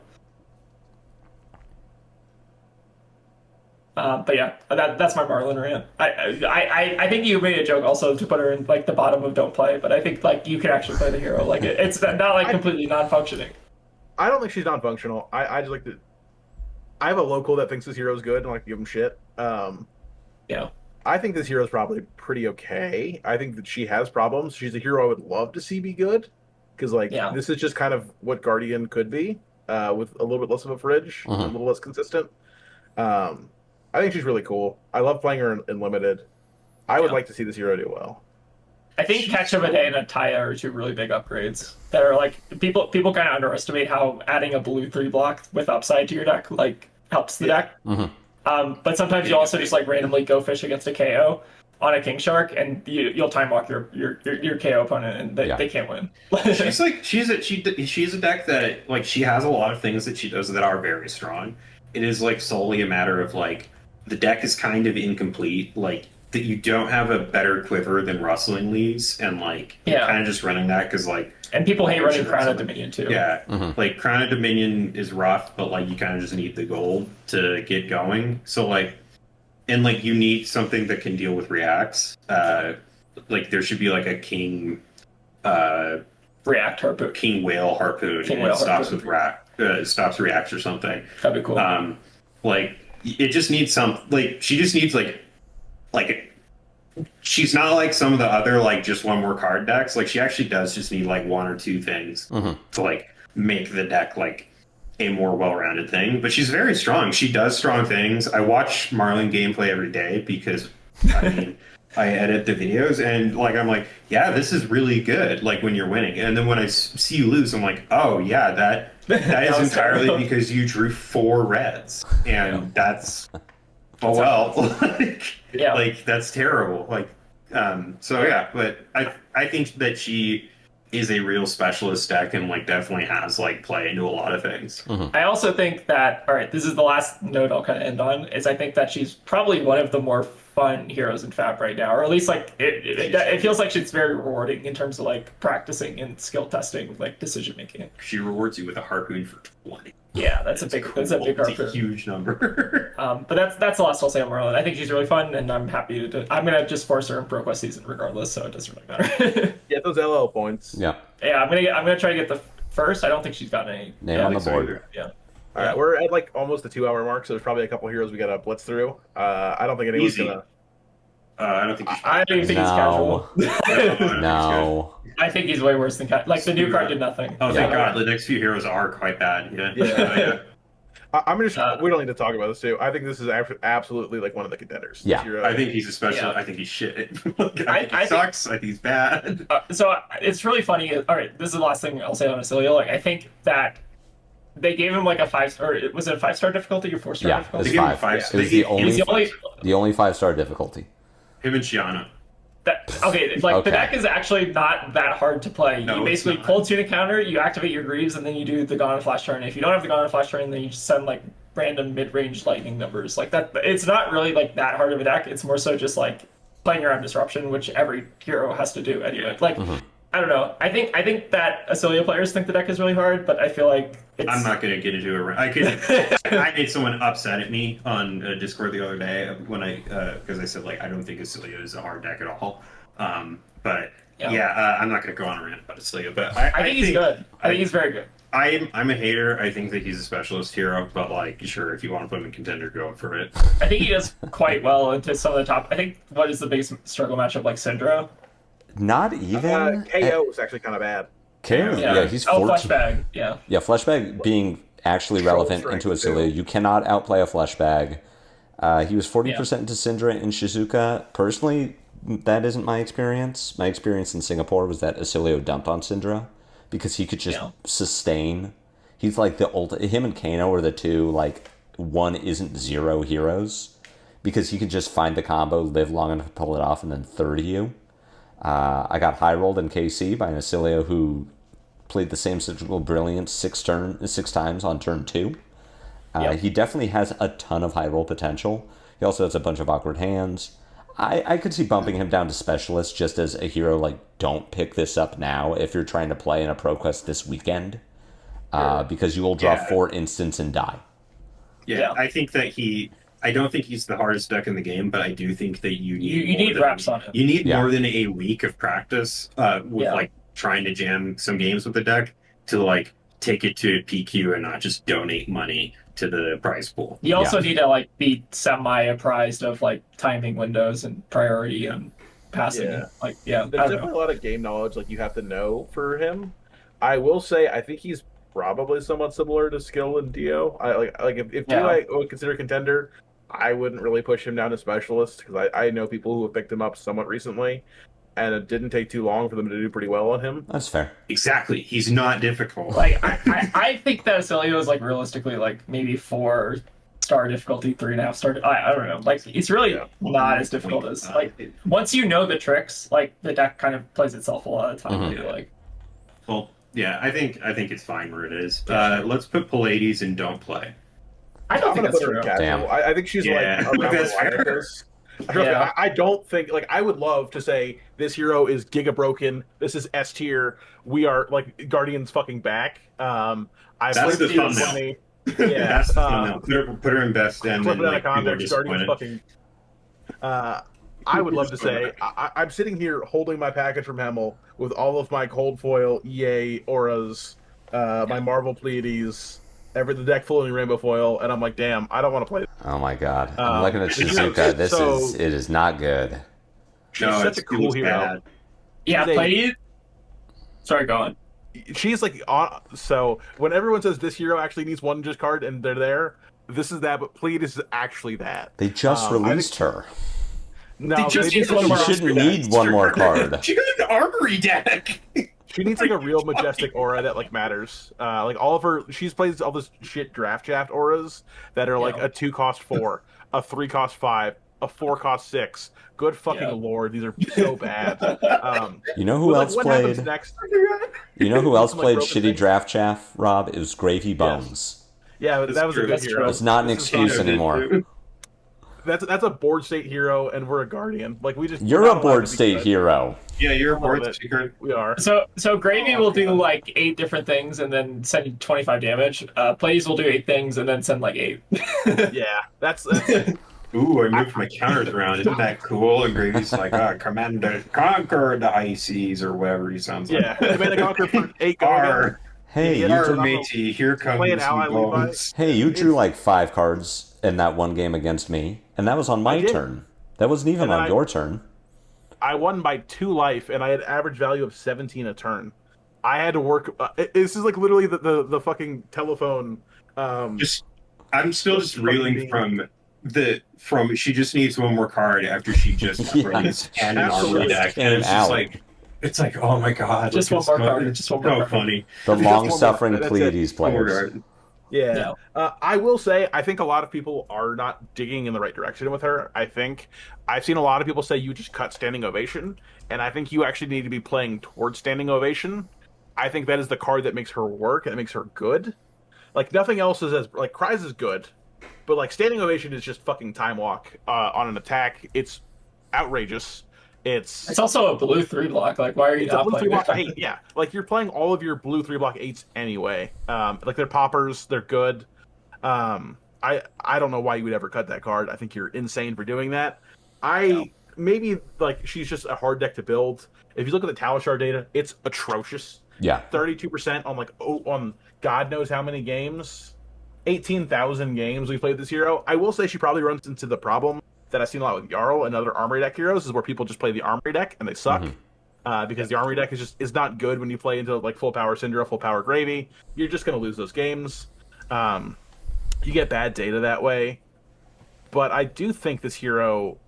But yeah, that's my Marlin rant. I think you made a joke also to put her in like the bottom of don't play, but I think like you can actually play the hero. Like it's not like completely non-functioning. I don't think she's non-functional. I just like to. I have a local that thinks this hero's good and I like to give him shit. Yeah. I think this hero's probably pretty okay. I think that she has problems. She's a hero I would love to see be good, because like this is just kind of what Guardian could be, with a little bit less of a fridge, a little less consistent. I think she's really cool. I love playing her in limited. I would like to see this hero do well. I think Catch of a Day and Ataya are 2 really big upgrades that are like people kind of underestimate how adding a blue 3 block with upside to your deck like helps the deck. But sometimes you also just like randomly go fish against a KO on a King Shark, and you'll time walk your KO opponent, and they can't win. She's like she's a deck that like she has a lot of things that she does that are very strong. It is like solely a matter of like the deck is kind of incomplete. Like that you don't have a better quiver than Rustling Leaves, and like you're Yeah. kind of just running that because like And people hate running Sure, Crown of something. Dominion too. yeah, Mhm. like Crown of Dominion is rough, but like you kind of just need the gold to get going. So like, and like you need something that can deal with reacts. Like there should be like a king, React Harpoon. king whale harpoon, King and whale it stops harpoon. with stops reacts or something. That'd be cool. Like it just needs some, like she just needs like she's not like some of the other like just one more card decks. Like she actually does just need like one or two things to like make the deck like a more well-rounded thing. But she's very strong. She does strong things. I watch Marlynn gameplay every day because I mean I edit the videos, and like I'm like, yeah, this is really good. Like when you're winning, and then when I see you lose, I'm like, oh yeah, that is was entirely terrible. because you drew 4 reds, and that's oh well, Yeah. like that's terrible. Like, so yeah, but I think that she is a real specialist deck, and like definitely has like play into a lot of things. I also think that, all right, this is the last note I'll kind of end on, is I think that she's probably one of the more fun heroes in Fab right now, or at least like it feels like she's very rewarding in terms of like practicing and skill testing, like decision making. She rewards you with a harpoon for 20. Yeah, that's a big It's a harpoon. huge number. But that's the last I'll say on Marlynn. I think she's really fun, and I'm happy to. I'm gonna just force her in Pro Quest season regardless, so it doesn't really matter. Get those LL points. Yeah. Yeah, I'm gonna try to get the first. I don't think she's gotten any. Name yeah, on the so board. either. Yeah. All right, we're at like almost the 2 hour mark, so there's probably a couple heroes we got to blitz through. I don't think anyone's Easy. gonna. I don't think you should. I don't think he's casual. No. I think he's way worse than like the new card did nothing. Oh, thank Yeah. God. The next few heroes are quite bad. Yeah. Yeah. I'm just. Uh, we don't need to talk about this too. I think this is absolutely like one of the contenders. Yeah. This hero. I think he's a special. Yeah. I think he's shit. I think I he think- sucks. I think he's bad. So it's really funny. All right, this is the last thing I'll say on Oscilio. Like I think that they gave him like a 5 or was it a 5-star difficulty or 4-star Yeah, difficulty? it's They gave him 5. five. It was They the gave- only, He's the only the only 5-star difficulty. Him and Shiana. that okay. Like Okay. the deck is actually not that hard to play. No, You it's basically not. pull tune a counter, you activate your Greaves, and then you do the Gone Flash turn. If you don't have the Gone Flash turn, then you just send like random mid-range lightning numbers like that. It's not really like that hard of a deck. It's more so just like playing around disruption, which every hero has to do anyway. Like I don't know. I think that Oscilio players think the deck is really hard, but I feel like it's... I'm not gonna get into it. I made someone upset at me on Discord the other day when because I said like I don't think Oscilio is a hard deck at all. But Yeah. I'm not gonna go on a rant about Oscilio. But I think he's good. I think he's very good. I'm a hater. I think that he's a specialist hero, but like, sure, if you want to put him in contender, go for it. I think he does quite well into some of the top. I think what is the biggest struggle matchup like Cindra? Not even. KO was actually kind of bad. KO, yeah, he's 14. Fleshbag. Yeah. Yeah, Fleshbag being actually Troll relevant strength, into Oscilio. too. You cannot outplay a Fleshbag. He was 40% into Cindra and Shizuka. Personally, that isn't my experience. My experience in Singapore was that Oscilio dumped on Cindra because he could just sustain. He's like him and Kano are the two, like, one isn't 0 heroes because he could just find the combo, live long enough to pull it off, and then 30 you. I got high rolled in KC by an Oscilio who played the same Surgical Brilliance 6 times on turn 2. He definitely has a ton of high roll potential. He also has a bunch of awkward hands. I could see bumping him down to Specialist just as a hero, like, don't pick this up now if you're trying to play in a Pro Quest this weekend. Because you will draw 4 instants and die. Yeah, I think that I don't think he's the hardest deck in the game, but I do think that you need reps on him. You need more than a week of practice with like trying to jam some games with the deck to like take it to PQ and not just donate money to the prize pool. You also need to like be semi-apprised of like timing windows and priority and passing. Yeah. Like There's definitely a lot of game knowledge like you have to know for him. I will say I think he's probably somewhat similar to skill and Dio. If Dio I would consider a contender, I wouldn't really push him down to Specialist because I know people who have picked him up somewhat recently, and it didn't take too long for them to do pretty well on him. That's fair. Exactly. He's not difficult. Like I think that Oscilio is like realistically like maybe 4-star difficulty, 3.5-star. I don't know. Like it's really not as difficult as like once you know the tricks, like the deck kind of plays itself a lot of the time. I feel like. Well, yeah, I think it's fine where it is. Let's put Pleiades and don't play. I don't I'm think gonna that's put her in true. casual. Damn. I think she's like around that's the line fair. of this. Yeah. I don't think like I would love to say this hero is giga broken. This is S tier. We are like Guardians fucking back. I've That's played the this hero thumbnail. plenty. Yeah, That's the thumbnail. Put her in best end, clip and it out of like people are context. Guardians disappointed. fucking. I would love to say I'm sitting here holding my package from Hemel with all of my cold foil EA auras, my Marvel Pleiades, the deck full of rainbow foil, and I'm like, damn, I don't want to play. Oh my god. I'm looking at you Shizuka. know, It is not good. She's No, such a cool hero. bad. Yeah, They- Pleiades. Sorry, go on. She's like so when everyone says this hero actually needs one just card and they're there, this is that, but Pleiades is actually that. They just I released think- her. No, They just they used did- one more She shouldn't need one more card. She got an armory deck. She needs like a real majestic aura that like matters. Like all of her, she's plays all this shit draft auras that are like Yeah. a 2 cost 4, a 3 cost 5, a 4 cost 6. Good fucking Yeah. lord, these are so bad. You know who but, else like, what happens played? next? You know who else Like played broken shitty things? draft chaff, Rob? It was Gravy Bones. Yeah, but that was a true, good that's hero. true. It's not an This is excuse not- anymore. That's a board state hero, and we're a guardian. Like we just You're we're a not allowed board to be state good. hero. Yeah, you're a A little board bit. secret. We are. So Gravy will do like 8 different things and then send 25 damage. Pleiades will do 8 things and then send like 8. Yeah, that's Ooh, I moved my counters around. Isn't that cool? And Gravy's like, Commander, conquer the high seas, or whatever he sounds like. yeah. I made a conquer for 8 Arr, guard. Hey, Yeah, you Arr. drew, matey, here comes Play an some ally, Levi. bones. hey, you drew like 5 cards in that one game against me, and that was on my I did. turn. That wasn't even And on I- your turn. I won by 2 life, and I had average value of 17 a turn. I had to work. This is like literally the fucking telephone. I'm still just reeling from she just needs one more card after she just Yeah. released and an Absolutely. armory deck. And And it's an just alley. like, it's like, oh my god. Just like, one more it's card, so- just one so more card. funny. The Just one more- long-suffering that's it. Pleiades One more players. card. Yeah. I will say, I think a lot of people are not digging in the right direction with her. I think I've seen a lot of people say you just cut Standing Ovation, and I think you actually need to be playing towards Standing Ovation. I think that is the card that makes her work, that makes her good. Like, nothing else is as, like, Cries is good, but, like, Standing Ovation is just fucking time walk on an attack. It's outrageous. It's also a blue 3 block. Like, why are you It's a not blue playing 3 block it? 8, yeah. Like, you're playing all of your blue 3 block 8s anyway. Like, they're poppers, they're good. I don't know why you would ever cut that card. I think you're insane for doing that. Maybe, like, she's just a hard deck to build. If you look at the Talishar data, it's atrocious. Yeah. 32% on, like, on God knows how many games. 18,000 games we played this hero. I will say she probably runs into the problem that I've seen a lot with Jarl and other Armory deck heroes, is where people just play the Armory deck and they suck. Because the Armory deck is not good when you play into like full power Cindra, full power Gravy. You're just going to lose those games. You get bad data that way. But I do think this hero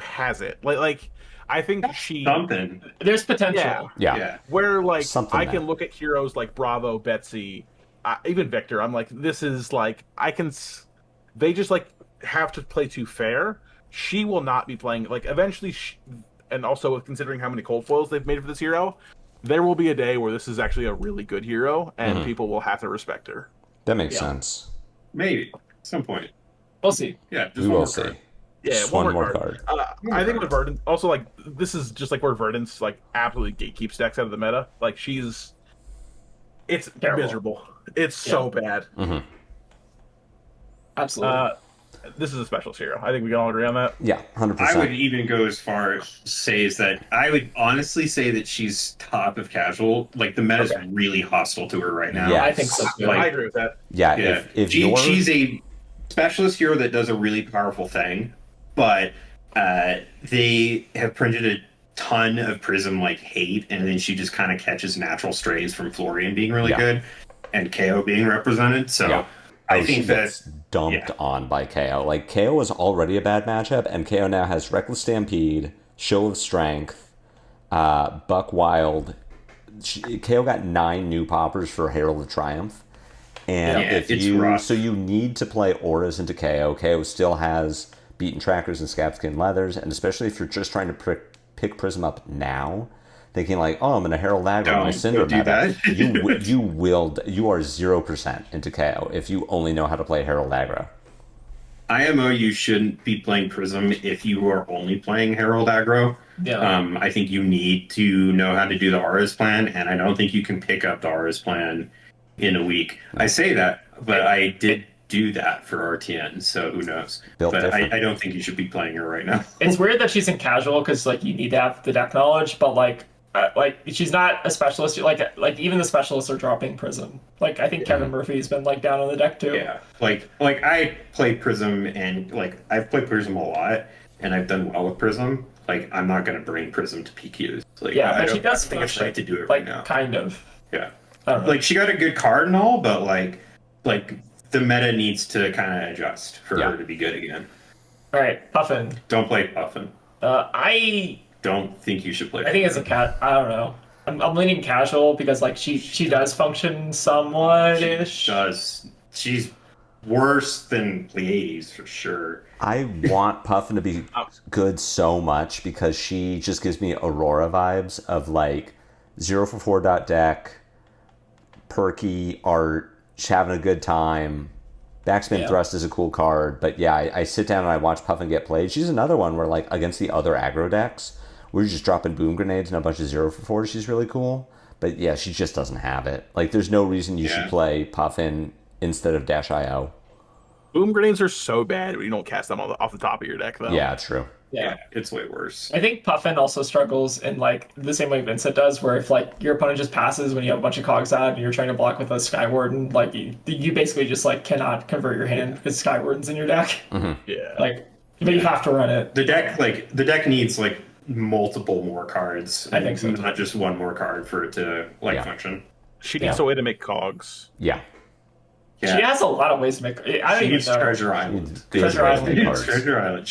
has it. Like I think she Something. There's potential. Yeah. Yeah. where like Something I that- can look at heroes like Bravo, Betsy, even Victor. I'm like, this is like they just like have to play too fair. She will not be playing like eventually. And also considering how many cold foils they've made for this hero, there will be a day where this is actually a really good hero, and people will have to respect her. That makes Yeah. sense. Maybe. At some point. We'll see. Yeah, just We one will more see. card. Yeah, Just one one more more card. card. I think with Verdance, also like this is just like where Verdance like absolutely gatekeeps decks out of the meta. Like it's Terrible. miserable. It's so bad. Absolutely. This is a specialist hero. I think we can all agree on that. Yeah, 100%. I would even go as far as say is that I would honestly say that she's top of casual. Like the meta's really hostile to her right now. Yeah. I think so too. Like- I agree with that. Yeah, Yeah, if you're... she's a specialist hero that does a really powerful thing, but they have printed a ton of Prism like hate, and then she just kind of catches natural strays from Florian being really Yeah. good and Kayo being represented. So Yeah. I she think that gets dumped on by Kayo. Like, Kayo was already a bad matchup, and Kayo now has Reckless Stampede, Show of Strength, Buck Wild. Kayo got 9 new poppers for Herald of Triumph. And Yeah, if it's you... rough. So you need to play auras into Kayo. Kayo still has Beaten Trackers and Scabskin Leathers, and especially if you're just trying to pick Prism up now, thinking like, oh, I'm going to Herald Dagger on my Cindra don't do meta. that. You are 0% into KO if you only know how to play Herald Aggro. IMO, you shouldn't be playing Prism if you are only playing Herald aggro. Yeah. I think you need to know how to do the Aura's plan, and I don't think you can pick up the Aura's plan in a week. I say that, but I did do that for RTN, so who knows? Built But different. I don't think you should be playing her right now. It's weird that she's in casual because like you need to have the deck knowledge, but like she's not a specialist. Like even the specialists are dropping Prism. Like I think Kevin Murphy's been like down on the deck too. Yeah, like I play Prism, and like I've played Prism a lot, and I've done well with Prism. Like I'm not going to bring Prism to PQs. Like, Yeah, I but she don't- does I think it's right to do it like right now. kind of. Yeah, I don't know. like she got a good card and all, but like the meta needs to kind of adjust for her to be good again. All right, Puffin. Don't play Puffin. I Don't think you should play. think it's a cat. I don't know. I'm leaning casual because like she does function somewhat ish. She's worse than Pleiades for sure. I want Puffin to be good so much because she just gives me Aurora vibes of like 0 for 4 deck, perky art, she's having a good time. Backspin Thrust is a cool card, but yeah, I sit down and I watch Puffin get played. She's another one where like against the other aggro decks, we're just dropping boom grenades and a bunch of 0 for 4s. She's really cool, but yeah, she just doesn't have it. Like there's no reason you should play Puffin instead of Dash.io. Boom grenades are so bad when you don't cast them off the top of your deck, though. Yeah, true. Yeah. It's way worse. I think Puffin also struggles in like the same way Vynnset does, where if like your opponent just passes when you have a bunch of cogs out and you're trying to block with a Skywarden, like you basically just like cannot convert your hand because Skywarden's in your deck. Yeah. Like, but you have to run it. The deck needs like multiple more cards. I think so, too. Not just one more card for it to function. She needs a way to make cogs. Yeah. She has a lot of ways to make. I don't She even needs know. Treasure Island. Treasure Island. She needs cards. Treasure Island.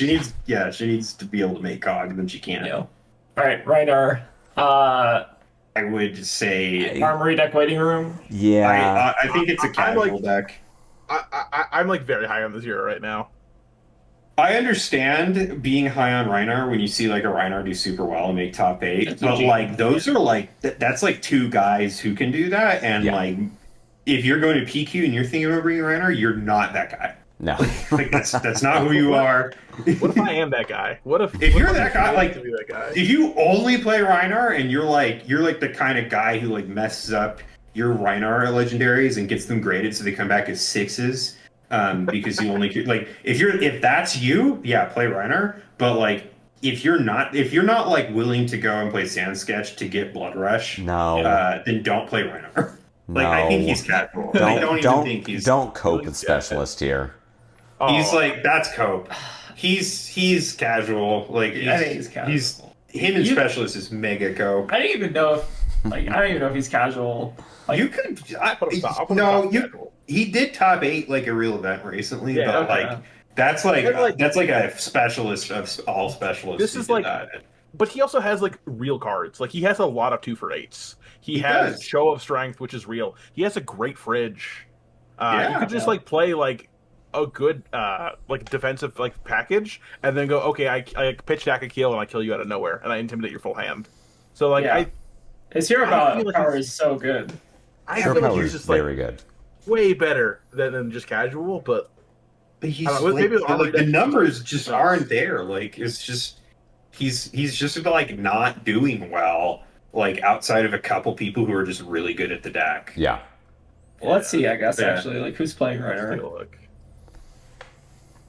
She needs to be able to make cog, then she can't. Yeah. All right, Rhinar. I would say Armory deck waiting room. Yeah. I think it's a casual deck. I'm like very high on the 0 right now. I understand being high on Rhinar when you see like a Rhinar do super well and make top 8, That's but legit. like those are like that's like two guys who can do that, and like if you're going to PQ and you're thinking about bringing Rhinar, you're not that guy. No. Like that's not who you are. What if I am that guy? What if You're that guy, like to be that guy? if you only play Rhinar and you're like the kind of guy who like messes up your Rhinar legendaries and gets them graded so they come back as 6s, because you only like if that's you, yeah, play Rhinar. But like if you're not like willing to go and play Sand Sketch to get Blood Rush, No. Then don't play Rhinar. Like No. I think he's casual. I don't even think he's Don't cope with specialist here. he's like that's cope. He's casual. Like I think he's casual. Him and specialist is mega cope. I don't even know if he's casual. Like, You could I'll put him top casual. he did top 8 like a real event recently, Yeah, but okay. like that's like But, that's like a specialist of all specialists. This who is did like- that. But he also has like real cards. Like he has a lot of 2 for 8s. He has does. Show of Strength, which is real. He has a great fridge. You Yeah. could just like play like a good like defensive like package, and then go, okay, I pitch deck a kill and I kill you out of nowhere, and I intimidate your full hand. So like Yeah. His hero I feel like power he's- is so good. I Her feel like power he's is just like very good. way better than just casual. But But he's I don't know, like, maybe the armor the deck- numbers just aren't there. Like it's just he's just like not doing well. Like outside of a couple people who are just really good at the deck. Yeah. Well, let's see. I guess Yeah. actually, like who's playing take a Rhinar? look.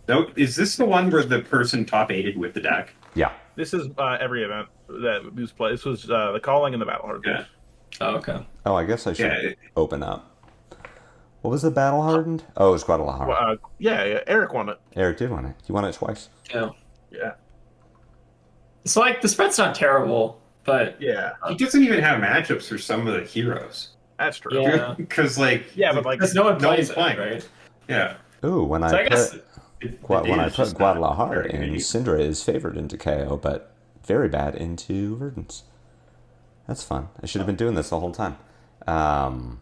No, is this the one where the person top 8'd with the deck? Yeah. This is every event that was played. This was the calling and the battle hard. Yeah. Oh, okay. Oh, I guess I should Yeah. open up. What was the battle hardened? Oh, it was Guadalajara. Yeah, Eric won it. Eric did win it. He won it twice. Yeah. Yeah, So like the spread's not terrible, but yeah, He doesn't even have matchups for some of the heroes. that's true. yeah, Because like Yeah, but like because no one no plays one's playing. it, right? yeah. Ooh, when So I I guess put The when I data's put just not Guadalajara very in, good. Cindra is favored into Kayo, but very bad into Verdance. That's fun. I should have been doing this the whole time. I'll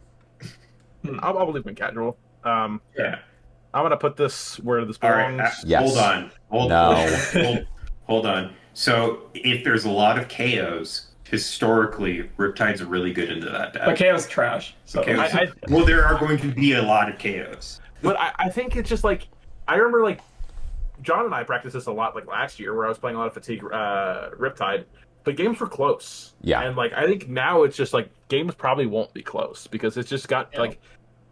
believe in casual. Yeah. I'm gonna put this where this All belongs. right. Yes. Hold on. No. Hold on. So if there's a lot of KOs, historically, Riptide's really good into that deck. But KO's trash. So KOs. I- Well, there are going to be a lot of KOs. But I think it's just like I remember like John and I practiced this a lot, like last year, where I was playing a lot of Fatigue Riptide, but games were close. Yeah. And like I think now it's just like games probably won't be close because it's just got like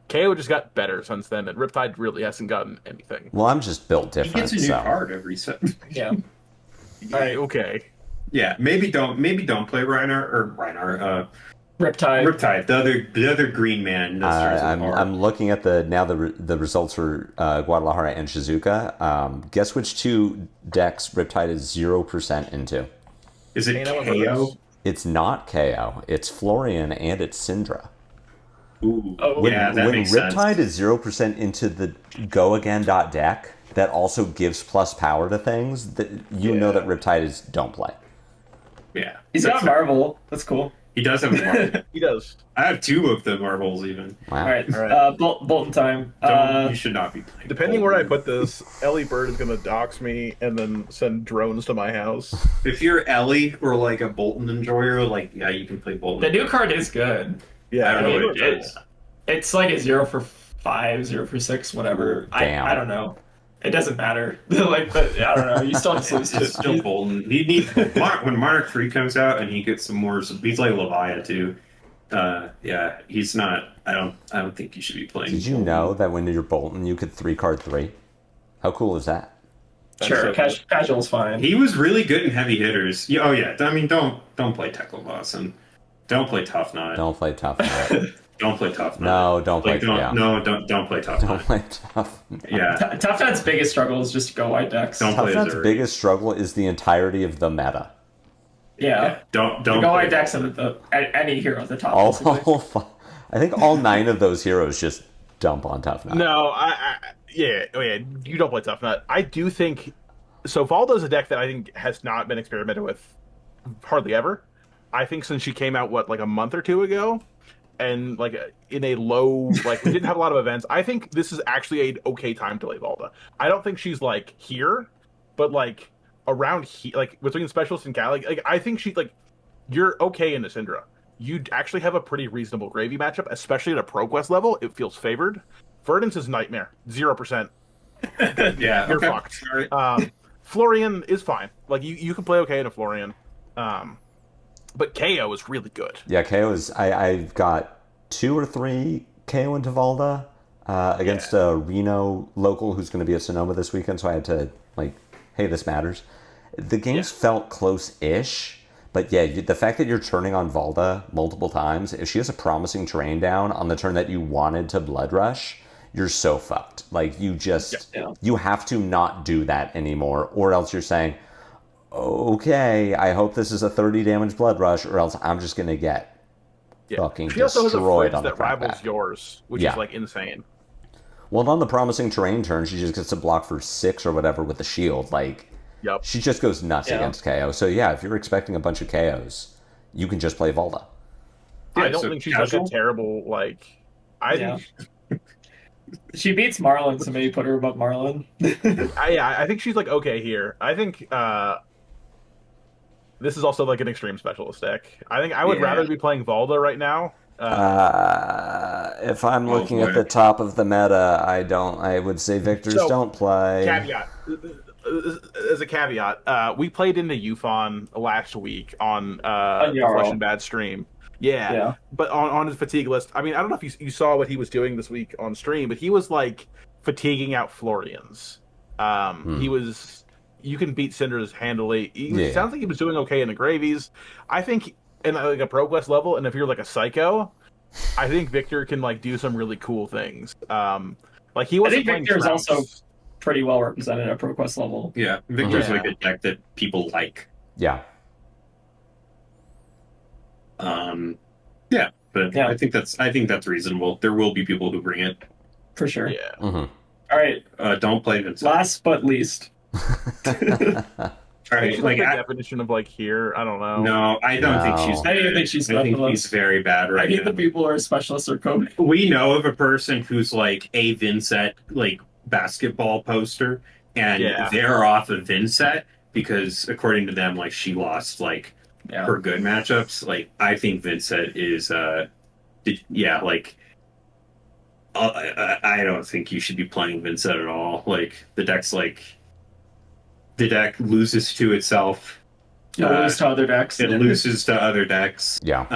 Kayo just got better since then, and Riptide really hasn't gotten anything. Well, I'm just built He different. gets a new so. card every set. Yeah. Okay. Yeah, maybe don't play Rhinar. Riptide. Riptide, the other green man. I'm looking at the results for Guadalajara and Shizuka. Guess which two decks Riptide is 0% into? Is it Kano and KO? Verdance. It's not Kayo. It's Florian and it's Cindra. Ooh, When, yeah, that when makes Riptide sense. is 0% into the go again deck that also gives plus power to things, that you know that Riptide is don't play. Yeah, He's got Marvel. That's cool. He does have Marvel. He does. I have two of the marbles even. Wow. All right. Boltyn time. You should not be playing. Depending where I put this, Ellie Bird is going to dox me and then send drones to my house. If you're Ellie or like a Boltyn enjoyer, like yeah, you can play Boltyn. The new card is good. Yeah, I don't know what it is. It's like a 0 for 5, 0 for 6, whatever. Damn. I don't know. It doesn't matter. Like, but I don't know. You still just lose It's still Boltyn. He needs when Monarch 3 comes out and he gets some more. He's like Levia too. Yeah, he's not. I don't think you should be playing. Did you know that when you're Boltyn, you could 3-card 3? How cool is that? Sure, casual's fine. He was really good in heavy hitters. Yeah, oh yeah. I mean, don't play Tekla and don't play Tough Knot. Don't play Tough Knot. Don't play Tough Knot. No, don't play. Like, don't, yeah. No, don't play Tough Don't Knot. play Tough. Yeah, Tough Knot's biggest struggle is just go white decks. Don't Tough play Knot's Zuri. biggest struggle is the entirety of the meta. Yeah. Don't Go play white decks at any hero at the top. basically. I think all 9 of those heroes just dump on Tough Knot. No, yeah, you don't play Tough Nut. I do think so. Valda's a deck that I think has not been experimented with hardly ever. I think since she came out like a month or two ago, and like in a low like we didn't have a lot of events. I think this is actually an okay time to play Valda. I don't think she's like here, but like around here, like between Specialist and Cali, like I think she's like you're okay in the Cindra. You actually have a pretty reasonable gravy matchup, especially at a ProQuest level. It feels favored. Verdance is nightmare, 0%. Yeah, You're okay. fucked. All right. Florian is fine. Like you can play okay in a Florian, but KO is really good. Yeah, KO is. I've got 2 or 3 KO into Valda against a Reno local who's going to be at Sonoma this weekend. So I had to like, hey, this matters. The games felt close-ish. But yeah, the fact that you're turning on Valda multiple times, if she has a promising terrain down on the turn that you wanted to Blood Rush, you're so fucked. Like, you just, you have to not do that anymore, or else you're saying, okay, I hope this is a 30 damage Blood Rush, or else I'm just going to get fucking She also has a destroyed fridge on the that front rivals back. yours, which is like insane. Well, on the promising terrain turn, she just gets to block for 6 or whatever with the shield. Like, she just goes nuts against KO. So yeah, if you're expecting a bunch of KOs, you can just play Valda. I don't think she's like a terrible like. I think she beats Marlynn, so maybe put her above Marlynn. I think she's like okay here. I think this is also like an extreme specialist deck. I think I would rather be playing Valda right now. If I'm looking at the top of the meta, I would say victors don't play. Caveat. As a caveat, we played into UFON last week on Flesh and Bad stream. Yeah. But on his fatigue list, I mean, I don't know if you saw what he was doing this week on stream, but he was like fatiguing out Florians. He was. You can beat Cindras handily. It sounds like he was doing okay in the gravies. I think in like a ProQuest level, and if you're like a psycho, I think Victor can like do some really cool things. Like he wasn't. I think Victor's also pretty well represented at ProQuest level. Yeah, Victor's like a deck that people like. Yeah. But I think that's reasonable. There will be people who bring it for sure. Yeah. All right. Don't play Vynnset. Last but least. All right, like the definition of like here, I don't know. No, I don't think she's. I don't think she's. I think he's very bad right now. I think the people who are specialists are code. We know of a person who's like a Vynnset like basketball poster, and they're off of Vynnset because according to them, like she lost like her good matchups. Like I think Vynnset is like. I don't think you should be playing Vynnset at all. Like the deck's like the deck loses to itself. You'll lose to other decks. It loses to other decks. Yeah.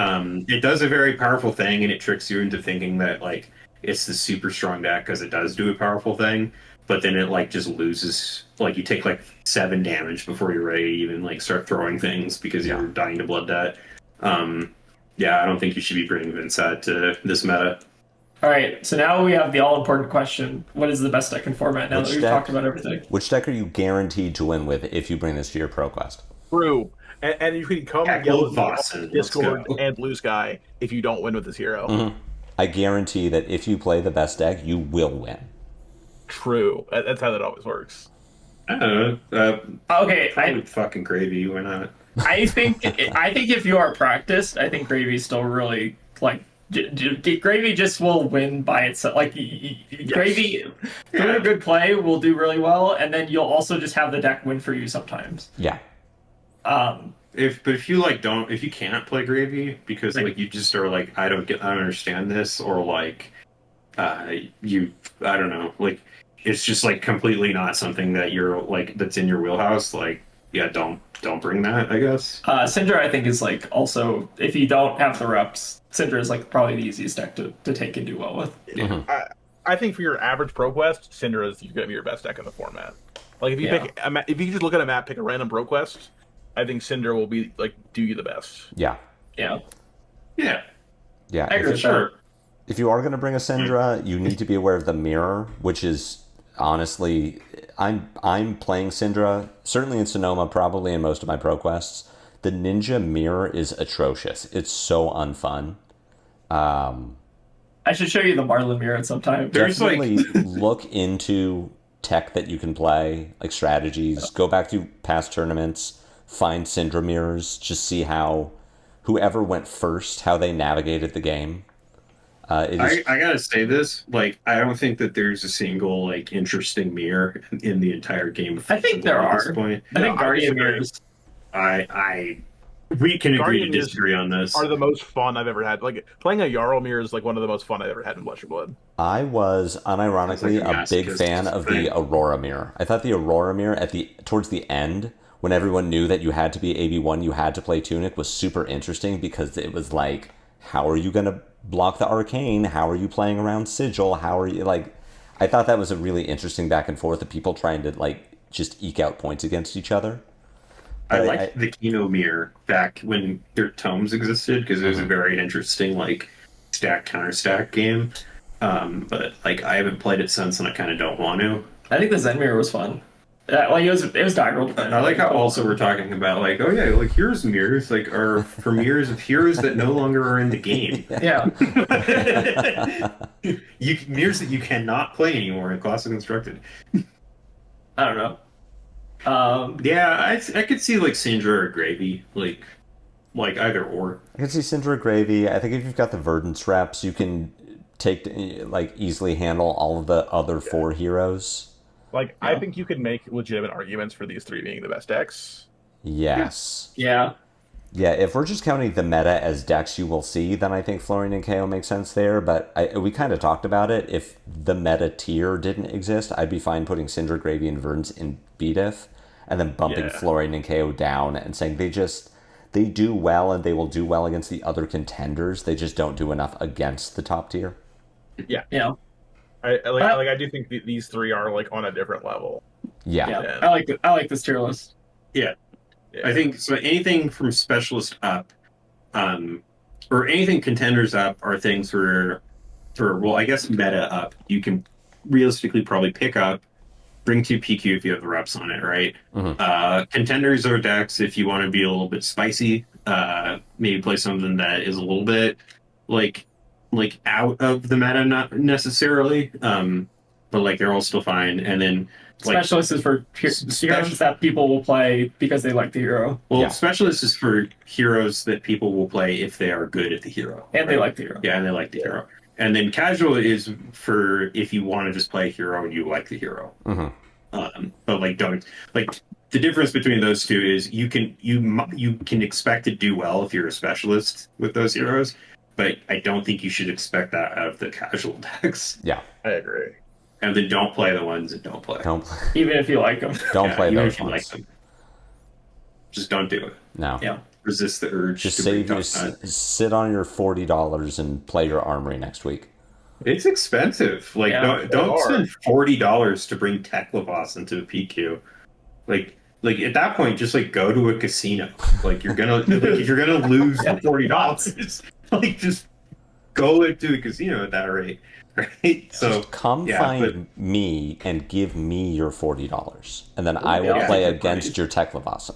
It does a very powerful thing, and it tricks you into thinking that like it's the super strong deck because it does do a powerful thing. But then it like just loses. Like you take like 7 damage before you're ready to even like start throwing things because you're dying to blood debt. Yeah, I don't think you should be bringing Vynnset to this meta. All right, so now we have the all-important question: what is the best deck in format? Now that we've talked about everything, which deck are you guaranteed to win with if you bring this to your pro quest? True. And you can come and yell at Discord and Blue Sky if you don't win with this hero. Mm-hmm. I guarantee that if you play the best deck, you will win. True. That's how that always works. I don't know. Okay, fucking gravy. Why not? I think if you are practiced, I think Gravy's still really like Gravy just will win by itself. Like Gravy doing a good play will do really well, and then you'll also just have the deck win for you sometimes. Yeah. If you can't play Gravy because like you just are like I don't understand this, or like I don't know, like it's just like completely not something that you're like that's in your wheelhouse, like yeah, don't bring that, I guess. Cindra, I think, is like also, if you don't have the reps, Cindra is like probably the easiest deck to take and do well with. Mm-hmm. I think for your average pro quest, Cindra is going to be your best deck in the format. Like if you pick if you just look at a map, pick a random pro quest, I think Cindra will be like do you the best. Yeah. Yeah. Yeah. Yeah. I agree with that. If you are going to bring a Cindra, you need to be aware of the mirror, which is honestly, I'm playing Cindra, certainly in Sonoma, probably in most of my pro quests. The ninja mirror is atrocious. It's so unfun. I should show you the Marlynn mirror at some time. Definitely look into tech that you can play, like strategies. Go back to past tournaments, find Cindra mirrors, just see how whoever went first, how they navigated the game. I gotta say this, like I don't think that there's a single like interesting mirror in the entire game. I think there are. This point. I think Guardian mirrors. We can agree to disagree on this. Are the most fun I've ever had. Like playing a Jarl mirror is like one of the most fun I've ever had in Flesh and Blood. I was unironically a big fan of the Aurora mirror. I thought the Aurora mirror towards the end, when everyone knew that you had to be AB1, you had to play Tunic, was super interesting because it was like, how are you going to block the arcane? How are you playing around sigil? How are you like? I thought that was a really interesting back and forth of people trying to like just eke out points against each other. I liked the Kano mirror back when their tomes existed because it was a very interesting like stack counter stack game. But like I haven't played it since, and I kind of don't want to. I think the Zen mirror was fun. Like it was diagonal. I like how also we're talking about like, oh yeah, like here's mirrors like are for mirrors of heroes that no longer are in the game. Yeah. Mirrors that you cannot play anymore in Classic Constructed. I don't know. Yeah, I could see like Cindra or Gravy, like either or. I could see Cindra or Gravy. I think if you've got the Verdance reps, you can easily handle all of the other 4 heroes. Like, I think you could make legitimate arguments for these 3 being the best decks. Yes. Yeah. Yeah, if we're just counting the meta as decks you will see, then I think Florian and Kayo make sense there. But we kind of talked about it. If the meta tier didn't exist, I'd be fine putting Cindra, Gravy, and Verdance in BDIF, and then bumping Florian and Kayo down and saying they do well and they will do well against the other contenders. They just don't do enough against the top tier. Yeah. Yeah. I do think these 3 are like on a different level. Yeah. I like this tier list. Yeah. I think so. Anything from specialist up, or anything contenders up, are things for I guess meta up. You can realistically probably pick up, bring to PQ if you have the reps on it, right? Mm-hmm. Contenders are decks if you want to be a little bit spicy. Maybe play something that is a little bit like out of the meta, not necessarily, but like they're all still fine. And then Specialist is for heroes that people will play because they like the hero. Well, Specialist is for heroes that people will play if they are good at the hero. And they like the hero. Yeah, and they like the hero. And then Casual is for if you want to just play a hero and you like the hero. Mm-hmm. But like don't like the difference between those two is you can expect to do well if you're a specialist with those heroes, but I don't think you should expect that out of the casual decks. Yeah, I agree. And then don't play the ones that don't play. Don't play. Even if you like them. Don't play even those if you like ones. them. Just don't do it. No. Yeah. Resist the urge. Just to save bring your top nine. sit on your $40 and play your armory next week. It's expensive. Like Yeah, don't spend $40 to bring Teklavos into a PQ. Like at that point, just like go to a casino. Like you're gonna like, if you're gonna lose the $40, like just go into a casino at that rate, right? So Just come yeah, find me and give me your $40, and then I will yeah. play against your Teklavasa.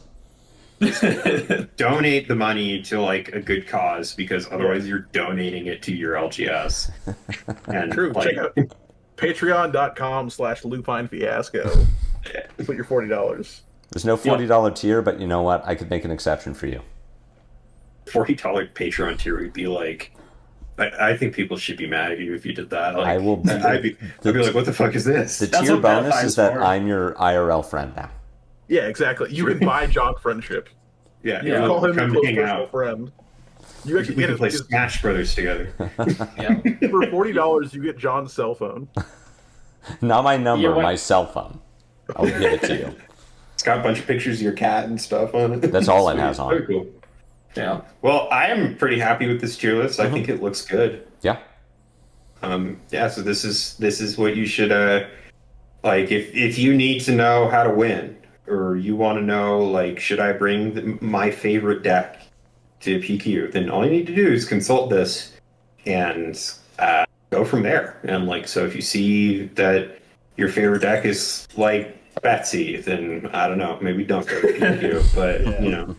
donate the money to like a good cause because otherwise you're donating it to your LGS. And True. like, Check out patreon.com/lupinefiasco. Put your $40. There's no $40 tier, but you know what? I could make an exception for you. $40 Patreon tier would be like, I think people should be mad at you if you did that. Like, I will be- I'd be like, what the fuck is this? The That's tier what that bonus five's is that for. I'm your IRL friend now. Yeah, exactly. You can buy Jock friendship. Yeah, You Yeah. can call him come your hang close personal out. friend. You actually We get can play his, Smash Brothers together. Yeah. for $40. You get John's cell phone. Not my number, Yeah, what- my cell phone. I'll give it to you. It's got a bunch of pictures of your cat and stuff on it. That's all it Sweet. has on. Very cool. Yeah. Well, I am pretty happy with this tier list. I think it looks good. Yeah. Yeah, so this is what you should like if you need to know how to win or you want to know like should I bring my favorite deck to PQ, then all you need to do is consult this and go from there. And like so if you see that your favorite deck is like Betsy, then I don't know, maybe don't go to PQ, but you know.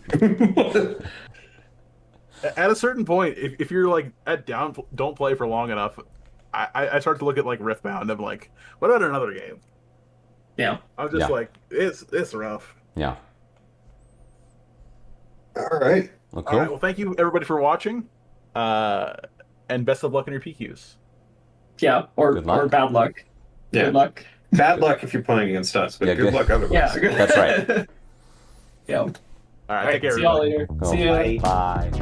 At a certain point, if you're like at don't play for long enough, I start to look at like Riftbound and I'm like, what about another game? Yeah. I'm just Yeah. like, it's rough. Yeah. All right. Well, All cool. right, well, thank you everybody for watching, and best of luck in your PQs. Yeah. Or Good luck. bad luck. Yeah. Good luck. Bad luck if you're playing against us, but Yeah, good good. luck otherwise. Yeah. That's right. Yeah. All right, take care, See y'all everybody. later. Cool. See ya. Bye.